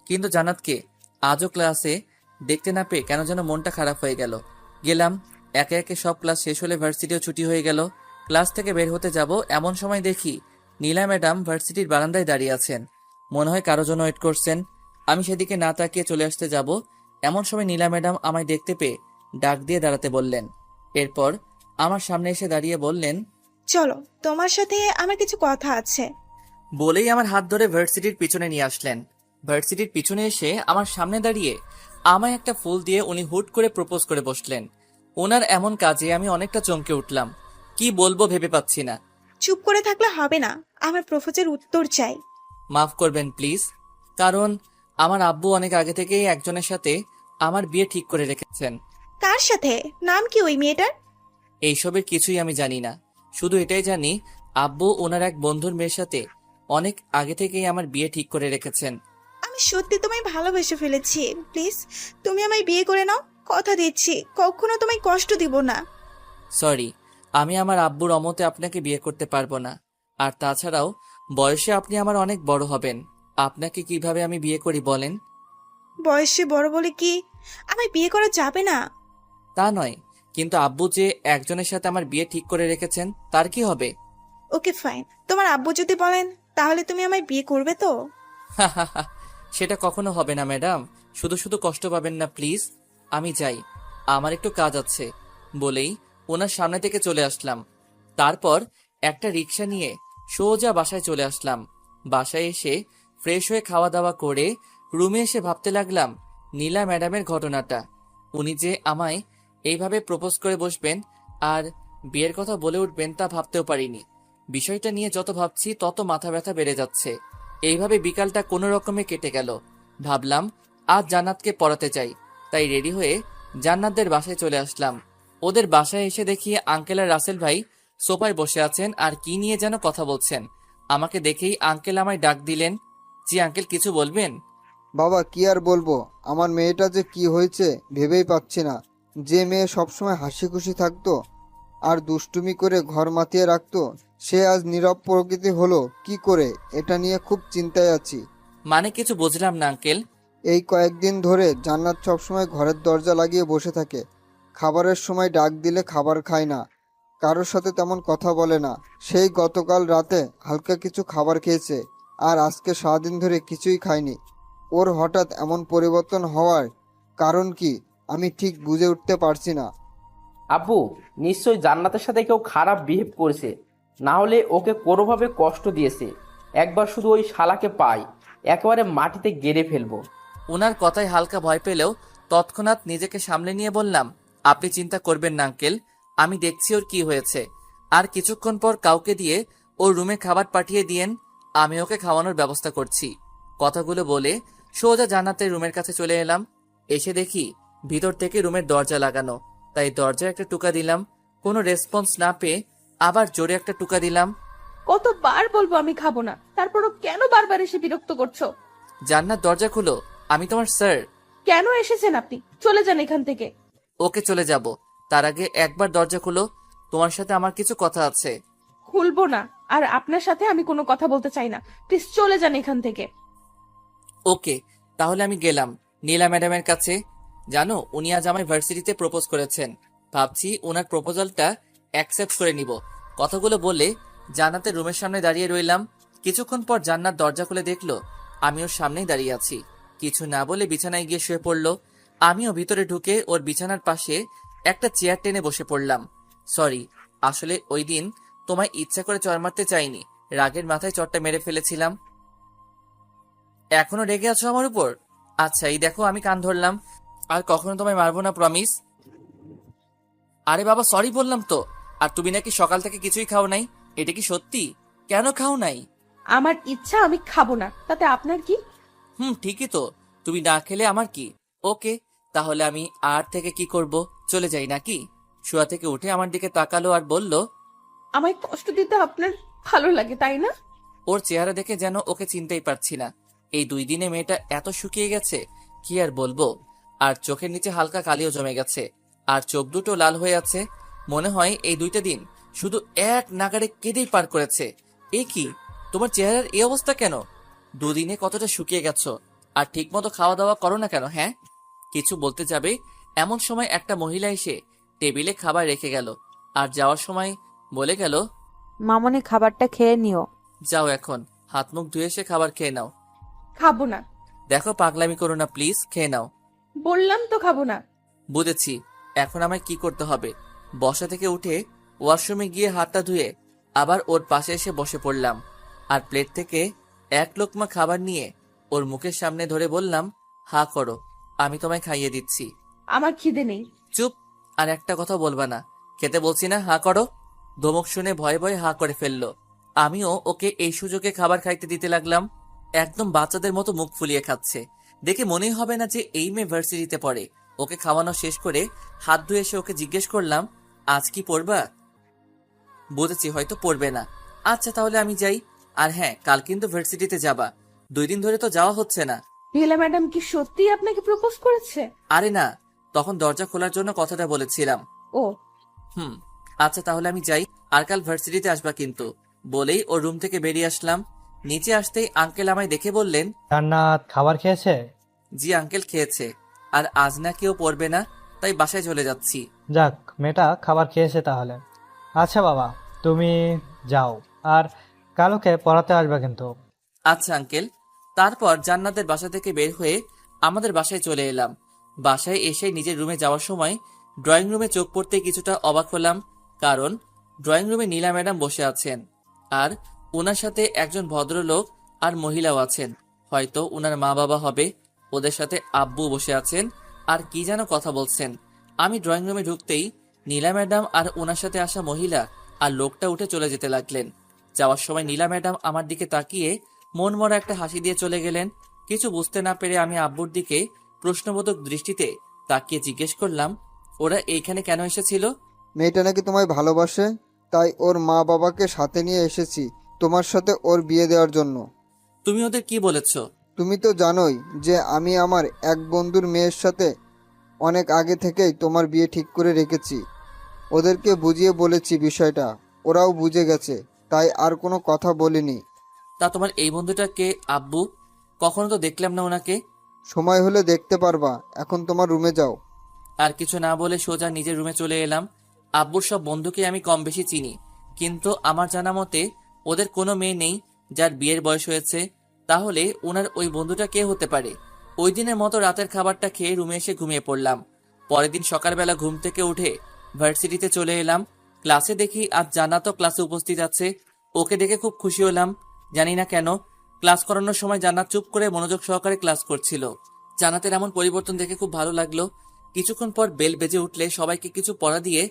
কিন্তু জান্নাতকে আজও ক্লাসে দেখতে না পেয়ে কেন যেন মনটা খারাপ হয়ে গেল। গেলাম, একে একে সব ক্লাস শেষ হলে ভার্সিটিও ছুটি হয়ে গেল। ক্লাস থেকে বের হতে যাব, এমন সময় দেখি নীলা ম্যাডাম ভার্সিটির বারান্দায় দাঁড়িয়ে আছেন। মনে হয় কারো জন্য ওয়েট করছেন। আমি সেদিকে না তাকিয়ে চলে আসতে যাব, এমন সময় নীলা ম্যাডাম আমায় দেখতে পেয়ে ডাক দিয়ে দাঁড়াতে বললেন। এরপর আমার সামনে এসে দাঁড়িয়ে বললেন, চলো, তোমার সাথে আমার কিছু কথা আছে। বলেই আমার হাত ধরে ভার্সিটির পিছনে নিয়ে আসলেন। ভার্সিটির পিছনে এসে আমার সামনে দাঁড়িয়ে আমায় একটা ফুল দিয়ে উনি হুট করে প্রপোজ করে বসলেন। ওনার এমন কাজে আমি অনেকটা চমকে উঠলাম। কি বলবো ভেবে পাচ্ছি না। চুপ করে থাকলে হবে না, আমার প্রপোজের উত্তর চাই। মাফ করবেন প্লিজ, কারণ আমার আব্বু অনেক আগে থেকেই একজনের সাথে আমার বিয়ে ঠিক করে রেখেছেন। কার সাথে? নাম কি ওই মেয়েটার? এইসবের কিছুই আমি জানি না। শুধু এটাই জানি আব্বু ওনার এক বন্ধুর মেয়ের সাথে অনেক আগে থেকেই আমার বিয়ে ঠিক করে রেখেছেন। আমি সত্যি তোমায় ভালোবেসে ফেলেছি। প্লিজ তুমি আমায় বিয়ে করে নাও, কথা দিচ্ছি কখনো তোমায় কষ্ট দিব না। সরি, আমি আমার আব্বুর অমতে আপনাকে বিয়ে করতে পারবো না। আর তাছাড়াও বয়সে আপনি আমার অনেক বড় হবেন। আপনাকে কিভাবে আমি বিয়ে করি বলেন? বয়সে বড় বলে কি আমায় বিয়ে করা যাবে না? তা নয়, কিন্তু আব্বু যে একজনের সাথে আমার বিয়ে ঠিক করে রেখেছেন তার কি হবে? ওকে ফাইন, তোমার আব্বু যদি বলেন তাহলে তুমি আমায় বিয়ে করবে তো? সেটা কখনো হবে না ম্যাডাম, শুধু শুধু কষ্ট পাবেন না প্লিজ। আমি যাই, আমার একটু কাজ আছে বলেই ওনার সামনে থেকে চলে আসলাম। তারপর একটা রিক্সা নিয়ে সোজা বাসায় চলে আসলাম। বাসায় এসে ফ্রেশ হয়ে খাওয়া দাওয়া করে রুমে এসে ভাবতে লাগলাম নীলা ম্যাডামের ঘটনাটা। উনি যে আমায় এইভাবে প্রপোজ করে বসবেন আর বিয়ের কথা বলে উঠবেন তা ভাবতেও পারিনি। বিষয়টা নিয়ে যত ভাবছি তত মাথা ব্যথা বেড়ে যাচ্ছে। এইভাবে বিকালটা কোনো রকমে কেটে গেল। ভাবলাম আজ জান্নাতকে পড়াতে চাই, তাই রেডি হয়ে জান্নাতদের বাসায় চলে আসলাম। ওদের বাসায় এসে দেখি আঙ্কেল আর রাসেল ভাই সোফায় বসে আছেন আর কি নিয়ে যেন কথা বলছেন। আমাকে দেখেই আঙ্কেল আমায় ডাক দিলেন। জি আঙ্কেল, কিছু বলবেন? বাবা কি আর বলবো, আমার মেয়েটা যে কি হয়েছে ভেবেই পাচ্ছি না। যে মেয়ে সবসময় হাসি খুশি থাকতো আর দুষ্টুমি করে ঘর মাতিয়ে রাখতো, সে আজ নীরব প্রকৃতি হলো কি করে, এটা নিয়ে খুব চিন্তায় আছি। মানে কিছু বুঝলাম না আঙ্কেল। এই কয়েকদিন ধরে জান্নাত সবসময় ঘরের দরজা লাগিয়ে বসে থাকে। খাবারের সময় ডাক দিলে খাবার খায় না, কারোর সাথে তেমন কথা বলে না। সেই গতকাল রাতে হালকা কিছু খাবার খেয়েছে আর আজকে সারাদিন ধরে কিছুই খায়নি। ওর হঠাৎ এমন পরিবর্তন হওয়ার কারণ কি আমি ঠিক বুঝে উঠতে পারছি না। আব্বু, নিশ্চয়ই জান্নাতের সাথে কেউ খারাপ বিহেভ করেছে, না হলে ওকে কোনোভাবে কষ্ট দিয়েছে। একবার শুধু ওই শালাকে পাই, একেবারে মাটিতে গেড়ে ফেলবো। ওনার কথায় হালকা ভয় পেলেও তৎক্ষণাৎ নিজেকে সামলে নিয়ে বললাম, আপনি চিন্তা করবেন না আঙ্কেল, আমি দেখছি ওর কি হয়েছে। আর কিছুক্ষণ পর কাউকে দিয়ে ওর রুমে খাবার পাঠিয়ে দিয়েন, আমি ওকে খাওয়ানোর ব্যবস্থা করছি। কথাগুলো বলে সোজা জান্নাতের রুমের কাছে চলে এলাম। এসে দেখি ভিতর থেকে রুমের দরজা লাগানো, তাই দরজায় একটা টুকা দিলাম। কোনো রেসপন্স না পেয়ে আবার জোরে একটা টুকা দিলাম। কতবার বলবো আমি খাবো না, তারপরও কেন বারবার এসে বিরক্ত করছো? জান্নাত দরজা খুলো, আমি তোমার স্যার। কেন এসেছেন আপনি? চলে যান এখান থেকে। ওকে চলে যাব, তার আগে একবার দরজা খুলো, তোমার সাথে আমার কিছু কথা আছে। খুলবো না, আর আপনার সাথে আমি কোনো কথা বলতে চাই না। প্লিজ চলে যান এখান থেকে। ওকে, তাহলে আমি গেলাম নীলা ম্যাডামের কাছে। জানো, উনি আজ আমায় ভার্সিটিতে প্রপোজ করেছেন। ভাবছি ওনার প্রপোজালটা অ্যাকসেপ্ট করে নিব। কথাগুলো বলে জান্নাতের রুমের সামনে দাঁড়িয়ে রইলাম। কিছুক্ষণ পর জান্নাত দরজা খুলে দেখলো আমি ওর সামনেই দাঁড়িয়ে আছি। কিছু না বলে বিছানায় গিয়ে শুয়ে পড়লো। আমিও ভিতরে ঢুকে ওর বিছানার পাশে একটা চেয়ার টেনে বসে পড়লাম। সরি, আসলে ওই দিন তোমায় ইচ্ছা করে চড় মারতে চাইনি, রাগের মাথায় চড়টা মেরে ফেলেছিলাম। এখনো রেগে আছো আমার উপর? আচ্ছা, এই দেখো আমি কান ধরলাম, আর কখনো তোমায় মারবো না, প্রমিস। আরে বাবা, সরি বললাম তো। আর তুমি নাকি সকাল থেকে কিছুই খাও নাই, এটা কি সত্যি? কেন খাও নাই? আমার ইচ্ছা, আমি খাবো না, তাতে আপনার কি? ঠিকই তো, তুমি না খেলে আমার কি। ওকে, তাহলে আমি আর থেকে কি করব, চলে যাই নাকি? শোয়া থেকে উঠে আমার দিকে তাকালো আর বলল, আমায় কষ্ট দিতে আপনার ভালো লাগে তাই না? ওর চেহারা দেখে যেন ওকে চিনতেই পারছি না। এই 2 দিনে মেয়েটা এত শুকিয়ে গেছে, কি আর বলবো। আর চোখের নিচে হালকা কালিও জমে গেছে, আর চোখ দুটো লাল হয়ে আছে। মনে হয় এই 2টা দিন শুধু এক নাগাড়ে কেঁদেই পার করেছে। এ কি, তোমার চেহারার এই অবস্থা কেন? 2 দিনে কতটা শুকিয়ে গেছো, আর ঠিক মতো খাওয়া দাওয়া করো না কেন? হ্যাঁ, কিছু বলতে যাবে এমন সময় একটা মহিলা এসে টেবিলে খাবার রেখে গেল, আর যাওয়ার সময় বলে গেল, মামনি খাবারটা খেয়ে নিও। যাও, এখন হাত মুখ ধুয়ে এসে খাবার খেয়ে নাও। খাবো না। দেখো, পাগলামি করো না প্লিজ, খেয়ে নাও। বললাম তো খাবো না। বুঝেছি, এখন আমায় কি করতে হবে। বসা থেকে উঠে ওয়াশরুমে গিয়ে হাতটা ধুয়ে আবার ওর পাশে এসে বসে পড়লাম, আর প্লেট থেকে এক লোকমা খাবার নিয়ে ওর মুখের সামনে ধরে বললাম, হা করো, আমি তোমায় খাইয়ে দিচ্ছি। আমার খিদে নেই। চুপ, আর একটা কথা বলবা না। খেতে বলছি না, হা করো। ধমক শুনে ভয়ে ভয়ে হা করে ফেললো। আমিও ওকে এই সুযোগে খাবার খাইতে দিতে লাগলাম। একদম বাচ্চাদের মতো মুখ ফুলিয়ে খাচ্ছে, দেখে মনেই হবে না যে এই মেয়ে ভার্সিটিতে পড়ে। ওকে খাওয়ানো শেষ করে হাত ধুয়ে এসে ওকে জিজ্ঞেস করলাম, আজ কি পড়বা? বুঝেছি, হয়তো পড়বে না। আচ্ছা তাহলে আমি যাই। আর হ্যাঁ, কাল কিন্তু ভার্সিটিতে যাবা। 2 দিন ধরে তো যাওয়া হচ্ছে না। নীলা ম্যাডাম কি সত্যিই আপনাকে প্রপোজ করেছে? আরে না, তখন দরজা খোলার জন্য কথাটা বলেছিলাম। ও, হুম, আচ্ছা তাহলে আমি যাই। আর কাল ভার্সিটিতে আসবা কিন্তু। বলেই ওর রুম থেকে বেরিয়ে আসলাম। নিচে আসতেই আঙ্কেল আমায় দেখে বললেন, জান্নাত খাবার খেয়েছে? জি আঙ্কেল, খেয়েছে। আর আজ না কেউ পড়বে না, তাই বাসায় চলে যাচ্ছি। যাক, মেয়েটা খাবার খেয়েছে তাহলে। আচ্ছা বাবা, তুমি যাও, আর কালকে পড়াতে আসবে কিন্তু। আচ্ছা আঙ্কেল। তারপর জান্নাতের বাসা থেকে বের হয়ে আমাদের বাসায় চলে এলাম। বাসায় এসে নিজের রুমে যাওয়ার সময় ড্রয়িং রুমে চোখ পড়তে কিছুটা অবাক হলাম, কারণ ড্রয়িং রুমে নীলা ম্যাডাম বসে আছেন, আর ওনার সাথে একজন ভদ্রলোক আর মহিলাও আছেন। হয়তো ওনার মা বাবা হবে। ওদের সাথে আব্বু বসে আছেন আর কি যেন কথা বলছেন। আমি ড্রয়িং রুমে ঢুকতেই নীলা ম্যাডাম আর ওনার সাথে আসা মহিলা আর লোকটা উঠে চলে যেতে লাগলেন। যাওয়ার সময় নীলা ম্যাডাম আমার দিকে তাকিয়ে মন মরা একটা হাসি দিয়ে চলে গেলেন। কিছু বুঝতে না পেরে আমি আব্বুর দিকে প্রশ্নবোধক দৃষ্টিতে তাকিয়ে জিজ্ঞেস করলাম, ওরা এইখানে কেন এসেছিল? মেয়েটা নাকি তোমায় ভালোবাসে, তাই ওর মা বাবাকে সাথে নিয়ে এসেছি তোমার সাথে ওর বিয়ে দেওয়ার জন্য। তুমি ওদের কি বলেছো? তুমি তো জানোই যে আমি আমার এক বন্ধুর মেয়ের সাথে অনেক আগে থেকেই তোমার বিয়ে ঠিক করে রেখেছি। ওদেরকে বুঝিয়ে বলেছি বিষয়টা, ওরাও বুঝে গেছে, তাই আর কোনো কথা বলিনি। তা তোমার এই বন্ধুটা কে আব্বু? কখনো তো দেখলাম না ওনাকে। সময় হলে দেখতে পারবা, এখন তোমার রুমে যাও। আর কিছু না বলে সোজা নিজের রুমে চলে এলাম। আব্বুর সব বন্ধুকে আমি কম বেশি চিনি, কিন্তু আমার জানা মতে ওদের কোনো মেয়ে নেই যার বিয়ের বয়স হয়েছে। তাহলে ওনার ওই বন্ধুটা কে হতে পারে? ওই দিনের মতো রাতের খাবারটা খেয়ে রুমে এসে ঘুমিয়ে পড়লাম। পরের দিন সকালবেলা ঘুম থেকে উঠে ভার্সিটিতে চলে এলাম। ক্লাসে দেখি আজ জান্নাতও ক্লাসে উপস্থিত আছে। ওকে দেখে খুব খুশি হলাম, জানি না কেন। ক্লাস করানোর সময় জান্নাত চুপ করে মনোযোগ সহকারে ক্লাস করছিল। জান্নাতের এমন পরিবর্তন দেখে খুব ভালো লাগলো। কিছুক্ষণ পর বেল বেজে উঠলে সবাইকে কিছু পড়া দিয়ে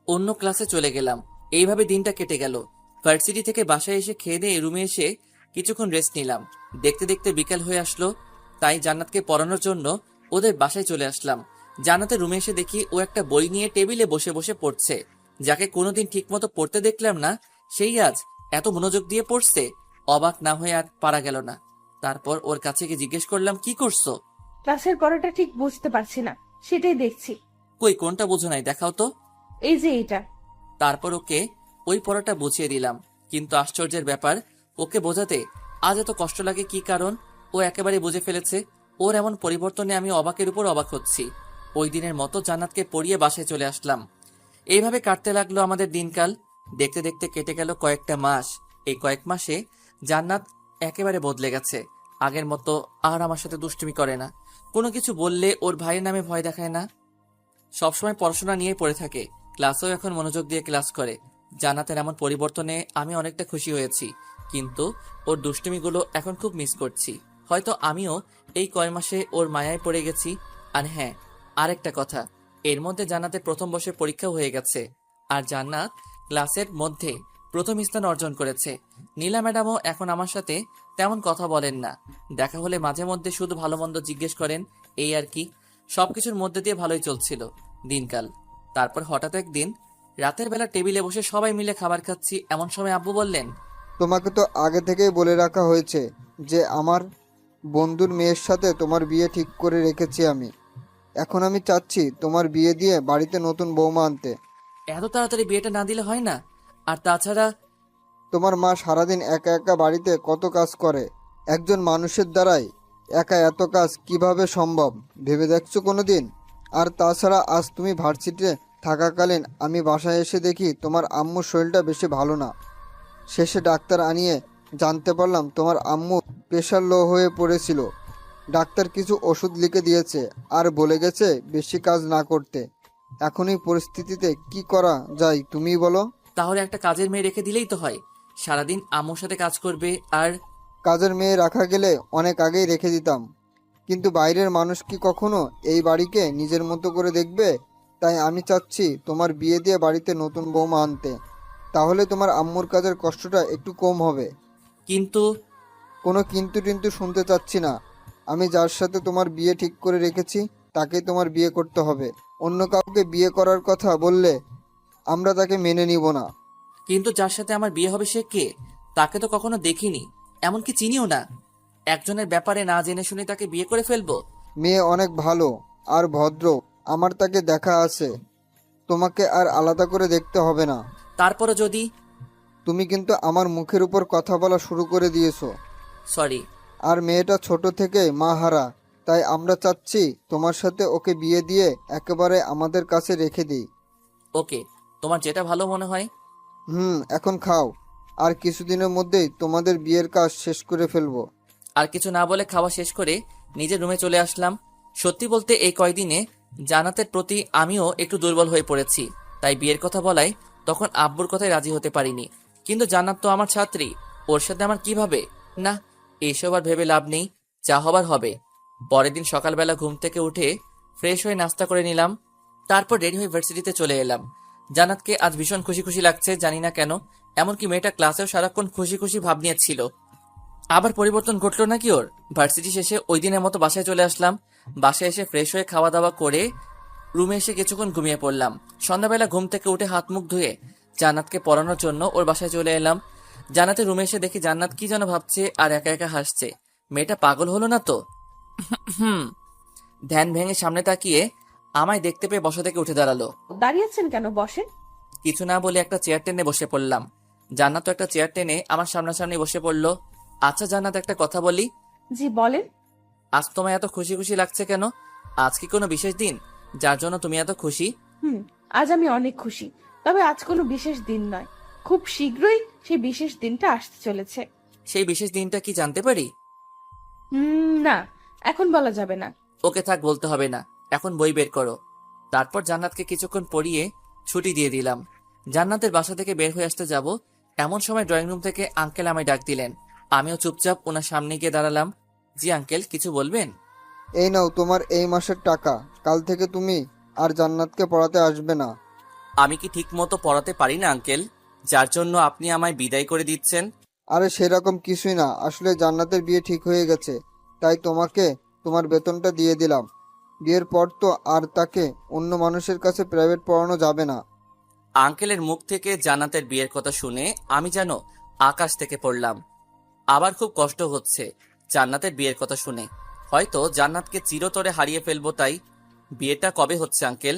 অন্য ক্লাসে চলে গেলাম। এইভাবে দিনটা কেটে গেল। ভার্সিটি থেকে বাসায় এসে খেয়ে দিয়ে রুমে এসে কিছুক্ষণ রেস্ট নিলাম। দেখতে দেখতে বিকেল হয়ে আসলো, তাই জান্নাতকে পড়ানোর জন্য ওদের বাসায় চলে আসলাম। জান্নাতের রুমে এসে দেখি ও একটা বই নিয়ে টেবিলে বসে বসে পড়ছে। যাকে কোনোদিন ঠিকমতো পড়তে দেখলাম না, সেই আজ এত মনোযোগ দিয়ে পড়ছে। অবাক না হয়ে আর পারা গেল না। তারপর ওর কাছে গিয়ে জিজ্ঞেস করলাম, কি করছো? ক্লাসের পড়াটা ঠিক বুঝতে পারছি না, সেটাই দেখছি। কই, কোনটা বুঝো নাই, দেখাও তো। এই যে এটা। তারপর ওকে ওই পড়াটা বুঝিয়ে দিলাম, কিন্তু আশ্চর্যের ব্যাপার, ওকে বোঝাতে আজ এত কষ্ট লাগে কি কারণ? ও একেবারে বুঝে ফেলেছে। ওর এমন পরিবর্তনে আমি অবাকের উপর অবাক হচ্ছি। ওই দিনের মতো জান্নাতকে পড়িয়ে বাসায় চলে আসলাম। এইভাবে কাটতে লাগলো আমাদের দিনকাল। দেখতে দেখতে কেটে গেল কয়েকটা মাস। এই কয়েক মাসে জান্নাত একেবারে বদলে গেছে। আগের মতো আর আমার সাথে দুষ্টুমি করে না। কোনো কিছু বললে ওর ভাইয়ের নামে ভয় দেখায় না। সবসময় পড়াশোনা নিয়ে পড়ে থাকে। ক্লাসেও এখন মনোযোগ দিয়ে ক্লাস করে। জান্নাতের এমন পরিবর্তনে আমি অনেকটা খুশি হয়েছি, কিন্তু ওর দুষ্টুমিগুলো এখন খুব মিস করছি। হয়তো আমিও এই কয় মাসে ওর মায়ায় পড়ে গেছি। আর হ্যাঁ, আরেকটা কথা, এর মধ্যে জান্নাতের প্রথম বর্ষের পরীক্ষাও হয়ে গেছে, আর জান্নাত ক্লাসের মধ্যে প্রথম স্থান অর্জন করেছে। নীলা ম্যাডামও এখন আমার সাথে তেমন কথা বলেন না। দেখা হলে মাঝে মধ্যে শুধু ভালো মন্দ জিজ্ঞেস করেন, এই আর কি। সবকিছুর মধ্যে দিয়ে ভালোই চলছিল দিনকাল। তারপর হঠাৎ একদিন রাতের বেলা টেবিলে বসে সবাই মিলে খাবার খাচ্ছি, এমন সময় আব্বু বললেন, তোমাকে তো আগে থেকেই বলে রাখা হয়েছে যে আমার বন্ধুর মেয়ের সাথে তোমার বিয়ে ঠিক করে রেখেছি আমি। এখন আমি চাচ্ছি তোমার বিয়ে দিয়ে বাড়িতে নতুন বৌমা আনতে। এত তাড়াতাড়ি বিয়েটা না দিলে হয় না? আর তাছাড়া তোমার মা সারাদিন একা একা বাড়িতে কত কাজ করে, একজন মানুষের দ্বারাই একা এত কাজ কিভাবে সম্ভব ভেবে দেখছো কোনোদিন? আর তাছাড়া আজ তুমি ভার্সিটিতে থাকাকালীন আমি বাসায় এসে দেখি তোমার আম্মুর শরীরটা বেশি ভালো না। শেষে ডাক্তার আনিয়ে জানতে পারলাম তোমার আম্মু প্রেশার লো হয়ে পড়েছিল। ডাক্তার কিছু ওষুধ লিখে দিয়েছে আর বলে গেছে বেশি কাজ না করতে। এখন এই পরিস্থিতিতে কি করা যায় তুমিই বলো? তাহলে একটা কাজের মেয়ে রেখে দিলেই তো হয়, সারাদিন আম্মুর সাথে কাজ করবে। আর কাজের মেয়ে রাখা গেলে অনেক আগেই রেখে দিতাম, কিন্তু বাইরের মানুষ কি কখনো এই বাড়িকে নিজের মতো করে দেখবে? তাই আমি চাচ্ছি তোমার বিয়ে দিয়ে বাড়িতে নতুন বৌমা আনতে। তাহলে তোমার আম্মুর কাজের কষ্টটা একটু কম হবে। কিন্তু কোনো কিন্তু টিন্তু শুনতে চাচ্ছি না। আমি যার সাথে তোমার বিয়ে ঠিক করে রেখেছি তাকে তোমার বিয়ে করতে হবে। অন্য কাউকে বিয়ে করার কথা বললে আমরা তাকে মেনে নিব না। কিন্তু যার সাথে আমার বিয়ে হবে সে কে? তাকে তো কখনো দেখিনি, এমনকি চিনিও না। একজনের ব্যাপারে না জেনে শুনে তাকে বিয়ে করে ফেলবো? মেয়ে অনেক ভালো আর ভদ্র, আমার তাকে দেখা আছে, তোমাকে আর আলাদা করে দেখতে হবে না। তারপরও যদি... তুমি কিন্তু আমার মুখের উপর কথা বলা শুরু করে দিয়েছো। সরি। আর মেয়েটা ছোট থেকে মা হারা, তাই আমরা চাচ্ছি তোমার সাথে ওকে বিয়ে দিয়ে একেবারে আমাদের কাছে রেখে দিই। ওকে, তোমার যেটা ভালো মনে হয়। এখন খাও, আর কিছুদিনের মধ্যেই তোমাদের বিয়ের কাজ শেষ করে ফেলবো। আর কিছু না বলে খাওয়া শেষ করে নিজের রুমে চলে আসলাম। সত্যি বলতে এই কয়দিনে জান্নাতের প্রতি আমিও একটু দুর্বল হয়ে পড়েছি, তাই বিয়ের কথা বলায় তখন আব্বুর কথায় রাজি হতে পারিনি। কিন্তু জান্নাত তো আমার ছাত্রী, ওর সাথে আমার কিভাবে? না, এইসব আর ভেবে লাভ নেই, যা হবার হবে। পরের দিন সকালবেলা ঘুম থেকে উঠে ফ্রেশ হয়ে নাস্তা করে নিলাম, তারপর রেডি হয়ে ভার্সিটিতে চলে এলাম। জান্নাতকে আজ ভীষণ খুশি খুশি লাগছে, জানি না কেন। এমনকি মেয়েটা ক্লাসেও সারাক্ষণ খুশি খুশি ভাব নিয়েছিল। আবার পরিবর্তন ঘটলো নাকি ওর? ভার্সিটি শেষে ওই দিনের মতো বাসায় চলে আসলাম। বাসায় এসে ফ্রেশ হয়ে খাওয়া দাওয়া করে রুমে এসে কিছুক্ষণ ঘুমিয়ে পড়লাম। সন্ধ্যাবেলা ঘুম থেকে উঠে হাত মুখ ধুয়ে জান্নাতকে পড়ানোর জন্য ওর বাসায় চলে এলাম। জান্নাতের রুমে এসে দেখি জান্নাত কি যেন ভাবছে আর একা একা হাসছে। মেয়েটা পাগল হলো না তো? ধ্যান ভেঙে সামনে তাকিয়ে আমায় দেখতে পেয়ে বসা থেকে উঠে দাঁড়ালো। দাঁড়িয়েছেন কেন, বসেন। কিছু না বলে একটা চেয়ার টেনে বসে পড়লাম। জান্নাত একটা চেয়ার টেনে আমার সামনাসামনি বসে পড়লো। আচ্ছা জান্নাত, একটা কথা বলি। জি বলেন। আজ তোমায় এত খুশি খুশি লাগছে কেন? আজ কি কোনো বিশেষ দিন যার জন্য তুমি এত খুশি? আজ আমি অনেক খুশি, তবে আজ কোনো বিশেষ দিন নয়, খুব শীঘ্রই সেই বিশেষ দিনটা আসতে চলেছে। সেই বিশেষ দিনটা কি জানতে পারি? না, এখন বলা যাবে না। ওকে থাক, বলতে হবে না, এখন বই বের করো। তারপর জান্নাতকে কিছুক্ষণ পড়িয়ে ছুটি দিয়ে দিলাম। জান্নাতের বাসা থেকে বের হয়ে আসতে যাব, এমন সময় ড্রয়িং রুম থেকে আঙ্কেল আমায় ডাক দিলেন। আমিও চুপচাপ ওনার সামনে গিয়ে দাঁড়ালাম। জি আঙ্কেল, কিছু বলবেন? এই নাও তোমার এই মাসের টাকা, কাল থেকে তুমি আর জান্নাতকে পড়াতে আসবে না। আমি কি ঠিক মতো পড়াতে পারি না আঙ্কেল, যার জন্য আপনি আমায় বিদায় করে দিচ্ছেন? আরে সেরকম কিছুই না, আসলে জান্নাতের বিয়ে ঠিক হয়ে গেছে, তাই তোমাকে তোমার বেতনটা দিয়ে দিলাম। বিয়ের পর তো আর তাকে অন্য মানুষের কাছে প্রাইভেট পড়ানো যাবে না। আঙ্কেলের মুখ থেকে জান্নাতের বিয়ের কথা শুনে আমি যেন আকাশ থেকে পড়লাম। আবার খুব কষ্ট হচ্ছে জান্নাতের বিয়ের কথা শুনে। হয়তো জান্নাতকে চিরতরে হারিয়ে ফেলবো, তাই। বিয়েটা কবে হচ্ছে আঙ্কেল?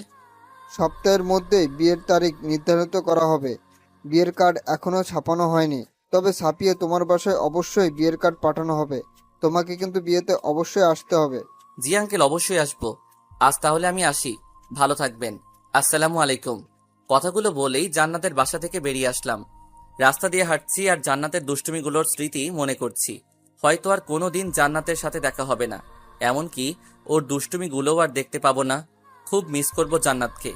সপ্তাহের মধ্যেই বিয়ের তারিখ নির্ধারিত করা হবে। বিয়ের কার্ড এখনো ছাপানো হয়নি, তবে ছাপিয়ে তোমার বাসায় অবশ্যই বিয়ের কার্ড পাঠানো হবে। তোমাকে কিন্তু বিয়েতে অবশ্যই আসতে হবে। জি আঙ্কেল, অবশ্যই আসবো। আজ তাহলে আমি আসি, ভালো থাকবেন। আসসালামু আলাইকুম। কথাগুলো বলেই জান্নাতের বাসা থেকে বেরিয়ে আসলাম। রাস্তা দিয়ে হাঁটছি আর জান্নাতের দুষ্টুমিগুলোর স্মৃতি মনে করছি। হয়তো আর কোনোদিন জান্নাতের সাথে দেখা হবে না, এমনকি ওর দুষ্টুমিগুলোও আর দেখতে পাবো না। খুব মিস করব জান্নাতকে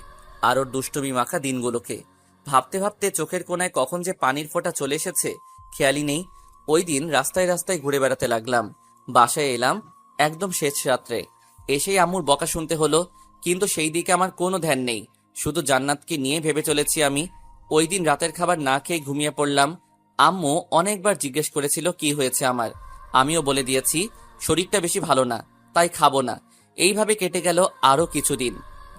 আর ওর দুষ্টুমি মাখা দিনগুলোকে। ভাবতে ভাবতে চোখের কোণায় কখন যে পানির ফোঁটা চলে এসেছে খেয়ালই নেই। ওই দিন রাস্তায় রাস্তায় ঘুরে বেড়াতে লাগলাম। বাসায় এলাম একদম শেষ রাত্রে। এসেই আম্মুর বকা শুনতে হলো, কিন্তু সেই দিকে আমার কোনো ধ্যান নেই, শুধু জান্নাতকে নিয়ে ভেবে চলেছি আমি। ওই দিন রাতের খাবার না খেয়ে ঘুমিয়ে পড়লাম। আম্মু অনেকবার জিজ্ঞেস করেছিল কি হয়েছে আমার, আমিও বলে দিয়েছি শরীরটা বেশি ভালো না, তাই খাবো না। এইভাবে কেটে গেল আরো কিছুদিন।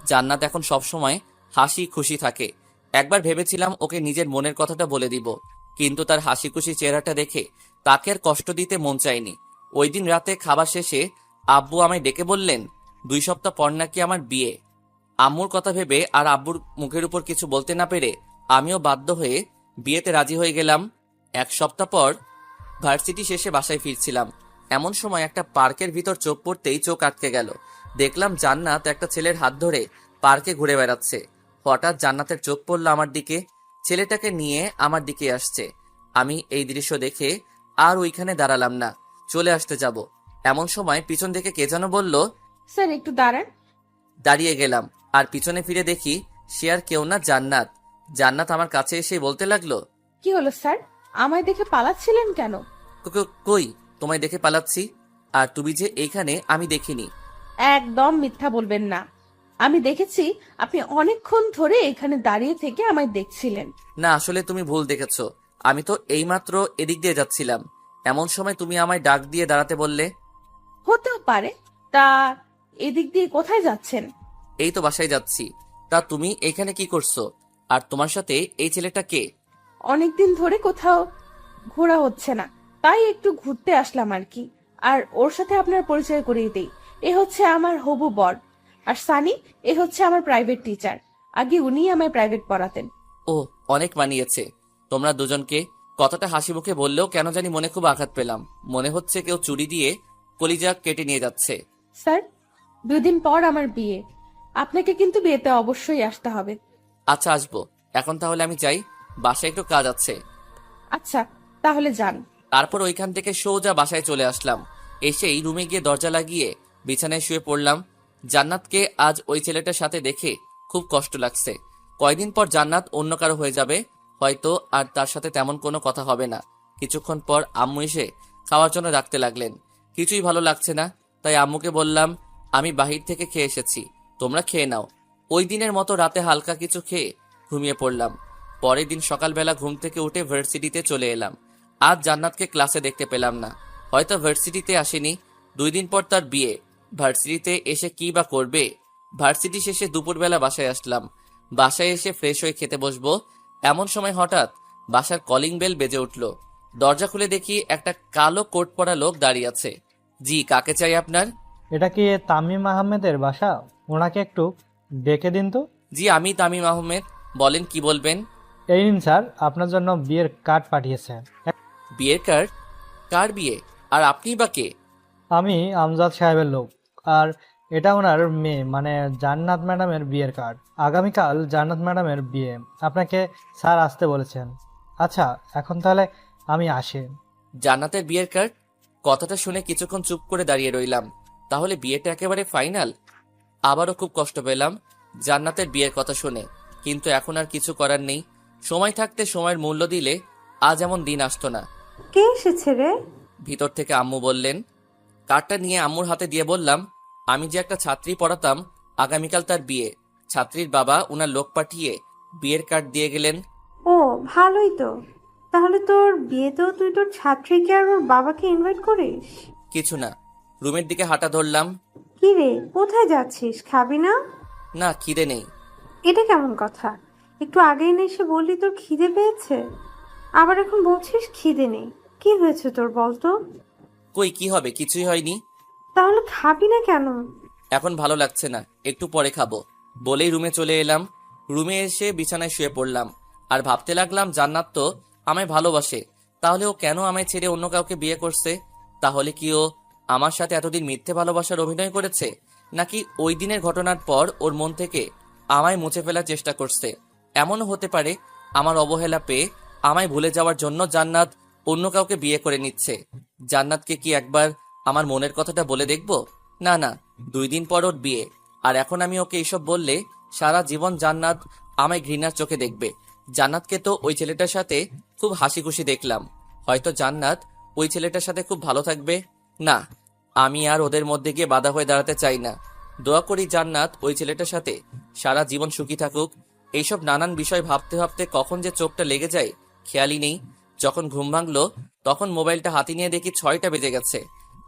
জান্নাত এখন সবসময় হাসি খুশি থাকে। একবার ভেবেছিলাম ওকে নিজের মনের কথাটা বলে দিব, কিন্তু তার হাসি খুশি চেহারাটা দেখে তাকে আর কষ্ট দিতে মন চায়নি। ওই দিন রাতে খাবার শেষে আব্বু আমায় ডেকে বললেন 2 সপ্তাহ পর নাকি আমার বিয়ে। আম্মুর কথা ভেবে আর আব্বুর মুখের উপর কিছু বলতে না পেরে আমিও বাধ্য হয়ে বিয়েতে রাজি হয়ে গেলাম। 1 সপ্তাহ পর ভার্সিটি শেষে বাসায় ফিরছিলাম, এমন সময় একটা পার্কের ভিতর চোখ পড়তেই চোখ আটকে গেল। দেখলাম জান্নাত একটা ছেলের হাত ধরে পার্কে ঘুরে বেড়াচ্ছে। হঠাৎ জান্নাতের চোখ পড়ল আমার দিকে, ছেলেটাকে নিয়ে আমার দিকে আসছে। আমি এই দৃশ্য দেখে আর ওইখানে দাঁড়ালাম না, চলে আসতে যাব। এমন সময় পিছন থেকে কে যেন বলল, স্যার একটু দাঁড়ান। দাঁড়িয়ে গেলাম আর পিছনে ফিরে দেখি সে আর কেউ না, জান্নাত। জান্নাত আমার কাছে এসে বলতে লাগলো, কি হলো স্যার, আমায় দেখে পালাচ্ছিলেন কেন? কই তোমায় দেখে পালাচ্ছি? আর তুমি যে এইখানে আমি দেখিনি। একদম মিথ্যা বলবেন না, আমি দেখেছি আপনি অনেকক্ষণ ধরে এখানে দাঁড়িয়ে থেকে আমায় দেখছিলেন। না, আসলে তুমি ভুল দেখেছো। আমি তো এইমাত্র এদিক দিয়ে যাচ্ছিলাম, এমন সময় তুমি আমায় ডাক দিয়ে দাঁড়াতে বললে। হতেও পারে। তা এদিক দিয়ে কোথায় যাচ্ছেন? এই তো বাসায় যাচ্ছি। তা তুমি এখানে কি করছো? আর তোমার সাথে এই ছেলেটা কে? অনেকদিন ধরে কোথাও ঘোরা হচ্ছে না, তাই একটু ঘুরতে আসলাম আর কি। আর ওর সাথে আপনার পরিচয় করিয়ে দেই, এ হচ্ছে আমার হবু বর। আর সানি, এ হচ্ছে আমার প্রাইভেট টিচার। আগে উনিই আমায় প্রাইভেট পড়াতেন। ও, অনেক মানিয়েছে তোমরা দুজনকে। কথাটা হাসি মুখে বললেও কেন জানি মনে খুব আঘাত পেলাম। মনে হচ্ছে কেউ চুরি দিয়ে কলিজা কেটে নিয়ে যাচ্ছে। স্যার, 2 দিন পর আমার বিয়ে, আপনাকে কিন্তু বিয়েতে অবশ্যই আসতে হবে। আচ্ছা, আসবো। এখন তাহলে আমি যাই, বাসায় একটু কাজ আছে। আচ্ছা, তাহলে যান। তারপর ওইখান থেকে সোজা বাসায় চলে আসলাম। এসেই রুমে গিয়ে দরজা লাগিয়ে বিছানায় শুয়ে পড়লাম। জান্নাতকে আজ ওই ছেলেটার সাথে দেখে খুব কষ্ট লাগছে। কয়দিন পর জান্নাত অন্য কারো হয়ে যাবে হয়তো, আর তার সাথে তেমন কোনো কথা হবে না। কিছুক্ষণ পর আম্মু এসে খাওয়ার জন্য ডাকতে লাগলেন। কিছুই ভালো লাগছে না, তাই আম্মুকে বললাম, আমি বাহির থেকে খেয়ে এসেছি, তোমরা খেয়ে নাও। ওই দিনের মতো রাতে হালকা কিছু খেয়ে ঘুমিয়ে পড়লাম। পরের দিন সকালবেলা ঘুম থেকে উঠে ভার্সিটিতে চলে এলাম। আজ জান্নাতকে ক্লাসে দেখতে পেলাম না, হয়তো ভার্সিটিতে আসেনি। 2 দিন পর তার বিয়ে, ভার্সিটিতে এসে কি বা করবে। ভার্সিটি শেষে দুপুরবেলা বাসায় আসলাম। বাসায় এসে ফ্রেশ হয়ে খেতে বসবো, এমন সময় হঠাৎ বাসার কলিং বেল বেজে উঠল। দরজা খুলে দেখি একটা কালো কোট পরা লোক দাঁড়িয়ে আছে। জি, কাকে চাই আপনার? এটা কি তামিম আহমেদের বাসা? ওনাকে একটু ডেকে দিন তো। জি, আমি তামিম আহমেদ, বলেন কি বলবেন? এই নিন স্যার, আপনার জন্য বিয়ের কার্ড পাঠিয়েছে। বিয়ের কার্ড? কার বিয়ে? আর আপনি বা কে? আমি আমজাদ সাহেবের লোক, আর এটা ওনার মেয়ে মানে জান্নাত ম্যাডামের বিয়ের কার্ড। আগামীকাল জান্নাত ম্যাডামের বিয়ে, আপনাকে স্যার আসতে বলেছেন। আচ্ছা, এখন তাহলে আমি আসি। জান্নাতের বিয়ের কার্ড? কথাটা শুনে কিছুক্ষণ চুপ করে দাঁড়িয়ে রইলাম। তাহলে বিয়েটা একেবারে ফাইনাল? আবারও খুব কষ্ট পেলাম জান্নাতের বিয়ের কথা শুনে, কিন্তু এখন আর কিছু করার নেই। সময় থাকতে সময়ের মূল্য দিলে আজ এমন দিন আসতো না। কে এসেছে রে? ভিতর থেকে আম্মু বললেন। কার্ডটা নিয়ে আম্মুর হাতে দিয়ে বললাম, আমি যে একটা ছাত্রী পড়াতাম, আগামীকাল তার বিয়ে। ছাত্রীর বাবা উনার লোক পাঠিয়ে বিয়ের কার্ড দিয়ে গেলেন। ও, ভালোই তো। তাহলে তোর বিয়েতেও তুই তোর ছাত্রীকে আর ওর বাবাকে ইনভাইট করিস? কিছু না, রুমের দিকে হাঁটা ধরলাম। কি রে, কোথায় যাচ্ছিস? খাবি না? না, খিদে নেই। এটা কেমন কথা? একটু আগেই না এসে বললি তোর খিদে পেয়েছে, আবার এখন বলছিস খিদে নেই। কি হয়েছে তোর বলতো? কই, কি হবে? কিছুই হয়নি। তাহলে খাবি না কেন? এখন ভালো লাগছে না, একটু পরে খাবো বলেই রুমে চলে এলাম। রুমে এসে বিছানায় শুয়ে পড়লাম আর ভাবতে লাগলাম, জান্নাত তো আমায় ভালোবাসে, তাহলে ও কেন আমায় ছেড়ে অন্য কাউকে বিয়ে করছে? তাহলে কি ও আমার সাথে এতদিন মিথ্যে ভালোবাসার অভিনয় করেছে, নাকি ওই দিনের ঘটনার পর ওর মন থেকে আমায় মুছে ফেলার চেষ্টা করছে? এমনও হতে পারে আমার অবহেলা পেয়ে আমায় ভুলে যাওয়ার জন্য জান্নাত অন্য কাউকে বিয়ে করে নিচ্ছে। জান্নাতকে কি একবার আমার মনের কথাটা বলে দেখব? না না, 2 দিন পর ওর বিয়ে, আর এখন আমি ওকে এইসব বললে সারা জীবন জান্নাত আমায় ঘৃণার চোখে দেখবে। জান্নাতকে তো ওই ছেলেটার সাথে খুব হাসি খুশি দেখলাম, হয়তো জান্নাত ওই ছেলেটার সাথে খুব ভালো থাকবে। না, আমি আর ওদের মধ্যে গিয়ে বাধা হয়ে দাঁড়াতে চাই না। দোয়া করি জান্নাত ওই ছেলেটার সাথে সারা জীবন সুখী থাকুক। এইসব নানান বিষয় ভাবতে ভাবতে কখন যে চোখটা লেগে যায় খেয়ালই নেই। যখন ঘুম ভাঙলো তখন মোবাইলটা হাতে নিয়ে দেখি 6টা বেজে গেছে।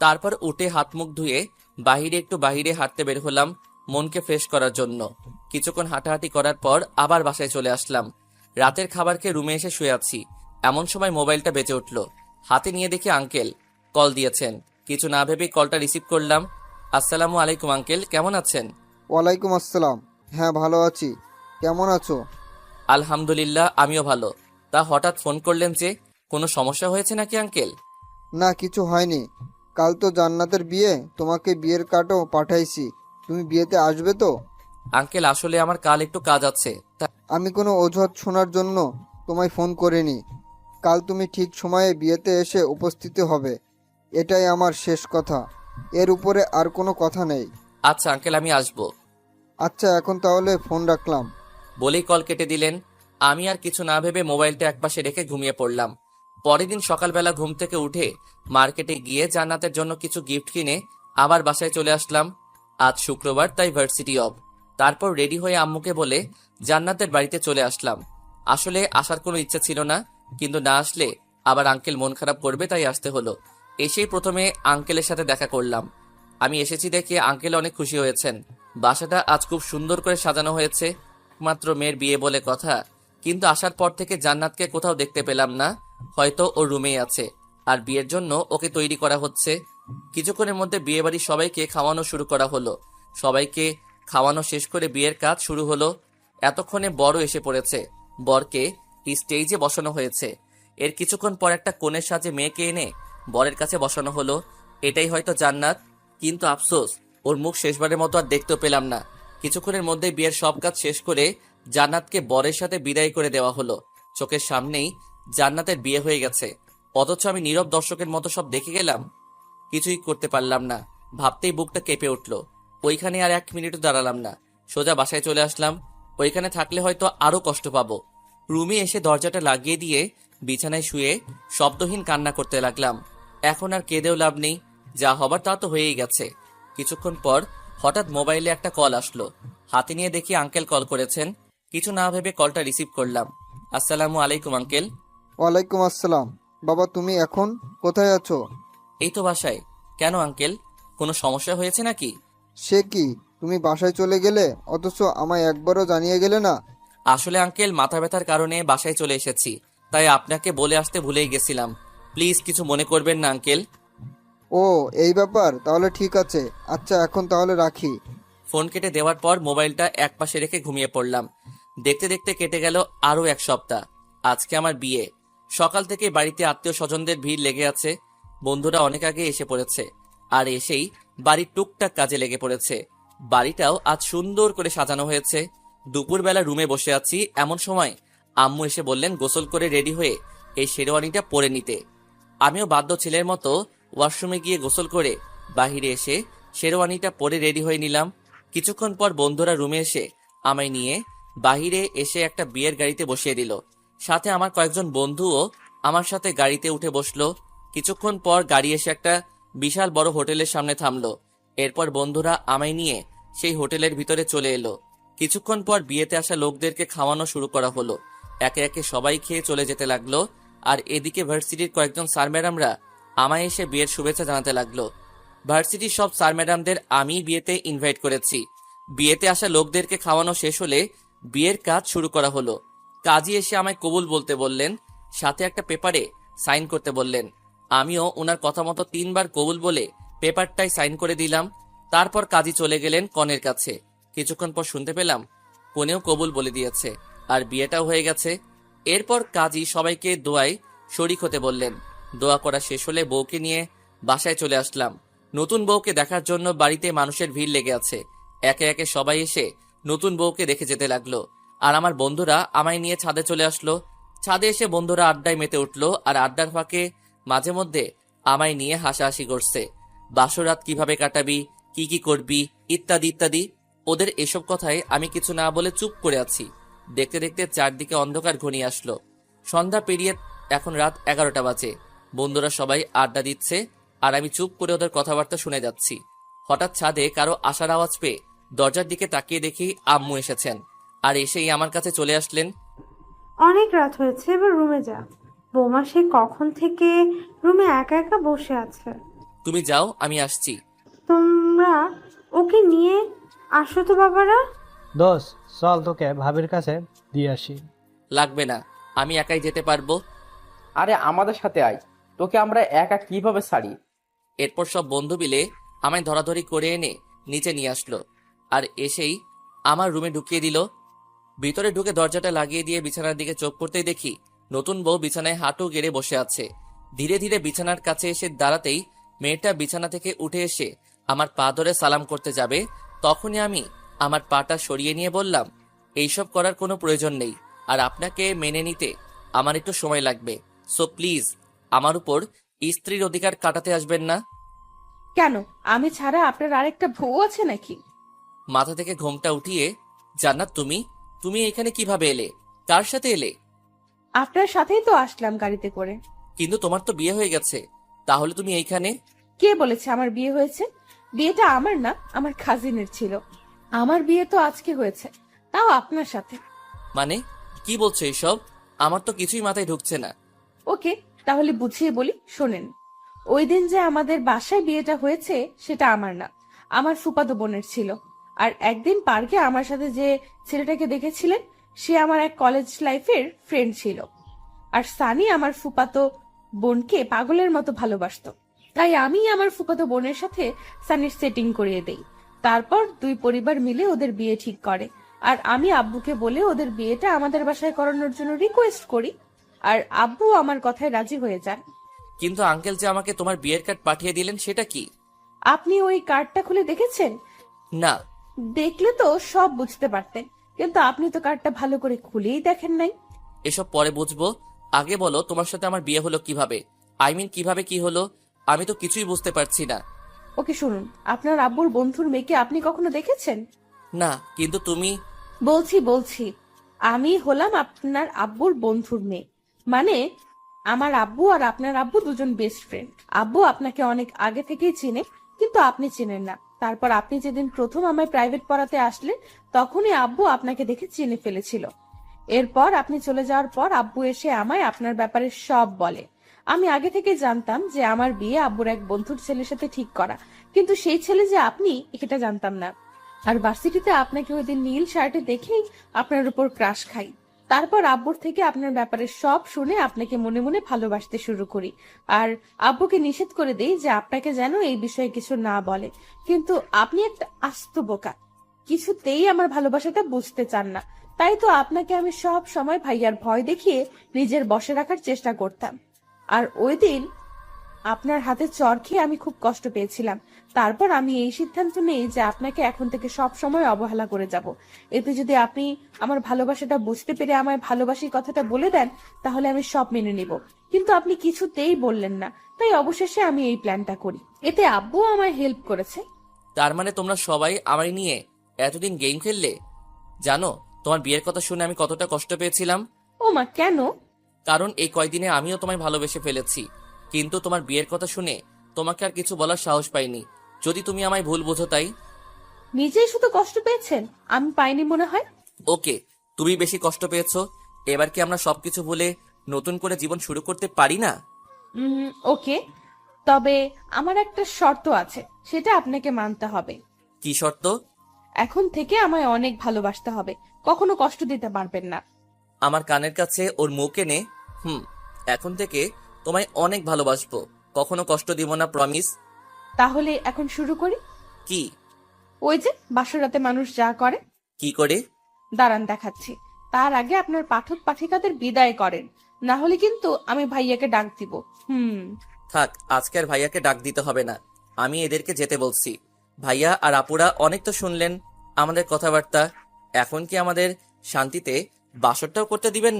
তারপর উঠে হাত মুখ ধুয়ে বাইরে হাঁটতে বের হলাম মনকে ফ্রেশ করার জন্য। কিছুক্ষণ হাঁটাহাঁটি করার পর আবার বাসায় চলে আসলাম। রাতের খাবার খেয়ে রুমে এসে শুয়ে আছি, এমন সময় মোবাইলটা বেজে উঠল। হাতে নিয়ে দেখি আঙ্কেল কল দিয়েছেন। কিছু না ভেবেই কলটা রিসিভ করলাম। আসসালামু আলাইকুম আঙ্কেল, কেমন আছেন? ওয়ালাইকুম আসসালাম। হ্যাঁ, ভালো আছি। কেমন আছো? আলহামদুলিল্লাহ, আমিও ভালো। তা হঠাৎ ফোন করলেন যে, কোনো সমস্যা হয়েছে নাকি আঙ্কেল? না, কিছু হয়নি। কাল তো জান্নাতের বিয়ে, তোমাকে বিয়ের কার্ডও পাঠাইছি। তুমি বিয়েতে আসবে তো? আঙ্কেল, আসলে আমার কাল একটু কাজ আছে। আমি কোনো অজুহাত শোনার জন্য তোমায় ফোন করিনি। কাল তুমি ঠিক সময়ে বিয়েতে এসে উপস্থিত হবে, এটাই আমার শেষ কথা। এর উপরে আর কোনো কথা নেই। আচ্ছা আঙ্কেল, আমি আসবো। আচ্ছা, এখন তাহলে ফোন রাখলাম। বলেই কল কেটে দিলেন। আমি আর কিছু না ভেবে মোবাইলটা একপাশে রেখে ঘুমিয়ে পড়লাম। পরের দিন সকালবেলা ঘুম থেকে উঠে মার্কেটে গিয়ে জান্নাতের জন্য কিছু গিফট কিনে আবার বাসায় চলে আসলাম। আজ শুক্রবার, তাই ভার্সিটি অফ। তারপর রেডি হয়ে আম্মুকে বলে জান্নাতের বাড়িতে চলে আসলাম। আসলে আসার কোনো ইচ্ছা ছিল না, কিন্তু না আসলে আবার আঙ্কেল মন খারাপ করবে, তাই আসতে হলো। এসেই প্রথমে আঙ্কেলের সাথে দেখা করলাম। আমি এসেছি দেখে আঙ্কেল অনেক খুশি হয়েছেন। বাসাটা আজ খুব সুন্দর করে সাজানো হয়েছে। একমাত্র মেয়ের বিয়ে বলে কথা, কিন্তু আসার পর থেকে জান্নাতকে কোথাও দেখতে পেলাম না। হয়তো ওর রুমেই আছে, আর বিয়ের জন্য ওকে তৈরি করা হচ্ছে। কিছুক্ষণের মধ্যে বিয়ে বাড়ির সবাইকে খাওয়ানো শুরু করা হলো। সবাইকে খাওয়ানো শেষ করে বিয়ের কাজ শুরু হলো। এতক্ষণে বরও এসে পড়েছে। বরকে স্টেজে বসানো হয়েছে। এর কিছুক্ষণ পর একটা কনের সাজে মেয়েকে এনে বরের কাছে বসানো হলো। এটাই হয়তো জান্নাত, কিন্তু আফসোস ওর মুখ শেষবারের মতো আর দেখতেও পেলাম না। কিছুক্ষণের মধ্যে বিয়ের সব কাজ শেষ করে জান্নাতকে বরের সাথে বিদায় করে দেওয়া হলো। চোখের সামনেই জান্নাতের বিয়ে হয়ে গেছে, অথচ আমি নীরব দর্শকের মতো সব দেখে গেলাম। কিছুই করতে পারলাম না। ভাবতেই বুকটা কেঁপে উঠল। ওইখানে আর 1 মিনিটও দাঁড়ালাম না, সোজা বাসায় চলে আসলাম। ওইখানে থাকলে হয়তো আরো কষ্ট পাবো। রুমে এসে দরজাটা লাগিয়ে দিয়ে বিছানায় শুয়ে শব্দহীন কান্না করতে লাগলাম। এখন আর কেঁদেও লাভ নেই, যা হবার তা তো হয়েই গেছে। কিছুক্ষণ পর হঠাৎ মোবাইলে একটা কল আসলো। হাতে নিয়ে দেখি আঙ্কেল কল করেছেন। কিছু না ভেবে কলটা রিসিভ করলাম। আসসালামু আলাইকুম আঙ্কেল। ওয়ালাইকুম আসসালাম। বাবা, তুমি এখন কোথায় আছো? এই তো বাসায়। কেন আঙ্কেল, কোনো সমস্যা হয়েছে নাকি? সে কি, তুমি বাসায় চলে গেলে অথচ আমায় একবারও জানিয়ে গেলে না? আসলে আঙ্কেল, মাথা ব্যথার কারণে বাসায় চলে এসেছি, তাই আপনাকে বলে আসতে ভুলেই গেছিলাম। প্লিজ কিছু মনে করবেন না আঙ্কেল। ও, এই ব্যাপার, তাহলে ঠিক আছে। আচ্ছা, এখন তাহলে রাখি। ফোন কেটে দেওয়ার পর মোবাইলটা একপাশে রেখে ঘুমিয়ে পড়লাম। দেখতে দেখতে কেটে গেল আরো 1 সপ্তাহ। আজকে আমার বিয়ে। সকাল থেকে বাড়িতে আত্মীয় স্বজনদের ভিড় লেগে আছে। বন্ধুরা অনেক আগে এসে পড়েছে, আর এসেই বাড়ির টুকটাক কাজে লেগে পড়েছে। বাড়িটাও আজ সুন্দর করে সাজানো হয়েছে। দুপুরবেলা রুমে বসে আছি, এমন সময় আম্মু এসে বললেন গোসল করে রেডি হয়ে এই শেরওয়ানিটা পরে নিতে। আমিও বাধ্য ছেলের মতো ওয়াশরুমে গিয়ে গোসল করে বাহিরে এসে শেরওয়ানিটা পরে রেডি হয়ে নিলাম। কিছুক্ষণ পর বন্ধুরা রুমে এসে আমায় নিয়ে বাহিরে এসে একটা বিয়ের গাড়িতে বসিয়ে দিল। সাথে আমার কয়েকজন বন্ধুও আমার সাথে গাড়িতে উঠে বসলো। কিছুক্ষণ পর গাড়ি এসে একটা বিশাল বড় হোটেলের সামনে থামলো। এরপর বন্ধুরা আমায় নিয়ে সেই হোটেলের ভিতরে চলে এলো। কিছুক্ষণ পর বিয়েতে আসা লোকদেরকে খাওয়ানো শুরু করা হলো। একে একে সবাই খেয়ে চলে যেতে লাগলো। আর এদিকে ভার্সিটির কয়েকজন স্যার ম্যাডামরা আমায় এসে বিয়ের শুভেচ্ছা জানাতে লাগলো। ভার্সিটির সব স্যার ম্যাডামদের আমি বিয়েতে ইনভাইট করেছি। বিয়েতে আসা লোকদেরকে খাওয়ানো শেষ হলে বিয়ের কাজ শুরু করা হলো। কাজী এসে আমায় কবুল বলতে বললেন, সাথে একটা পেপারে সাইন করতে বললেন। আমিও ওনার কথা মতো 3 বার কবুল বলে পেপারটাই সাইন করে দিলাম। তারপর কাজী চলে গেলেন কনের কাছে। কিছুক্ষণ পর শুনতে পেলাম কনেও কবুল বলে দিয়েছে, আর বিয়েটাও হয়ে গেছে। এরপর কাজী সবাইকে দোয়ায় শরিক হতে বললেন। দোয়া করা শেষ হলে বউকে নিয়ে বাসায় চলে আসলাম। নতুন বউকে দেখার জন্য বাড়িতে মানুষের ভিড় লেগে আছে। একে একে সবাই এসে নতুন বউকে দেখে যেতে লাগলো। আর আমার বন্ধুরা আমায় নিয়ে ছাদে চলে আসলো। ছাদে এসে বন্ধুরা আড্ডায় মেতে উঠলো, আর আড্ডার ফাঁকে মাঝে মধ্যে আমায় নিয়ে হাসাহাসি করছে। বাসরাত কিভাবে কাটাবি, কি কি করবি, ইত্যাদি ইত্যাদি। ওদের এসব কথায় আমি কিছু না বলে চুপ করে আছি। দেখতে দেখতে চারদিকে অন্ধকার ঘনিয়ে আসলো। সন্ধ্যা পেরিয়ে এখন রাত 11টা বাজে। বন্ধুরা সবাই আড্ডা দিচ্ছে, আর আমি চুপ করে ওদের কথাবার্তা শুনে যাচ্ছি। হঠাৎ ছাদে কারো আসার আওয়াজ পেয়ে দরজার দিকে তাকিয়ে দেখি আম্মু এসেছেন, আর এসেই আমার কাছে চলে আসলেন। অনেক রাত হয়েছে, এবার রুমে যা। বৌমা সে কখন থেকে রুমে একা একা বসে আছে। তুমি যাও, আমি আসছি। তোমরা ওকে নিয়ে আসো তো বাবারা। দোস্ত চল তোকে ভাবির কাছে দিয়ে আসি। লাগবে না, আমি একাই যেতে পারবো। আরে আমাদের সাথে আয়, তোকে আমরা একা কিভাবে ছাড়ি? এরপর সব বন্ধু মিলে আমায় ধরাধরি করে এনে নিচে নিয়ে আসলো, আর এসেই আমার রুমে ঢুকিয়ে দিল। ভিতরে ঢুকে দরজাটা লাগিয়ে দিয়ে বিছানার দিকে চোখ পড়তেই দেখি নতুন বউ বিছানায় হাঁটু গেড়ে বসে আছে। ধীরে ধীরে বিছানার কাছে এসে দাঁড়াতেই মেয়েটা বিছানা থেকে উঠে এসে আমার পা ধরে সালাম করতে যাবে, তখনই আমি আমার পাটা সরিয়ে নিয়ে বললাম, এইসব করার কোনো প্রয়োজন নেই, আর আপনাকে মেনে নিতে আমার একটু সময় লাগবে। সো প্লিজ আমার উপর স্ত্রীর অধিকার কাটাতে আসবেন না। কেন, আমি ছাড়া আপনার আরেকটা বউ আছে নাকি? মাথা থেকে ঘোমটা উঠিয়ে, জান্নাত তুমি তুমি এখানে কিভাবে এলে, কার সাথে এলে? আপনার সাথেই তো আসলাম গাড়িতে করে। কিন্তু তোমার তো বিয়ে হয়ে গেছে, তাহলে তুমি এইখানে? কে বলেছে আমার বিয়ে হয়েছে? বিয়েটা আমার না, আমার কাজিনের ছিল। আমার বিয়ে তো আজকে হয়েছে, তাও আপনার সাথে। মানে কি বলছো এইসব? আমার তো কিছুই মাথায় ঢুকছে না। ওকে, তাহলে বুঝিয়ে বলি, শোনেন। ওই দিন যে আমাদের বাসায় বিয়েটা হয়েছে সেটা আমার না, আমার ফুফাতো বোনের ছিল। আর একদিন পার্কে আমার সাথে যে ছেলেটাকে দেখেছিলেন সে আমার এক কলেজ লাইফের ফ্রেন্ড ছিল। আর সানি আমার ফুপাতো বোনকে পাগলের মতো ভালোবাসতো। তাই আমি আমার ফুপাতো বোনের সাথে সানির সেটিং করিয়ে দেই। তারপর দুই পরিবার মিলে ওদের বিয়ে ঠিক করে। আর আমি আব্বুকে বলে ওদের বিয়েটা আমাদের বাসায় করানোর জন্য রিকোয়েস্ট করি। আর আব্বু আমার কথায় রাজি হয়ে যান। কিন্তু আঙ্কেল যে আমাকে তোমার বিয়ের কার্ড পাঠিয়ে দিলেন সেটা কি? আপনি ওই কার্ডটা খুলে দেখেছেন? না। দেখলে তো সব বুঝতে পারতেন, কিন্তু আপনি তো কার্ডটা ভালো করে খুলেই দেখেন নাই। এসব পরে বুঝবো, আগে বলো তোমার সাথে আমার বিয়ে হলো কিভাবে? কিভাবে কি হলো? আমি তো কিছুই বুঝতে পারছি না। ওকে শুনুন, আপনার আব্বুর বন্ধুর মেয়েকে আপনি কখনো দেখেছেন? না, কিন্তু তুমি। বলছি আমি হলাম আপনার আব্বুর বন্ধুর মেয়ে। মানে আমার আব্বু আর আপনার আব্বু দুজন বেস্ট ফ্রেন্ড। আব্বু আপনাকে অনেক আগে থেকেই চিনে, কিন্তু আপনি চেনেন না। তারপর আপনি যেদিন প্রথম আমায় প্রাইভেট পড়াতে আসলেন, তখনই আব্বু আপনাকে দেখে চিনে ফেলেছিল। এরপর আপনি চলে যাওয়ার পর আব্বু এসে আমায় আপনার ব্যাপারে সব বলে। আমি আগে থেকে জানতাম যে আমার বিয়ে আব্বুর এক বন্ধুর ছেলের সাথে ঠিক করা, কিন্তু সেই ছেলে যে আপনি এটা জানতাম না। আর ভার্সিটিতে আপনাকে ওই দিন নীল শার্টে দেখেই আপনার উপর ক্রাশ খাই। তারপর আব্বুর থেকে আপনার ব্যাপারে সব শুনে আপনাকে মনে মনে ভালোবাসতে শুরু করি। আর আব্বুকে নিষেধ করে দেই যে আপনাকে যেন এই বিষয়ে কিছু না বলে। কিন্তু আপনি একটা আস্ত বোকা, কিছুতেই আমার ভালোবাসাটা বুঝতে চান না। তাই তো আপনাকে আমি সব সময় ভাইয়ার ভয় দেখিয়ে নিজের বশে রাখার চেষ্টা করতাম। আর ওই দিন আপনার হাতে চর খেয়ে আমি খুব কষ্ট পেয়েছিলাম। তারপর আমি এই সিদ্ধান্ত নেই যে আপনাকে এখন থেকে সব সময় অবহেলা করে যাব। এতে যদি আপনি আমার ভালোবাসাটা বুঝতে পেরে আমায় ভালোবাসি কথাটা বলে দেন, তাহলে আমি সব মেনে নিব। কিন্তু আপনি কিছুতেই বললেন না, তাই অবশেষে আমি এই প্ল্যানটা করি। এতে আব্বু আমায় হেল্প করেছে। তার মানে তোমরা সবাই আমার নিয়ে এতদিন গেম খেললে? জানো তোমার বিয়ের কথা শুনে আমি কতটা কষ্ট পেয়েছিলাম? ও মা, কেন? কারণ এই কয়দিনে আমিও তোমায় ভালোবেসে ফেলেছি, কিন্তু তোমার বিয়ের কথা শুনে তোমাকে আর কিছু বলার সাহস পাইনি। যদি তুমি আমায় ভুল বোঝো তাই। নিজেই শুধু কষ্ট পেয়েছেন, আমি পাইনি মনে হয়। ওকে, তুমি বেশি কষ্ট পেয়েছো। এবার কি আমরা সবকিছু ভুলে নতুন করে জীবন শুরু করতে পারি না? ওকে, তবে আমার একটা শর্ত আছে, সেটা আপনাকে মানতে হবে। কি শর্ত? এখন থেকে আমায় অনেক ভালোবাসতে হবে, কখনো কষ্ট দিতে পারবেন না। আমার কানের কাছে ওর মুখ এনে এখন থেকে তোমায় অনেক ভালোবাসবো, কখনো কষ্ট দিব না, প্রমিস। তাহলে এখন শুরু করি। কি? ওই যে বাসরাতে মানুষ যা করে। কি করে? দাঁড়ান দেখাচ্ছি। তার আগে আপনার পাঠক পাঠিকাদের বিদায় করেন, না হলে কিন্তু আমি ভাইয়াকে ডাক দিব। থাক, আজকে আর ভাইয়াকে ডাক দিতে হবে না, আমি এদেরকে যেতে বলছি। ভাইয়া আর আপুরা অনেক তো শুনলেন আমাদের কথাবার্তা, এখন কি আমাদের শান্তিতে বাসরটাও করতে দিবেন না?